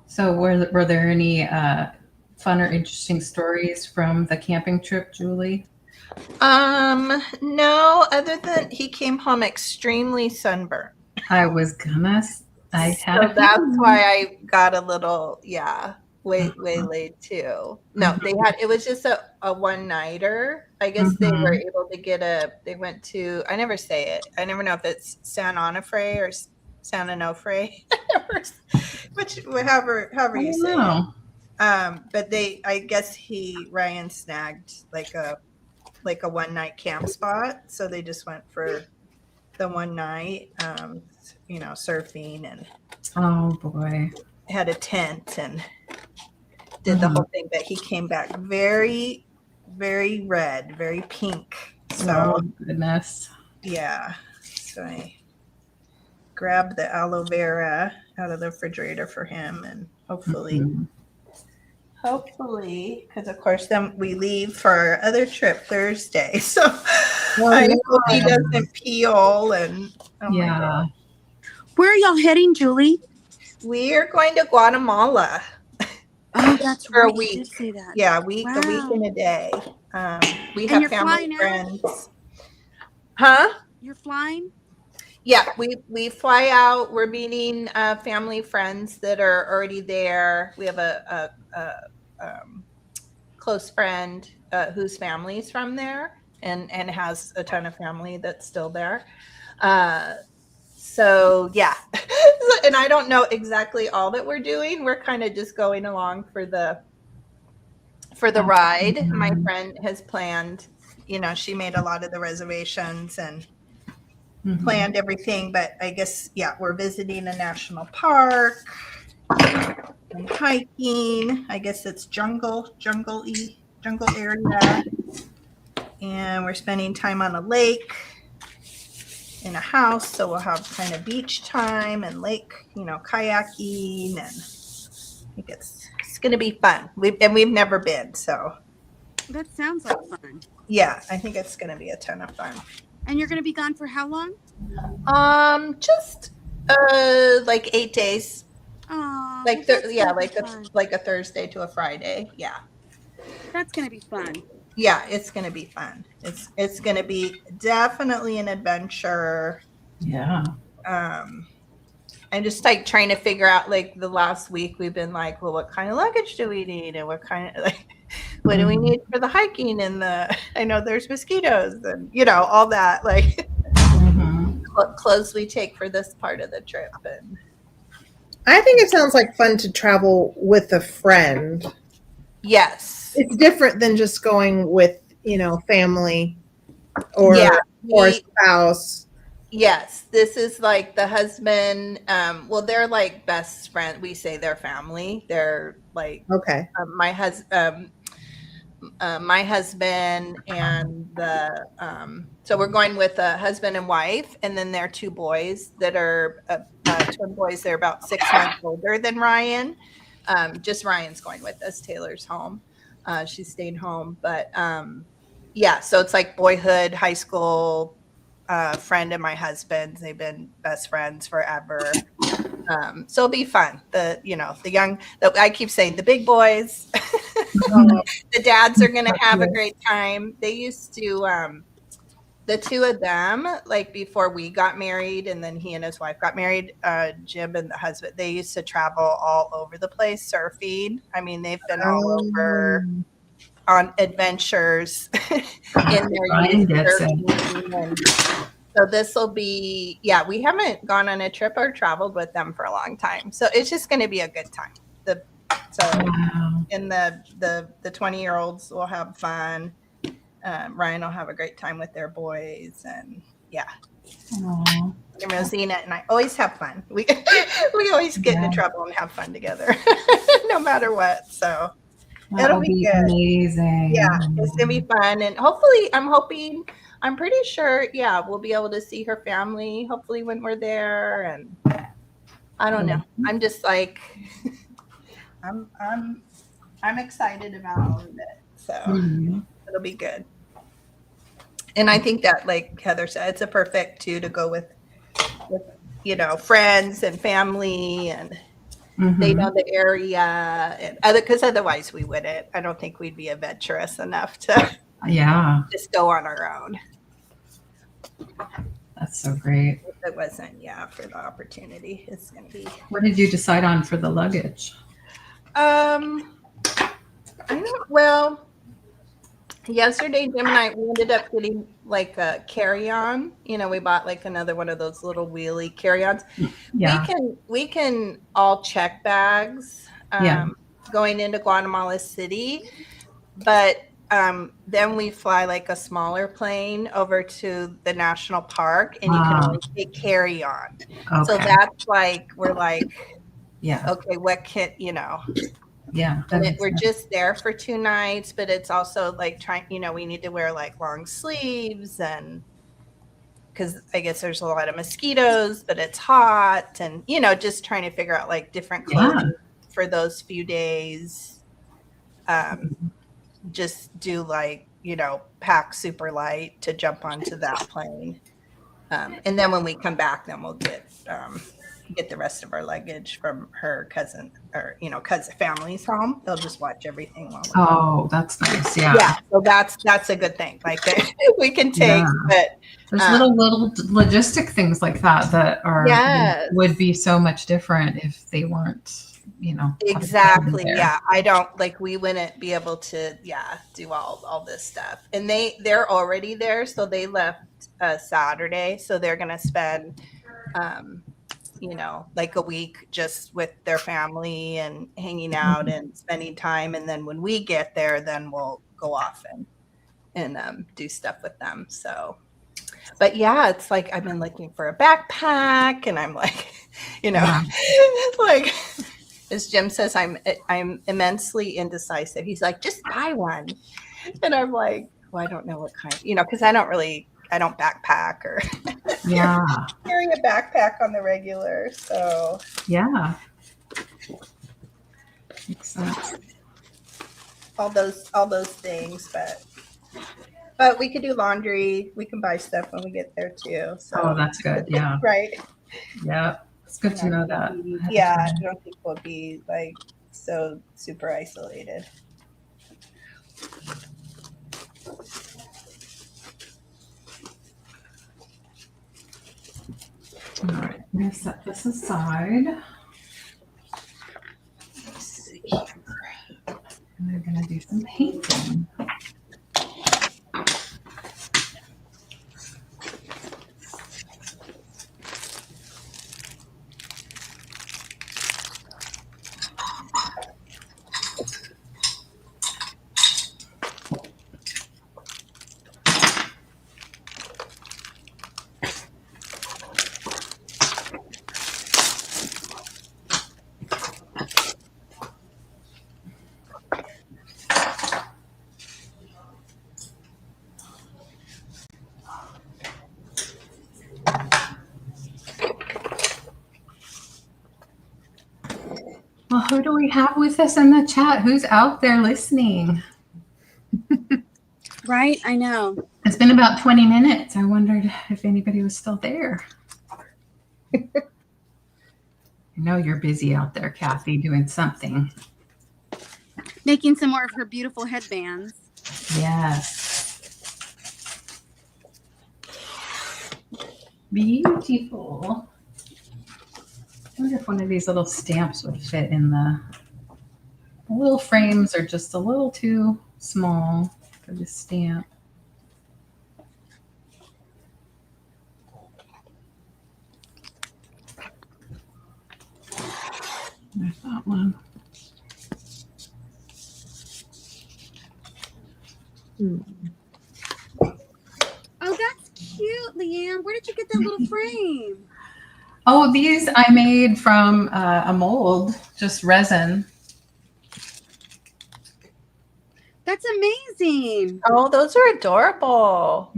So were there any fun or interesting stories from the camping trip, Julie? No, other than he came home extremely sunburned. I was gonna. I had So a that's feeling. why I got a little, waylaid too. No, it was just a one nighter. I guess they were able to they went to, I never say it. I never know if it's San Onofre or San Onofre, however you say it. But I guess Ryan snagged like a one night camp spot. So they just went for the one night, surfing, and Oh boy. had a tent and did the whole thing, but he came back very, very red, very pink. So Oh, goodness. yeah, so I grabbed the aloe vera out of the refrigerator for him, and hopefully, because of course then we leave for our other trip Thursday. So I hope he doesn't peel. And my God. Where are y'all heading, Julie? We are going to Guatemala. Oh, that's for right. a week. You did say that. Yeah, a week and a day. We have family friends. Huh? You're flying? Yeah, we fly out. We're meeting family friends that are already there. We have a close friend whose family is from there and has a ton of family that's still there. So yeah, and I don't know exactly all that we're doing. We're kind of just going along for the ride. My friend has planned, she made a lot of the reservations and planned everything, but I guess, we're visiting a national park and hiking. I guess it's jungle area. And we're spending time on a lake in a house, so we'll have kind of beach time and lake, kayaking, and I think it's going to be fun. We've never been, so that sounds like fun. Yeah, I think it's going to be a ton of fun. And you're going to be gone for how long? Just like 8 days. Oh, like a Thursday to a Friday. Yeah, that's going to be fun. Yeah, it's going to be fun. It's going to be definitely an adventure. Yeah. I'm just like trying to figure out, like, the last week we've been like, well, what kind of luggage do we need, and what kind of, like, what do we need for the hiking, and I know there's mosquitoes and all that, like what clothes we take for this part of the trip. And I think it sounds like fun to travel with a friend. Yes. It's different than just going with, family or a spouse. Yes. This is like the husband. Well, they're like best friend. We say they're family. They're like, okay. My husband and so we're going with a husband and wife, and then their two boys that are twin boys. They're about 6 months older than Ryan. Just Ryan's going with us. Taylor's home. She's staying home, but so it's like boyhood, high school friend of my husband's. They've been best friends forever. So it'll be fun. I keep saying the big boys, the dads are going to have a great time. They used to, the two of them, like before we got married, and then he and his wife got married, Jim and the husband, they used to travel all over the place surfing. I mean, they've been all over on adventures in their youth. So this will be, we haven't gone on a trip or traveled with them for a long time. So it's just going to be a good time. And the 20-year-olds will have fun. Ryan will have a great time with their boys, and and Rosina and I always have fun. We always get into trouble and have fun together, no matter what. So it'll be good. Amazing. Yeah, it's gonna be fun, and hopefully, I'm pretty sure, we'll be able to see her family. Hopefully, when we're there, and I don't know. I'm just like, I'm excited about all of it. So it'll be good. And I think that, like Heather said, it's a perfect to go with friends and family, and they know the area, and because otherwise we wouldn't. I don't think we'd be adventurous enough to just go on our own. That's so great. If it wasn't, for the opportunity, it's going to be. What did you decide on for the luggage? Yesterday, Jim and I, we ended up getting like a carry-on. We bought like another one of those little wheelie carry-ons. Yeah. We can all check bags going into Guatemala City, but then we fly like a smaller plane over to the national park, and you can only take carry-on. Okay. So that's like, we're like, okay, what can Yeah. that And makes we're sense. just there for 2 nights, but it's also like trying, we need to wear like long sleeves, and because I guess there's a lot of mosquitoes, but it's hot, and just trying to figure out like different clothing for those few days. Just do like, pack super light to jump onto that plane. And then when we come back, then we'll get the rest of our luggage from her cousin, or cousin family's home. They'll just watch everything while we're Oh, that's nice. Yeah. yeah. So that's a good thing. Like we can take, Yeah. but There's little logistic things like that are Yes. would be so much different if they weren't, having exactly. there. Yeah. I don't like, we wouldn't be able to, do all this stuff. And they're already there. So they left Saturday. So they're going to spend, like a week just with their family and hanging out and spending time. And then when we get there, then we'll go off and do stuff with them. So, but yeah, it's like, I've been looking for a backpack, and I'm like, like, as Jim says, I'm immensely indecisive. He's like, just buy one. And I'm like, well, I don't know what kind, because I don't backpack or carry a backpack on the regular. So Yeah. Makes sense. all those things, but we could do laundry. We can buy stuff when we get there too. So Oh, that's good. Yeah. right. Yeah. It's good to know that. Yeah, I don't think we'll be like so super isolated. All right. I'm going to set this aside. Let's see. And we're going to do some painting. Well, who do we have with us in the chat? Who's out there listening? Right? I know. It's been about 20 minutes. I wondered if anybody was still there. I know you're busy out there, Kathy, doing something. Making some more of her beautiful headbands. Yes. Beautiful. I wonder if one of these little stamps would fit in the little frames are just a little too small for the stamp. There's that one. Oh, that's cute, Leanne. Where did you get that little frame? Oh, these I made from a mold, just resin. That's amazing. Oh, those are adorable.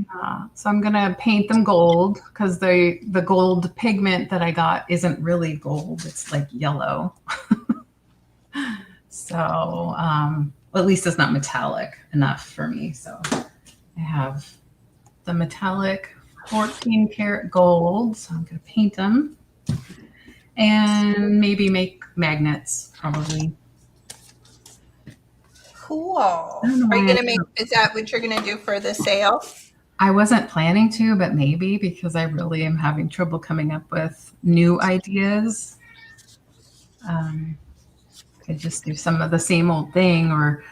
So I'm gonna paint them gold because the gold pigment that I got isn't really gold; it's like yellow. So at least it's not metallic enough for me. So I have the metallic 14 karat gold. So I'm gonna paint them and maybe make magnets probably. Cool. Are you gonna make? Is that what you're gonna do for the sale? I wasn't planning to, but maybe because I really am having trouble coming up with new ideas. Could just do some of the same old thing or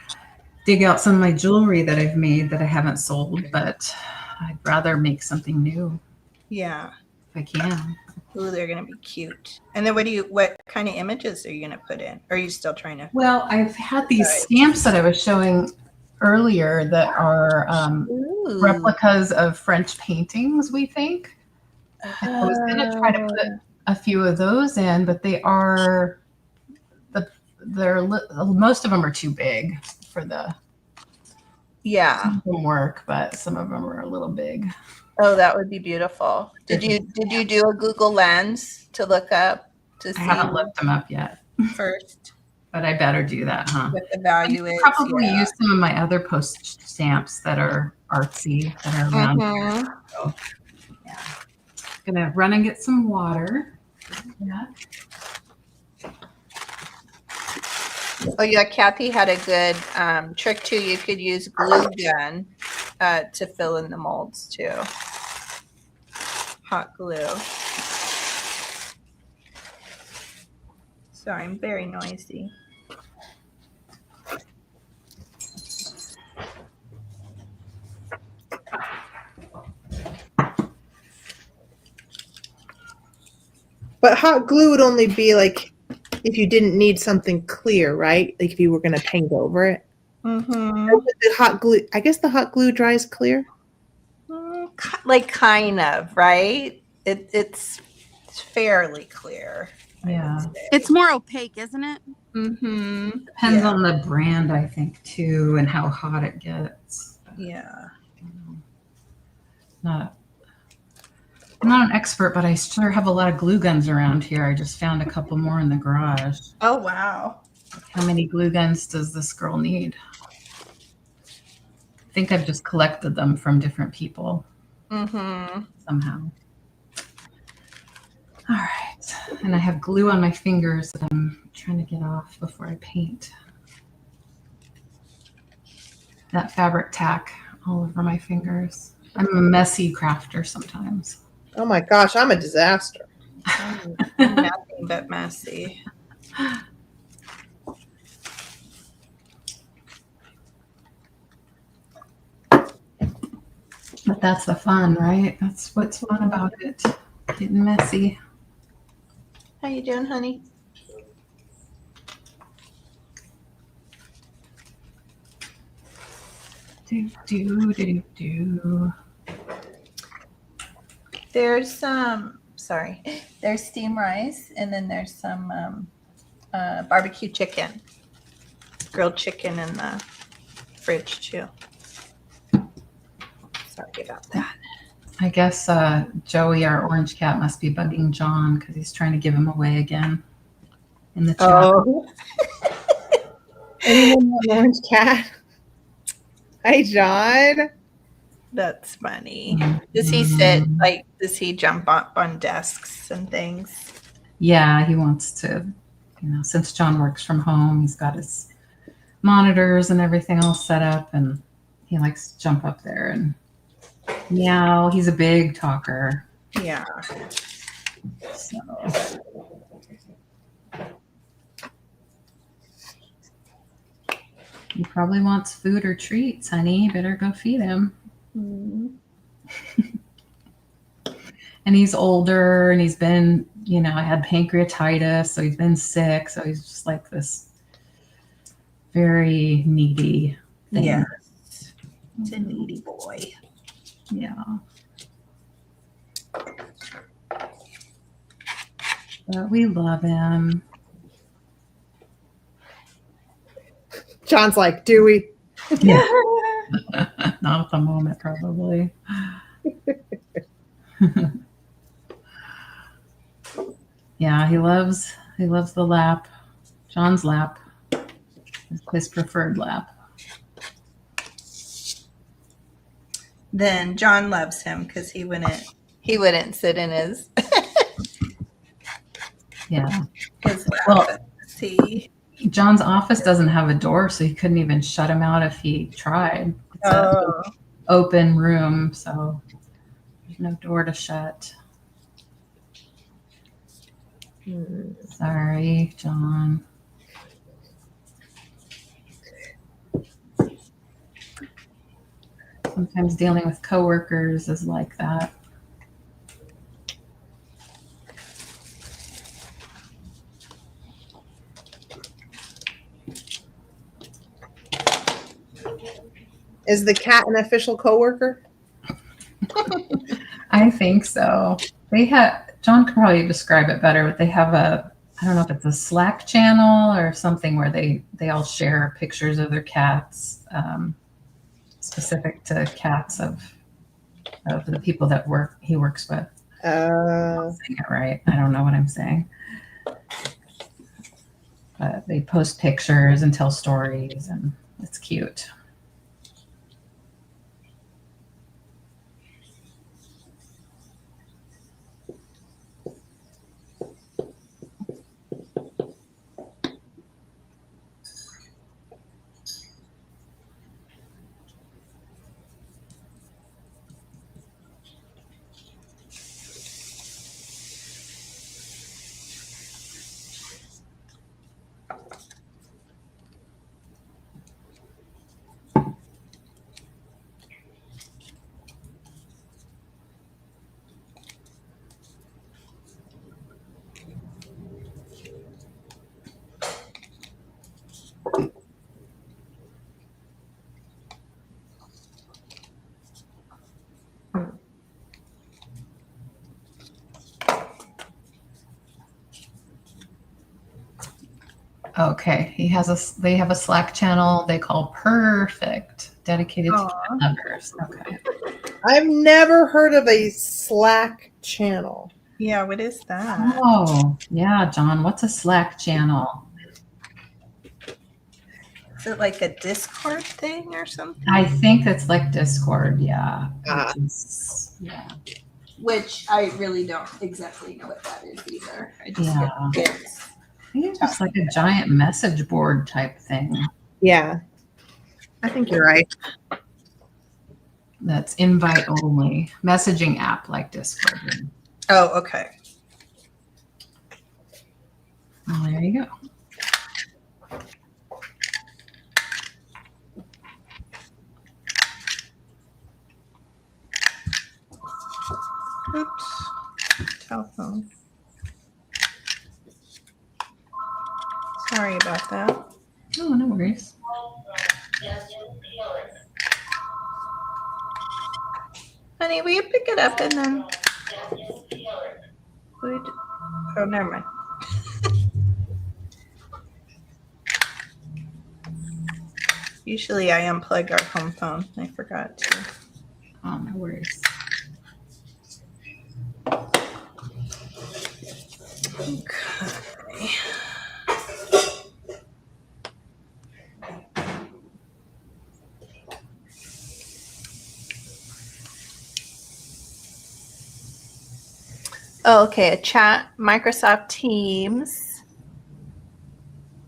dig out some of my jewelry that I've made that I haven't sold, but I'd rather make something new Yeah. if I can. Ooh, they're gonna be cute. And then what kind of images are you gonna put in? Or are you still trying to? Well, I've had these stamps that I was showing earlier that are replicas of French paintings, we think. I was going to try to put a few of those in, but they are most of them are too big for the Yeah. some of them work, but some of them are a little big. Oh, that would be beautiful. Did you do a Google Lens to look up to see I haven't looked them up yet, first but I better do that, huh? what the value is? Probably Yeah. use some of my other post stamps that are artsy that are around here. So, yeah. Gonna run and get some water. Yeah. Oh yeah, Kathy had a good trick too. You could use glue gun to fill in the molds too. Hot glue. Sorry, I'm very noisy. But hot glue would only be like if you didn't need something clear, right? Like if you were going to paint over it. Mm-hmm. The hot glue, I guess the hot glue dries clear. Like kind of, right? It's fairly clear. Yeah. It's more opaque, isn't it? Mm-hmm. Depends on the brand, I think, too, and how hot it gets. Yeah. I'm not an expert, but I sure have a lot of glue guns around here. I just found a couple more in the garage. Oh wow. How many glue guns does this girl need? I think I've just collected them from different people Mm-hmm. somehow. All right. And I have glue on my fingers that I'm trying to get off before I paint. That fabric tack all over my fingers. I'm a messy crafter sometimes. Oh my gosh, I'm a disaster. I'm nothing but messy. But that's the fun, right? That's what's fun about it. Getting messy. How you doing, honey? Do. There's there's steamed rice, and then there's some barbecue chicken, grilled chicken in the fridge too. Sorry about that. I guess Joey, our orange cat, must be bugging John because he's trying to give him away again in the chat. Oh. Anyone want an orange cat? Hi, John. That's funny. Does he sit does he jump up on desks and things? Yeah, he wants to, since John works from home, he's got his monitors and everything all set up, and he likes to jump up there and meow. He's a big talker. Yeah. So. He probably wants food or treats, honey. You better go feed him. Mm-hmm. And he's older, and he's been, had pancreatitis, so he's been sick. So he's just like this very needy thing. Yes. It's a needy boy. Yeah. But we love him. John's like, do we? Yeah. Not at the moment, probably. Yeah, he loves the lap. John's lap. His preferred lap. Then John loves him because he wouldn't sit in his Yeah. his lap. Well, See. John's office doesn't have a door, so he couldn't even shut him out if he tried. It's an open room, so there's no door to shut. Sorry, John. Sometimes dealing with coworkers is like that. Is the cat an official coworker? I think so. John could probably describe it better, but they have a I don't know if it's a Slack channel or something where they all share pictures of their cats, specific to cats of the people that he works with. I'm saying it right. I don't know what I'm saying. But they post pictures and tell stories, and it's cute. Okay, they have a Slack channel they call Perfect, dedicated to cat lovers. Okay. I've never heard of a Slack channel. Yeah, what is that? Oh, yeah, John, what's a Slack channel? Is it like a Discord thing or something? I think it's like Discord, yeah. Ah. Yeah. Which I really don't exactly know what that is either. I just Yeah. get I think it's just like a giant message board type thing. Yeah. I think you're right. That's invite only messaging app like Discord. Oh, okay. Well, there you go. Oops. Telephone. Sorry about that. Oh, no worries. Honey, will you pick it up and then? Oh, never mind. Usually I unplug our home phone. I forgot to. Oh, no worries. Okay. Oh, okay, a chat, Microsoft Teams,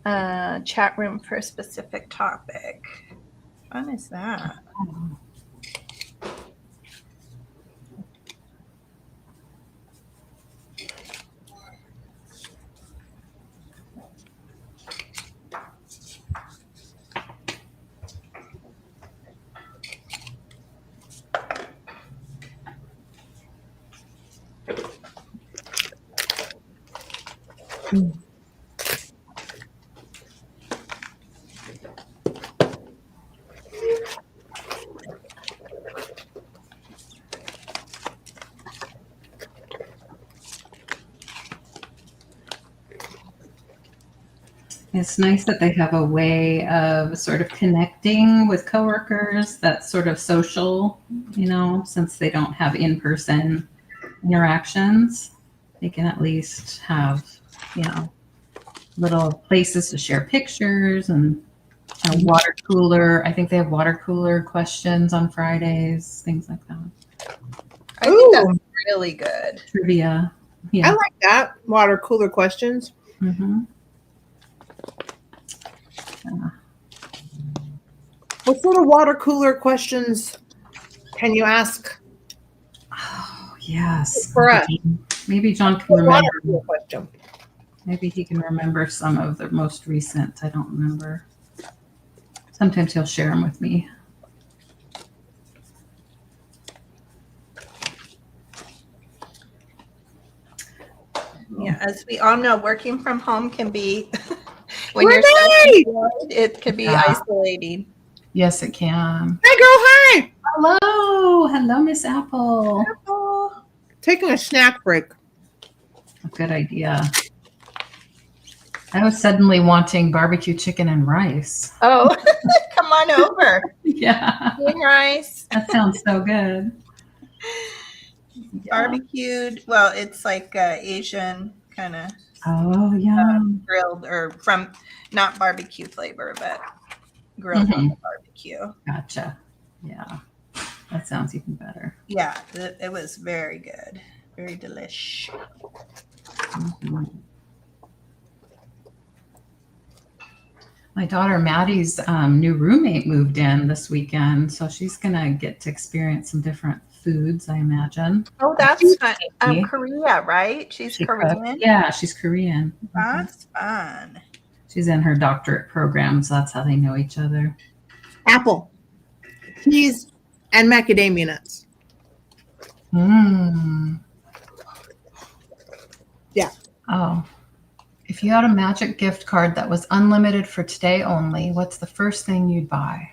chat room for a specific topic. What fun is that? It's nice that they have a way of sort of connecting with coworkers that's sort of social, since they don't have in-person interactions. They can at least have, little places to share pictures and a water cooler. I think they have water cooler questions on Fridays, things like that. I think that's really good. Trivia. I Yeah. like that. Water cooler questions. Mm-hmm. What sort of water cooler questions can you ask? Oh, yes. For us. Maybe John can Water remember. cooler question. Maybe he can remember some of the most recent. I don't remember. Sometimes he'll share them with me. Yeah, as we all know, working from home can be when We're you're nice! self-employed, it can be Yeah. isolating. Yes, it can. Hey, girl, hi. Hello, Miss Apple. Oh, Taking a snack break. A good idea. I was suddenly wanting barbecue chicken and rice. Oh, come on over. Yeah. Green rice, That sounds so good. Yeah. barbecued. Well, it's like Asian kind of Oh, yeah. grilled, or from not barbecue flavor, but grilled on the barbecue. Gotcha. Yeah. That sounds even better. Yeah, it was very good. Very delish. Mhm. My daughter Maddie's new roommate moved in this weekend, so she's gonna get to experience some different foods, I imagine. Oh, that's fun. Korea, right? She's She Korean. cooked. Yeah, she's Korean. That's fun. She's in her doctorate program, so that's how they know each other. Apple, cheese, and macadamia nuts. Mm. Yeah. Oh. If you had a magic gift card that was unlimited for today only, what's the first thing you'd buy?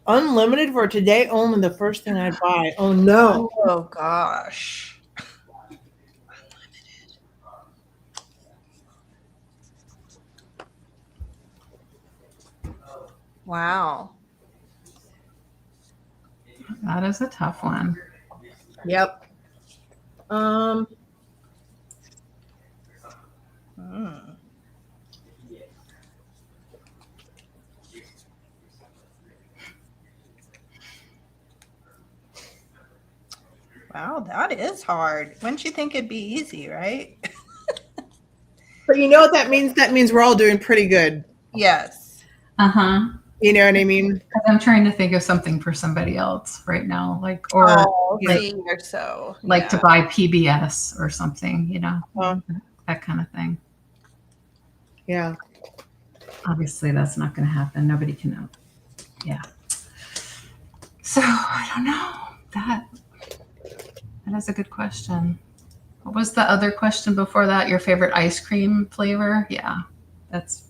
Unlimited for today only, the first thing I'd buy. Oh, no. Oh, gosh. Wow. That is a tough one. Yep. Wow, that is hard. Wouldn't you think it'd be easy, right? But you know what that means? That means we're all doing pretty good. Yes. Uh-huh. You know what I mean? Because I'm trying to think of something for somebody else right now, like, or see, or so. like to buy PBS or something, you know, that kind of thing. Yeah. Obviously, that's not going to happen. Nobody can know. Yeah. So I don't know. That is a good question. What was the other question before that? Your favorite ice cream flavor? Yeah, that's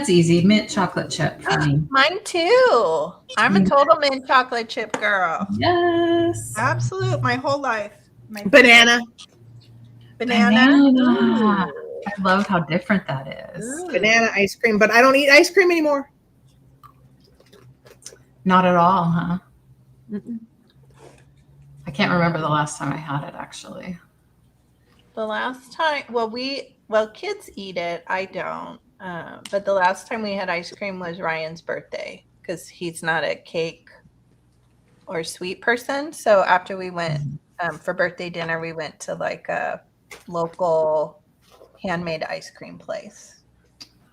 easy. Mint chocolate chip for me. Mine too. I'm a total mint chocolate chip girl. Yes. Absolute. My whole life. Banana. Banana. I love how different that is. Ooh. Banana ice cream, but I don't eat ice cream anymore. Not at all, huh? Mm-mm. I can't remember the last time I had it, actually. The last time, kids eat it. I don't. But the last time we had ice cream was Ryan's birthday, because he's not a cake or sweet person. So after we went for birthday dinner, we went to like a local handmade ice cream place.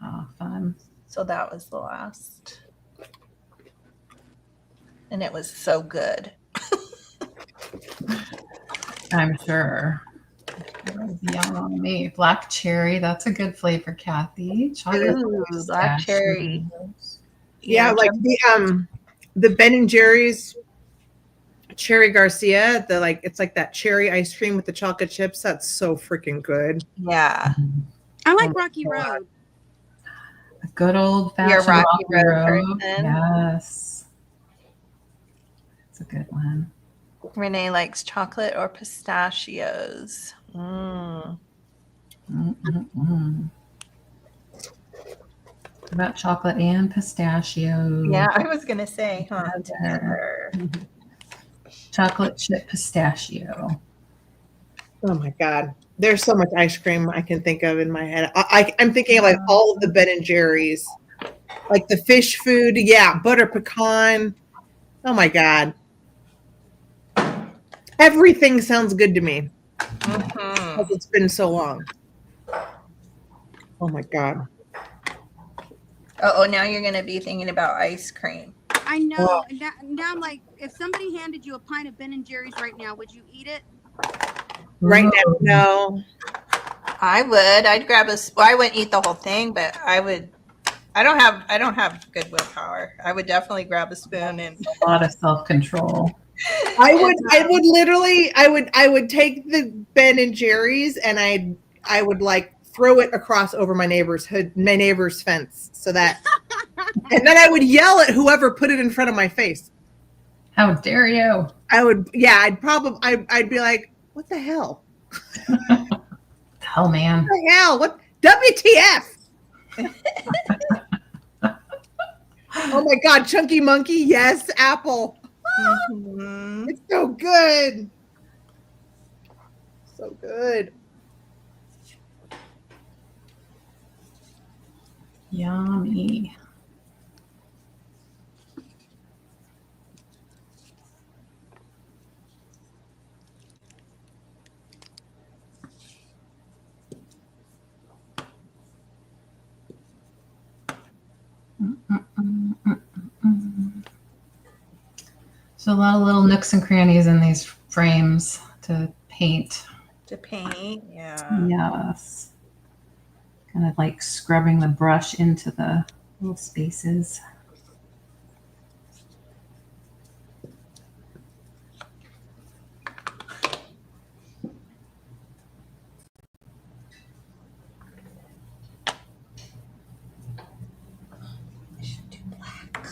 Oh, fun. So that was the last. And it was so good. I'm sure. Yummy. Black cherry. That's a good flavor, Kathy. Chocolate black cherry. Yeah, like the Ben and Jerry's Cherry Garcia, it's like that cherry ice cream with the chocolate chips. That's so freaking good. Yeah. I like Rocky Road. A good old fashioned Rocky Road person. Yes. It's a good one. Renee likes chocolate or pistachios. What about chocolate and pistachio? Yeah, I was gonna say, together. Chocolate chip pistachio. Oh my God. There's so much ice cream I can think of in my head. I'm thinking of like all of the Ben and Jerry's, like the fish food. Yeah. Butter pecan. Oh my God. Everything sounds good to me. Because it's been so long. Oh my God. Oh, now you're going to be thinking about ice cream. I know. And now I'm like, if somebody handed you a pint of Ben and Jerry's right now, would you eat it? Right now, no. I would. I'd grab I wouldn't eat the whole thing, but I would. I don't have good willpower. I would definitely grab a spoon and a lot of self-control. I would take the Ben and Jerry's and I would like throw it across over my neighbor's fence so that, and then I would yell at whoever put it in front of my face. How dare you? I'd be like, what the hell? Hell, man. What the hell? What? WTF? Oh my God, Chunky Monkey. Yes, apple. Mhm. It's so good. So good. Yummy. So a lot of little nooks and crannies in these frames to paint. To paint, yeah. Yes. Kind of like scrubbing the brush into the little spaces. I should do black.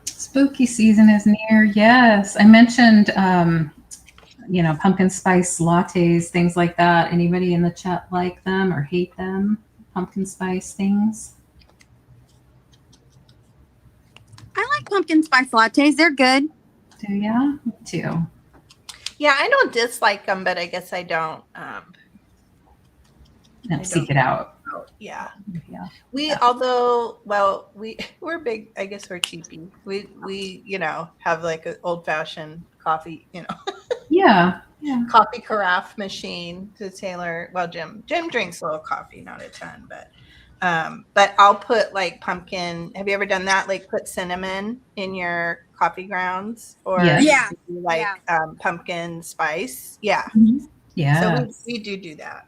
Spooky season is near. Yes. I mentioned, pumpkin spice lattes, things like that. Anybody in the chat like them or hate them? Pumpkin spice things? I like pumpkin spice lattes. They're good. Do ya? Me too. Yeah, I don't dislike them, but I guess I don't. No, seek it out. Yeah. Yeah. We're big. I guess we're cheapy. We have like an old fashioned coffee, Yeah. Yeah. coffee carafe machine to Taylor. Well, Jim drinks a little coffee, not a ton, but I'll put like pumpkin. Have you ever done that? Like put cinnamon in your coffee grounds or Yes. pumpkin spice. Yeah. Yeah. So we do that.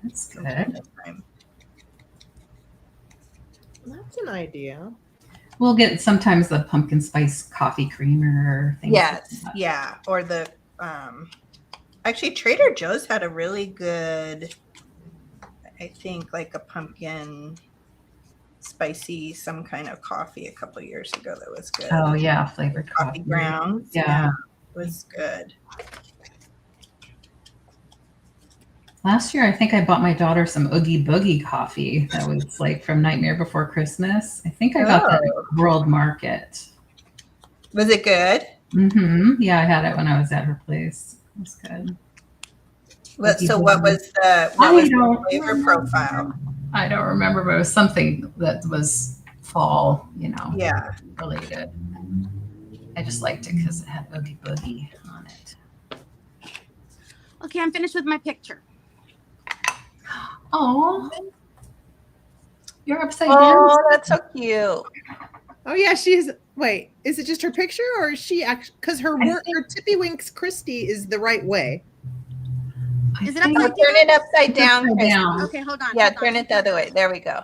That's From time good. to time. That's an idea. We'll get sometimes the pumpkin spice coffee creamer or things. Yes, like that. yeah. Or the actually Trader Joe's had a really good, I think like a pumpkin spicy some kind of coffee a couple years ago that was good. Oh yeah, flavored Coffee grounds. Yeah. It was good. Last year, I think I bought my daughter some Oogie Boogie coffee that was like from Nightmare Before Christmas. I think I got that at World Market. Was it good? Mm-hmm. Yeah, I had it when I was at her place. It was good. What Oogie was Boogie. the flavor profile? I don't remember, but it was something that was fall, Yeah. related. I just liked it because it had Oogie Boogie on it. Okay, I'm finished with my picture. Oh, you're upside Oh, down. that's so cute. Oh yeah, wait, is it just her picture or is she actually, because her Tippy Winks Christy is the right way. Is it think- Oh, upside turn it upside down, Upside Christy. down. Okay, hold on. Yeah, hold on. turn it the other way. There we go.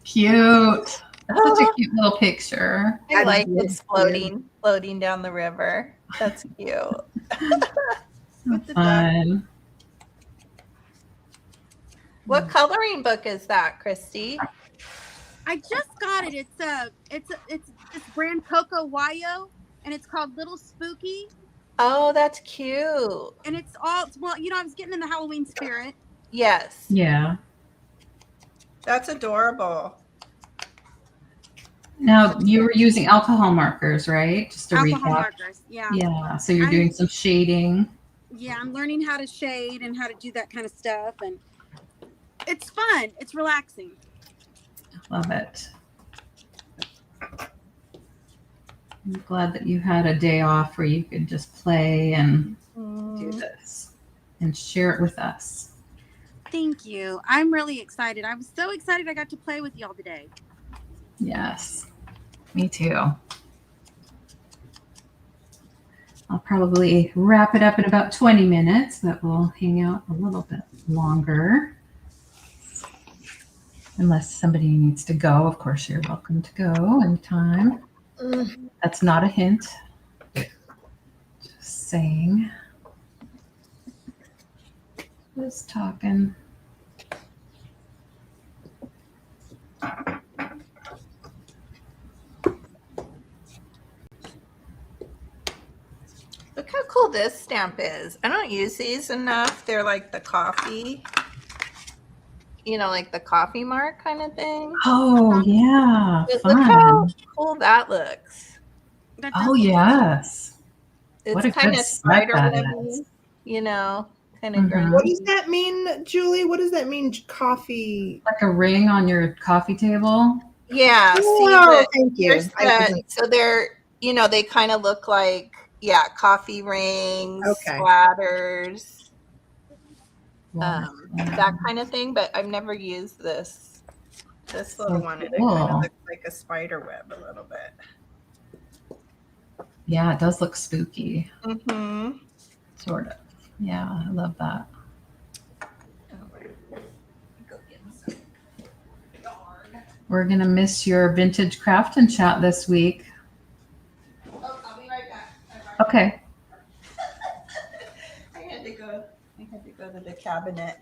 Cute. Such a cute little picture. I That like is it floating down the river. That's cute. With the duck. Fun. What coloring book is that, Christy? I just got it. It's this brand Coco Wayo, and it's called Little Spooky, Oh, that's cute. and it's all I was getting in the Halloween spirit. Yes. Yeah. That's adorable. Now you were using alcohol markers, right? Just to Alcohol recap. markers. Yeah. Yeah. So you're doing some shading. Yeah, I'm learning how to shade and how to do that kind of stuff, and it's fun. It's relaxing. Love it. I'm glad that you had a day off where you could just play and do this and share it with us. Thank you. I'm really excited. I was so excited I got to play with y'all today. Yes, me too. I'll probably wrap it up in about 20 minutes, but we'll hang out a little bit longer. Unless somebody needs to go, of course, you're welcome to go anytime. That's not a hint. Just saying. Who's talking? how cool this stamp is. I don't use these enough. They're like the coffee, like the coffee mark kind of thing. Oh yeah, But look how fun. cool that looks. That Oh does- yes. It's What a kind good of set spider that webby, is. kind of Mhm. What grungy. does that mean, Julie? What does that mean, coffee? Like a ring on your coffee table. Yeah, see, Oh, thank you. here's so they're, they kind of look like, coffee rings, Okay. splatters, Wow. that kind of thing. But I've never used this little So one, and it kind cool. of looks like a spider web a little bit. Yeah, it does look spooky, Mm-hmm. sort of. Yeah, I love that. We're gonna miss your vintage craft and chat this week. Oh, I'll be right back. Okay. I had to go to the cabinet.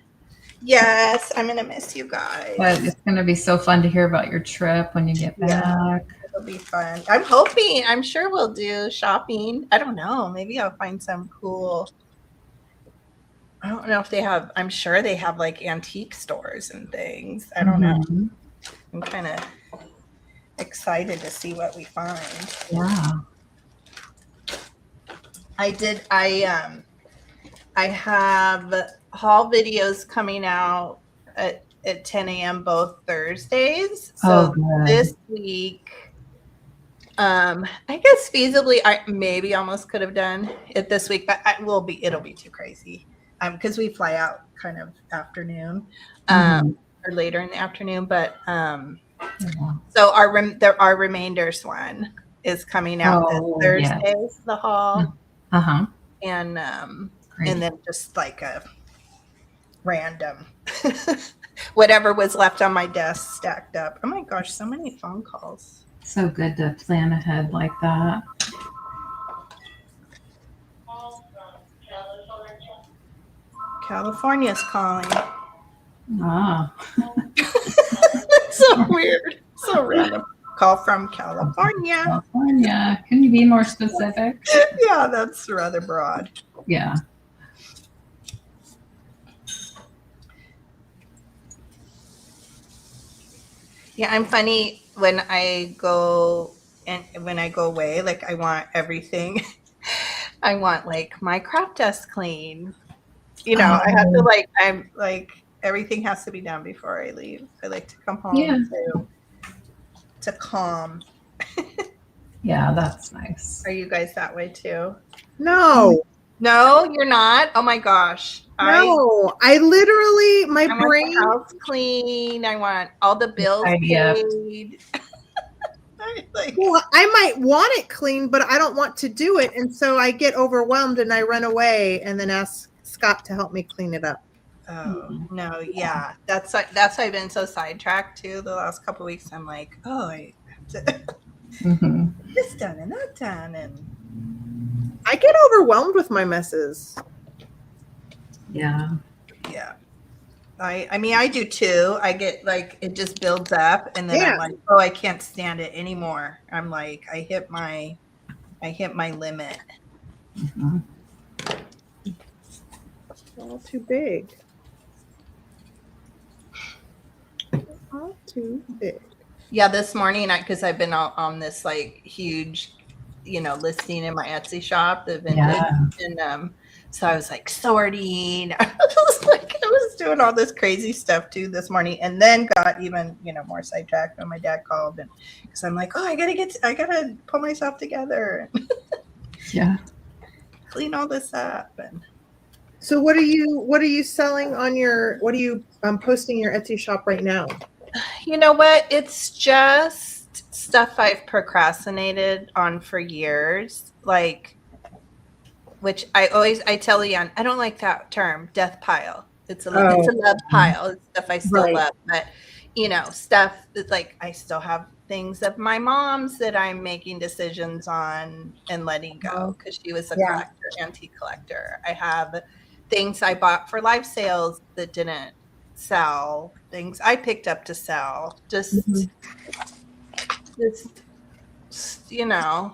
Yes, I'm gonna miss you guys. But it's gonna be so fun to hear about your trip when you get Yeah. back. It'll be fun. I'm sure we'll do shopping. I don't know. Maybe I'll find some cool. I don't know if they have, I'm sure they have like antique stores and things. I don't know. Mhm. I'm kind of excited to see what we find. Yeah. I have haul videos coming out at 10 a.m. both Thursdays. So good. this week, I guess feasibly, I maybe almost could have done it this week, but it'll be too crazy. Because we fly out kind of afternoon, or later in the afternoon. But so our remainders one is coming out this Thursday, the haul, and then just like a random whatever was left on my desk stacked up. Oh my gosh, so many phone calls. So good to plan ahead like that. California's calling. Ah. So weird. So random. Call from California. California. Can you be more specific? Yeah, that's rather broad. Yeah. Yeah, I'm funny when I go away, like I want everything. I want like my craft desk clean. I have to I'm like everything has to be done before I leave. I like to come home to calm. Yeah, that's nice. Are you guys that way too? No, you're not. Oh my gosh. no. I literally, my I brain. want the house clean. I want all the bills paid. Well, I might want it clean, but I don't want to do it, and so I get overwhelmed and I run away and then ask Scott to help me clean it up. Oh no, yeah, that's why I've been so sidetracked too. The last couple of weeks, I'm like, oh, I have to this done and that done, and I get overwhelmed with my messes. Yeah. Yeah. I mean, I do too. I get like, it just builds up and then I'm like, oh, I can't stand it anymore. I'm like, I hit my limit. All too big. All too big. Yeah. This morning, because I've been on this like huge, listing in my Etsy shop, the vintage, and so I was like sorting. I was doing all this crazy stuff too this morning, and then got even more sidetracked when my dad called, and because I'm like, oh, I gotta pull myself together, Yeah. clean all this up. And So what are you selling on your? What are you posting your Etsy shop right now? you know what? It's just stuff I've procrastinated on for years, which I tell Leon, I don't like that term, death pile. It's a love pile. It's stuff I still love, but stuff that's like I still have things of my mom's that I'm making decisions on and letting go because she was a antique collector. I have things I bought for live sales that didn't sell, things I picked up to sell. Just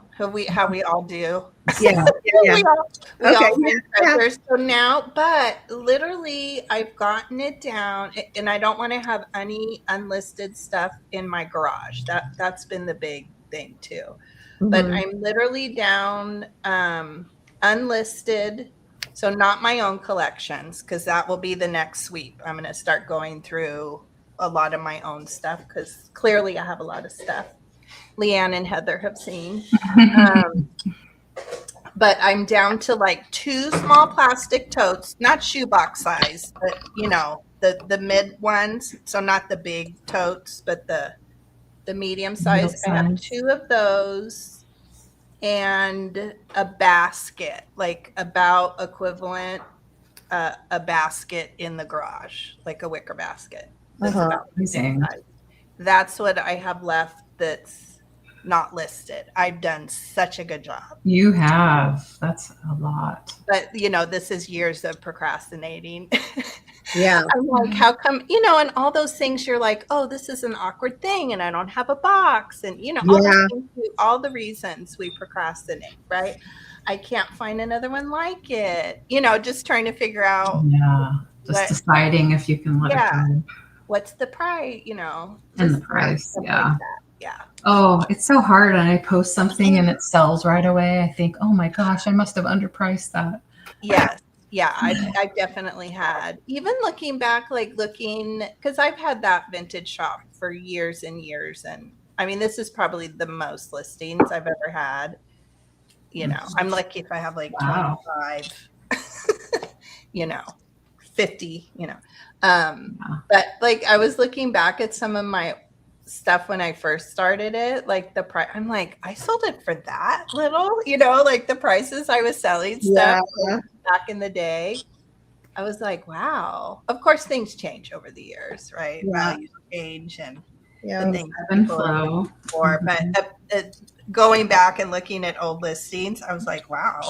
how we all do. Yeah. We Okay, all find yeah. treasures. So now, but literally, I've gotten it down, and I don't want to have any unlisted stuff in my garage. That's been the big thing too. But Mhm. I'm literally down unlisted, so not my own collections, because that will be the next sweep. I'm going to start going through a lot of my own stuff because clearly I have a lot of stuff. Leanne and Heather have seen. But I'm down to like 2 small plastic totes, not shoebox size, but you know, the mid ones. So not the big totes, but the medium size. I have 2 of those and a basket, like about equivalent a basket in the garage, like a wicker basket. That's about the same size. That's what I have left that's not listed. I've done such a good job. You have. That's a lot. But, you know, this is years of procrastinating. Yeah. I'm like, how come, you know, and all those things you're like, oh, this is an awkward thing and I don't have a box. And, you know, all the reasons we procrastinate, right? I can't find another one like it. You know, just trying to figure out. Yeah. Just deciding if you can let it go. What's the price, you know? And the price, yeah. Like yeah. Oh, it's so hard. And I post something and it sells right away. I think, oh my gosh, I must have underpriced that. Yes. Yeah, I've definitely had. Even looking back, because I've had that vintage shop for years and years. And I mean, this is probably the most listings I've ever had. You know, I'm lucky if I have like 25, you know, 50, you know. But like I was looking back at some of my stuff when I first started it, like the price, I'm like, I sold it for that little, you know, like the prices I was selling stuff back in the day. I was like, wow. Of course, things change over the years, right? Values change and the things people are looking for. But going back and looking at old listings, I was like, wow.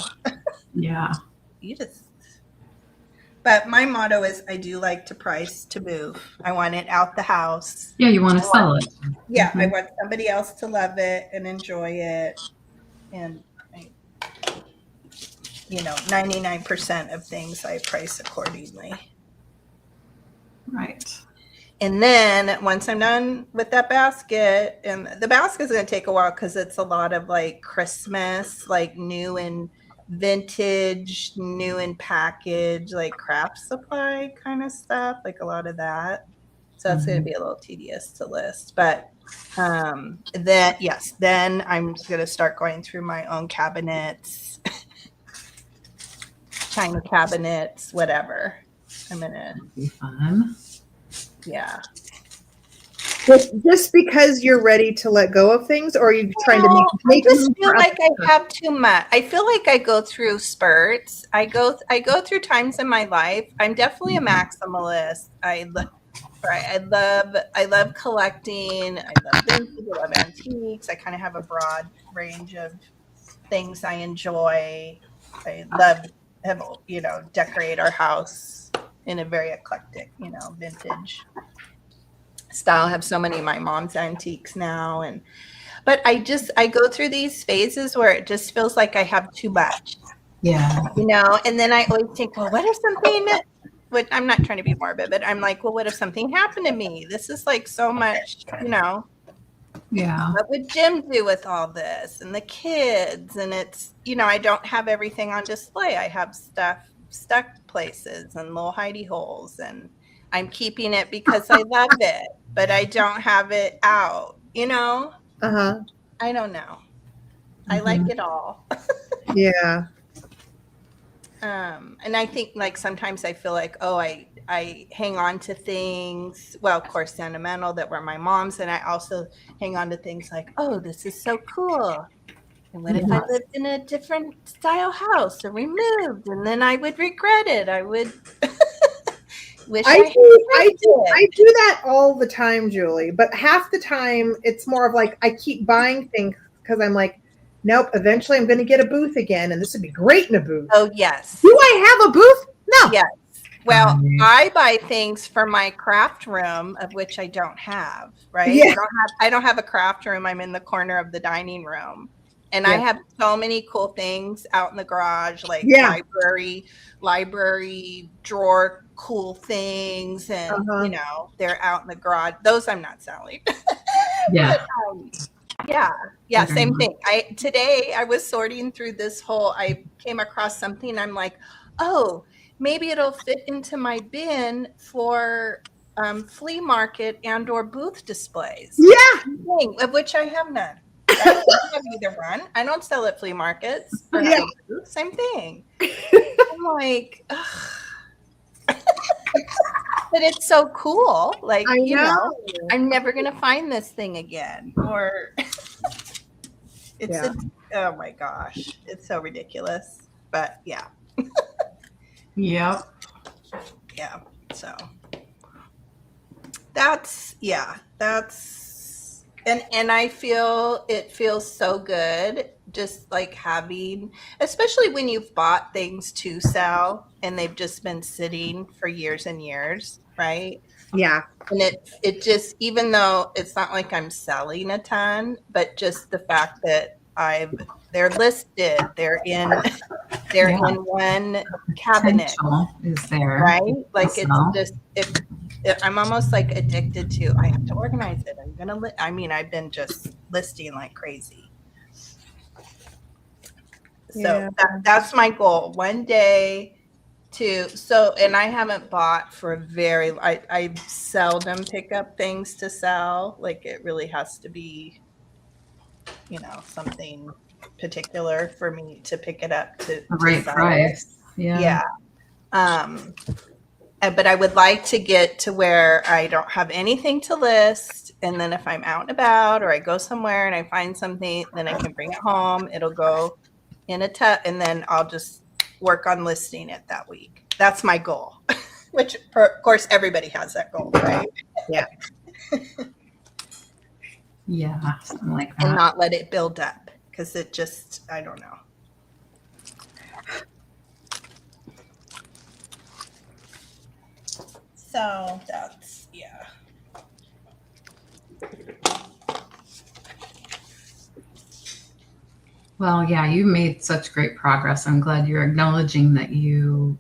Yeah. But my motto is I do like to price to move. I want it out the house. Yeah, you want to sell it. Yeah, I want somebody else to love it and enjoy it. And, you know, 99% of things I price accordingly. Right. And then once I'm done with that basket, and the basket's going to take a while because it's a lot of like Christmas, like new and vintage, new and package, like craft supply kind of stuff, like a lot of that. So that's going to be a little tedious to list. But then I'm going to start going through my own cabinets, China cabinets, whatever. I'm going to be fun. Yeah. Just because you're ready to let go of things, or are you trying to make I just feel like I have too much. I feel like I go through spurts. I go through times in my life. I'm definitely a maximalist. I love collecting. I love vintage. I love antiques. I kind of have a broad range of things I enjoy. I love decorate our house in a very eclectic, vintage style. I have so many of my mom's antiques now, but I go through these phases where it just feels like I have too much. Yeah. And then I always think, well, what if something, I'm not trying to be morbid, but I'm like, well, what if something happened to me? This is like so much, Yeah. What would Jim do with all this and the kids? And it's, I don't have everything on display. I have stuff stuck places and little hidey holes, and I'm keeping it because I love it, but I don't have it out, Uh-huh. I don't know. I like it all. Yeah. And I think like sometimes I feel like, oh, I hang on to things, well, of course, sentimental that were my mom's. And I also hang on to things like, oh, this is so cool. And what if I lived in a different style house or removed? And then I would regret it. I would wish I do that all the time, Julie. But half the time it's more of like I keep buying things because I'm like, nope, eventually I'm going to get a booth again, and this would be great in a booth. Oh, yes. Do I have a booth? No. Yes. Well, I buy things for my craft room, of which I don't have, right? Yeah. I don't have a craft room. I'm in the corner of the dining room. And I have so many cool things out in the garage, like library drawer cool things, and you know, they're out in the garage. Those I'm not selling. Yeah. But, same thing. Today I was sorting through this whole, I came across something, I'm like, oh, maybe it'll fit into my bin for flea market and or booth displays. Of which I have none. I don't have either one. I don't sell at flea markets. Same thing. I'm like, ugh. But it's so cool. Like, you know, I'm never going to find this thing again. Or it's oh my gosh. It's so ridiculous. But yeah. Yep. Yeah. So that's and I feel it feels so good just like having, especially when you've bought things to sell and they've just been sitting for years and years, right? Yeah. And it just, even though it's not like I'm selling a ton, but just the fact that they're listed, they're in one cabinet, is there, right? Like it's just I'm almost like addicted to, I have to organize it. I've been just listing like crazy. So that's my goal. One day and I haven't bought for I seldom pick up things to sell. Like it really has to be, you know, something particular for me to pick it up to right price. Yeah. But I would like to get to where I don't have anything to list. And then if I'm out and about or I go somewhere and I find something, then I can bring it home. It'll go in a tub, and then I'll just work on listing it that week. That's my goal, which of course everybody has that goal, right? Yeah. Yeah, something like that. And not let it build up, because it just, I don't know. So that's, Well, yeah, you made such great progress. I'm glad you're acknowledging that you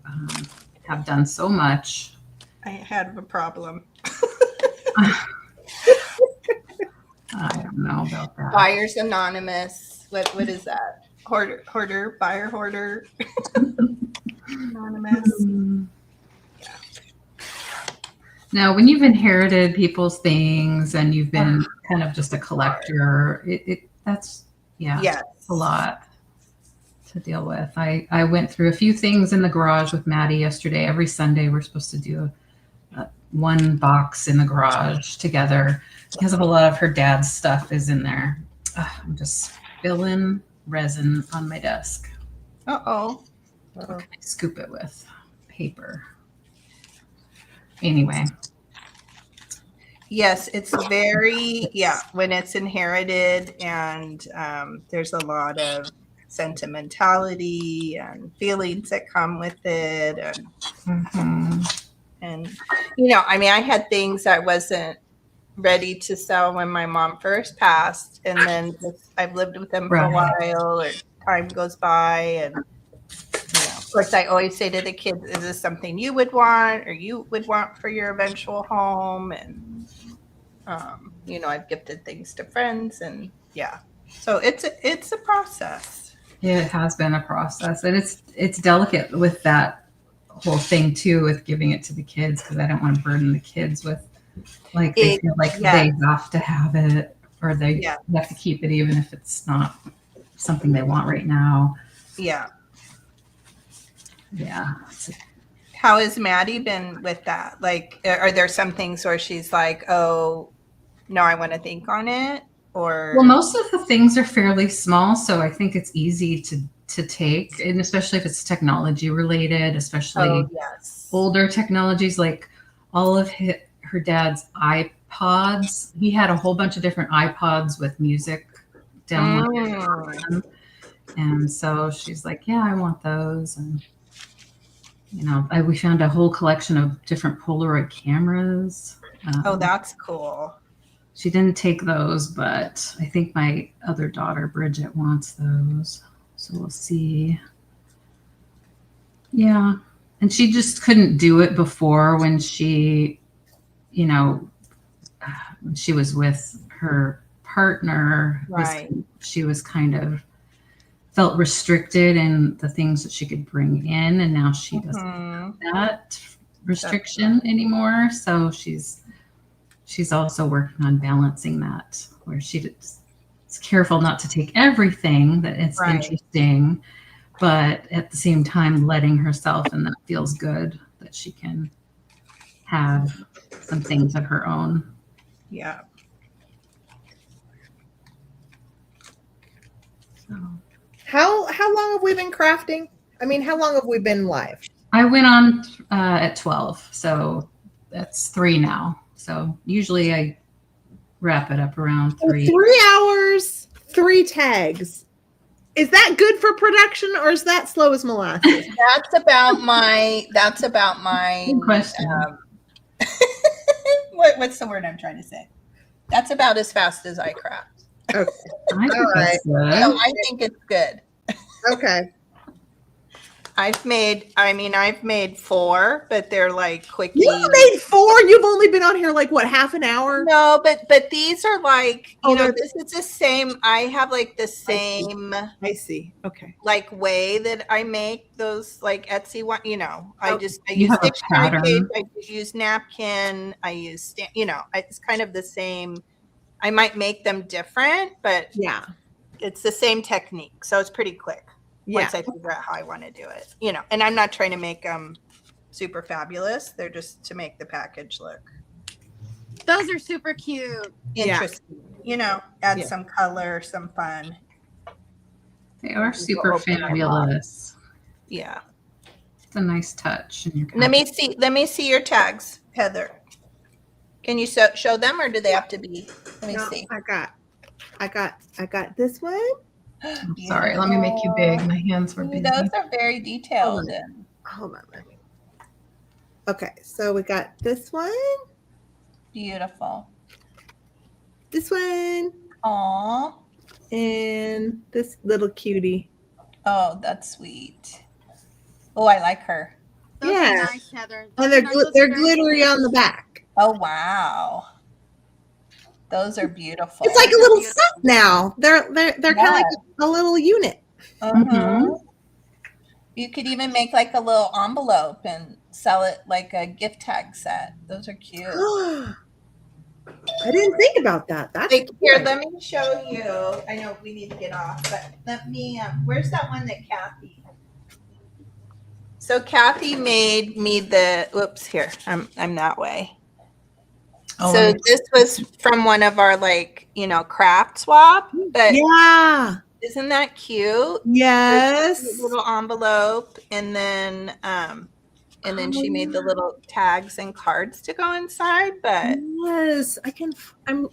have done so much. I had a problem. I don't know about that. Buyers Anonymous. What is that? Buyer hoarder. Anonymous. Now, when you've inherited people's things and you've been kind of just a collector, that's a lot to deal with. I went through a few things in the garage with Maddie yesterday. Every Sunday, we're supposed to do one box in the garage together because of a lot of her dad's stuff is in there. I'm just spilling resin on my desk. Uh-oh. What can I scoop it with? Paper. Anyway. Yes, it's very, when it's inherited, and there's a lot of sentimentality and feelings that come with it. And you know, I mean, I had things I wasn't ready to sell when my mom first passed, and then I've lived with them for a while, or time goes by, and you know, of course, I always say to the kids, is this something you would want or you would want for your eventual home? And you know, I've gifted things to friends, and so it's a process. Yeah, it has been a process, and it's delicate with that whole thing too, with giving it to the kids, because I don't want to burden the kids with like they feel like they have to have it, or they have to keep it even if it's not something they want right now. Yeah. How has Maddie been with that? Like, are there some things where she's like, oh no, I want to think on it? Or well, most of the things are fairly small, so I think it's easy to take, and especially if it's technology related, especially older technologies, like all of her dad's iPods. He had a whole bunch of different iPods with music downloaded on them. And so she's like, yeah, I want those. And you know, we found a whole collection of different Polaroid cameras. Oh, that's cool. she didn't take those, but I think my other daughter, Bridget, wants those. So we'll see. Yeah. And she just couldn't do it before when she, you know, when she was with her partner. Right. She was kind of felt restricted in the things that she could bring in. And now she doesn't have that restriction anymore. So she's also working on balancing that, where is careful not to take everything that it's interesting, but at the same time letting herself, and that feels good that she can have some things of her own. Yeah. So How long have we been crafting? I mean, how long have we been live? I went on at 12, so that's 3 now. So usually I wrap it up around 3. 3 hours, 3 tags. Is that good for production, or is that slow as molasses? That's about my Good question. What's the word I'm trying to say? That's about as fast as I craft. Okay. I think that's good. So I think it's good. Okay. I've made 4, but they're like quickie. You made 4? You've only been on here like what, half an hour? No, but these are like, Oh, this is the same. I have like the same I see. Okay. like way that I make those like Etsy one. I Okay. use have a dictionary pattern. page, I use napkin, I use it's kind of the same. I might make them different, but Yeah. it's the same technique, so it's pretty quick. Yeah. Once I figure out how I want to do it, and I'm not trying to make them super fabulous. They're just to make the package look Those are super cute. interesting. Add Yeah. some color, some fun. They are super open them up. fabulous. Yeah. It's a nice touch. In your Let me see your tags, Heather. Can you show them, or do they have to be? Let me No, see. I got this one. I'm sorry, let me make you big. My hands were busy. Those are very detailed. And Hold on. Okay, so we got this one, beautiful. this one, Aw. and this little cutie. Oh, that's sweet. Oh, I like her. Those Yeah. are nice, Heather. And Those are nice. Those they're are very glittery cute. on the back. Oh, wow. Those are beautiful. It's like a little set now. They're kind of like a little unit. Mhm. You could even make like a little envelope and sell it like a gift tag set. Those are cute. I didn't think about that. That's Here, let me show you. I know we need to get off, but let me. Where's that one that Kathy? So Kathy made me the. Whoops, here. I'm that way. Oh, So this was from one of our craft swap. But yeah. isn't that cute? Yes. A little envelope, and then she made the little tags and cards to go inside. But Yes, I'm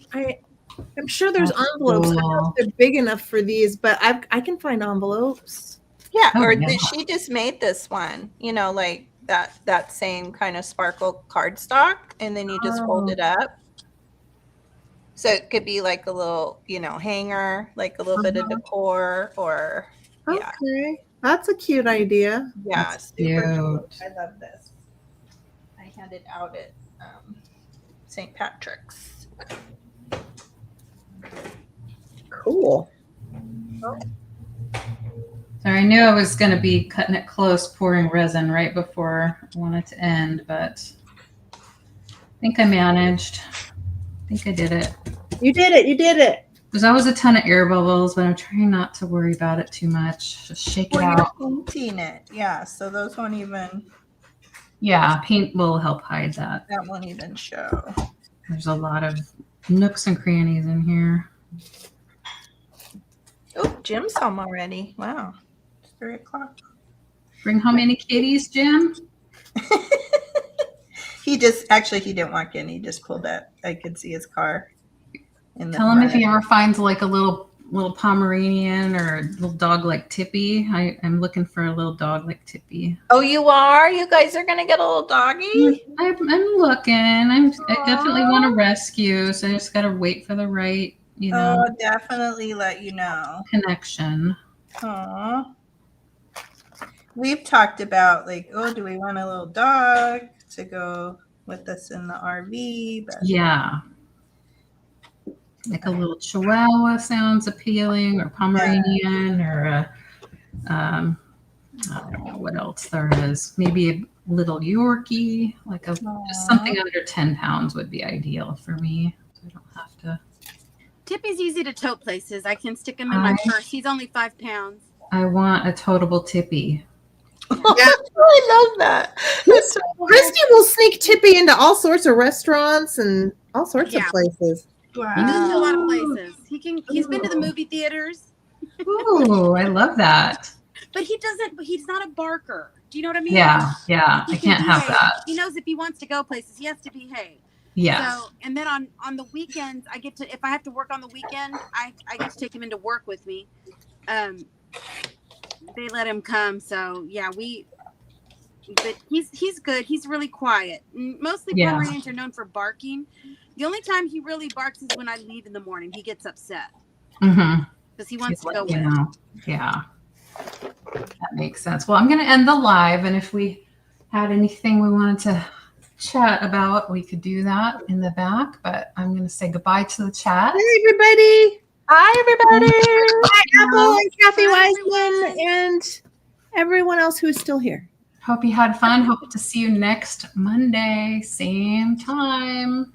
sure there's That's envelopes. I don't know cool. if they're big enough for these, but I can find envelopes. yeah, Oh, or yeah. she just made this one. Like that same kind of sparkle cardstock, and then you just fold it up. So it could be like a little, hanger, like a little bit of decor, or yeah. Okay, that's a cute idea. Yeah, That's super cute. cute. I love this. I handed out at St. Patrick's. Cool. So I knew I was going to be cutting it close, pouring resin right before I wanted to end, but I think I managed. I think I did it. You did it. There's always a ton of air bubbles, but I'm trying not to worry about it too much. Just shake it out. You're painting it, yeah. So those won't even. Yeah, paint will help hide that. That won't even show. There's a lot of nooks and crannies in here. Oh, Jim's home already. Wow, it's 3:00. Bring home any kitties, Jim? He didn't walk in. He just pulled up. I could see his car. Tell him if he ever finds like a little little Pomeranian or a little dog like Tippy. I'm looking for a little dog like Tippy. Oh, you are? You guys are gonna get a little doggy? I'm looking. I definitely want to rescue, so I just gotta wait for the right, Oh, definitely let you know. connection. Aw. We've talked about like, oh, do we want a little dog to go with us in the RV? But Yeah. Like a little Chihuahua sounds appealing, or Pomeranian, or I don't know what else there is. Maybe a little Yorkie, like just something under 10 pounds would be ideal for me. So I don't have to. Tippy's easy to tote places. I can stick him in my purse. He's only 5 pounds. I want a totable Tippy. Yeah. I love that. Christy will sneak Tippy into all sorts of restaurants and all sorts of places. Wow. He goes to a lot of places. He's been to the movie theaters. Ooh, I love that. But he's not a barker. Do you know what I mean? Yeah. I can't have behave. that. He knows if he wants to go places, he has to behave. Yeah. So, and then on the weekends, I get to, if I have to work on the weekend, I get to take him into work with me. They let him come. So yeah, but he's good. He's really quiet. Mostly Pomeranians are known for barking. The only time he really barks is when I leave in the morning. He gets upset. Mm-hmm. Because he wants to go with. Yeah. That makes sense. Well, I'm going to end the live. And if we had anything we wanted to chat about, we could do that in the back. But I'm going to say goodbye to the chat. Hey, everybody. Hi, everybody. Hi, Apple and Kathy Bye, Wiseman everyone. and everyone else who is still here. Hope you had fun. Hope to see you next Monday, same time.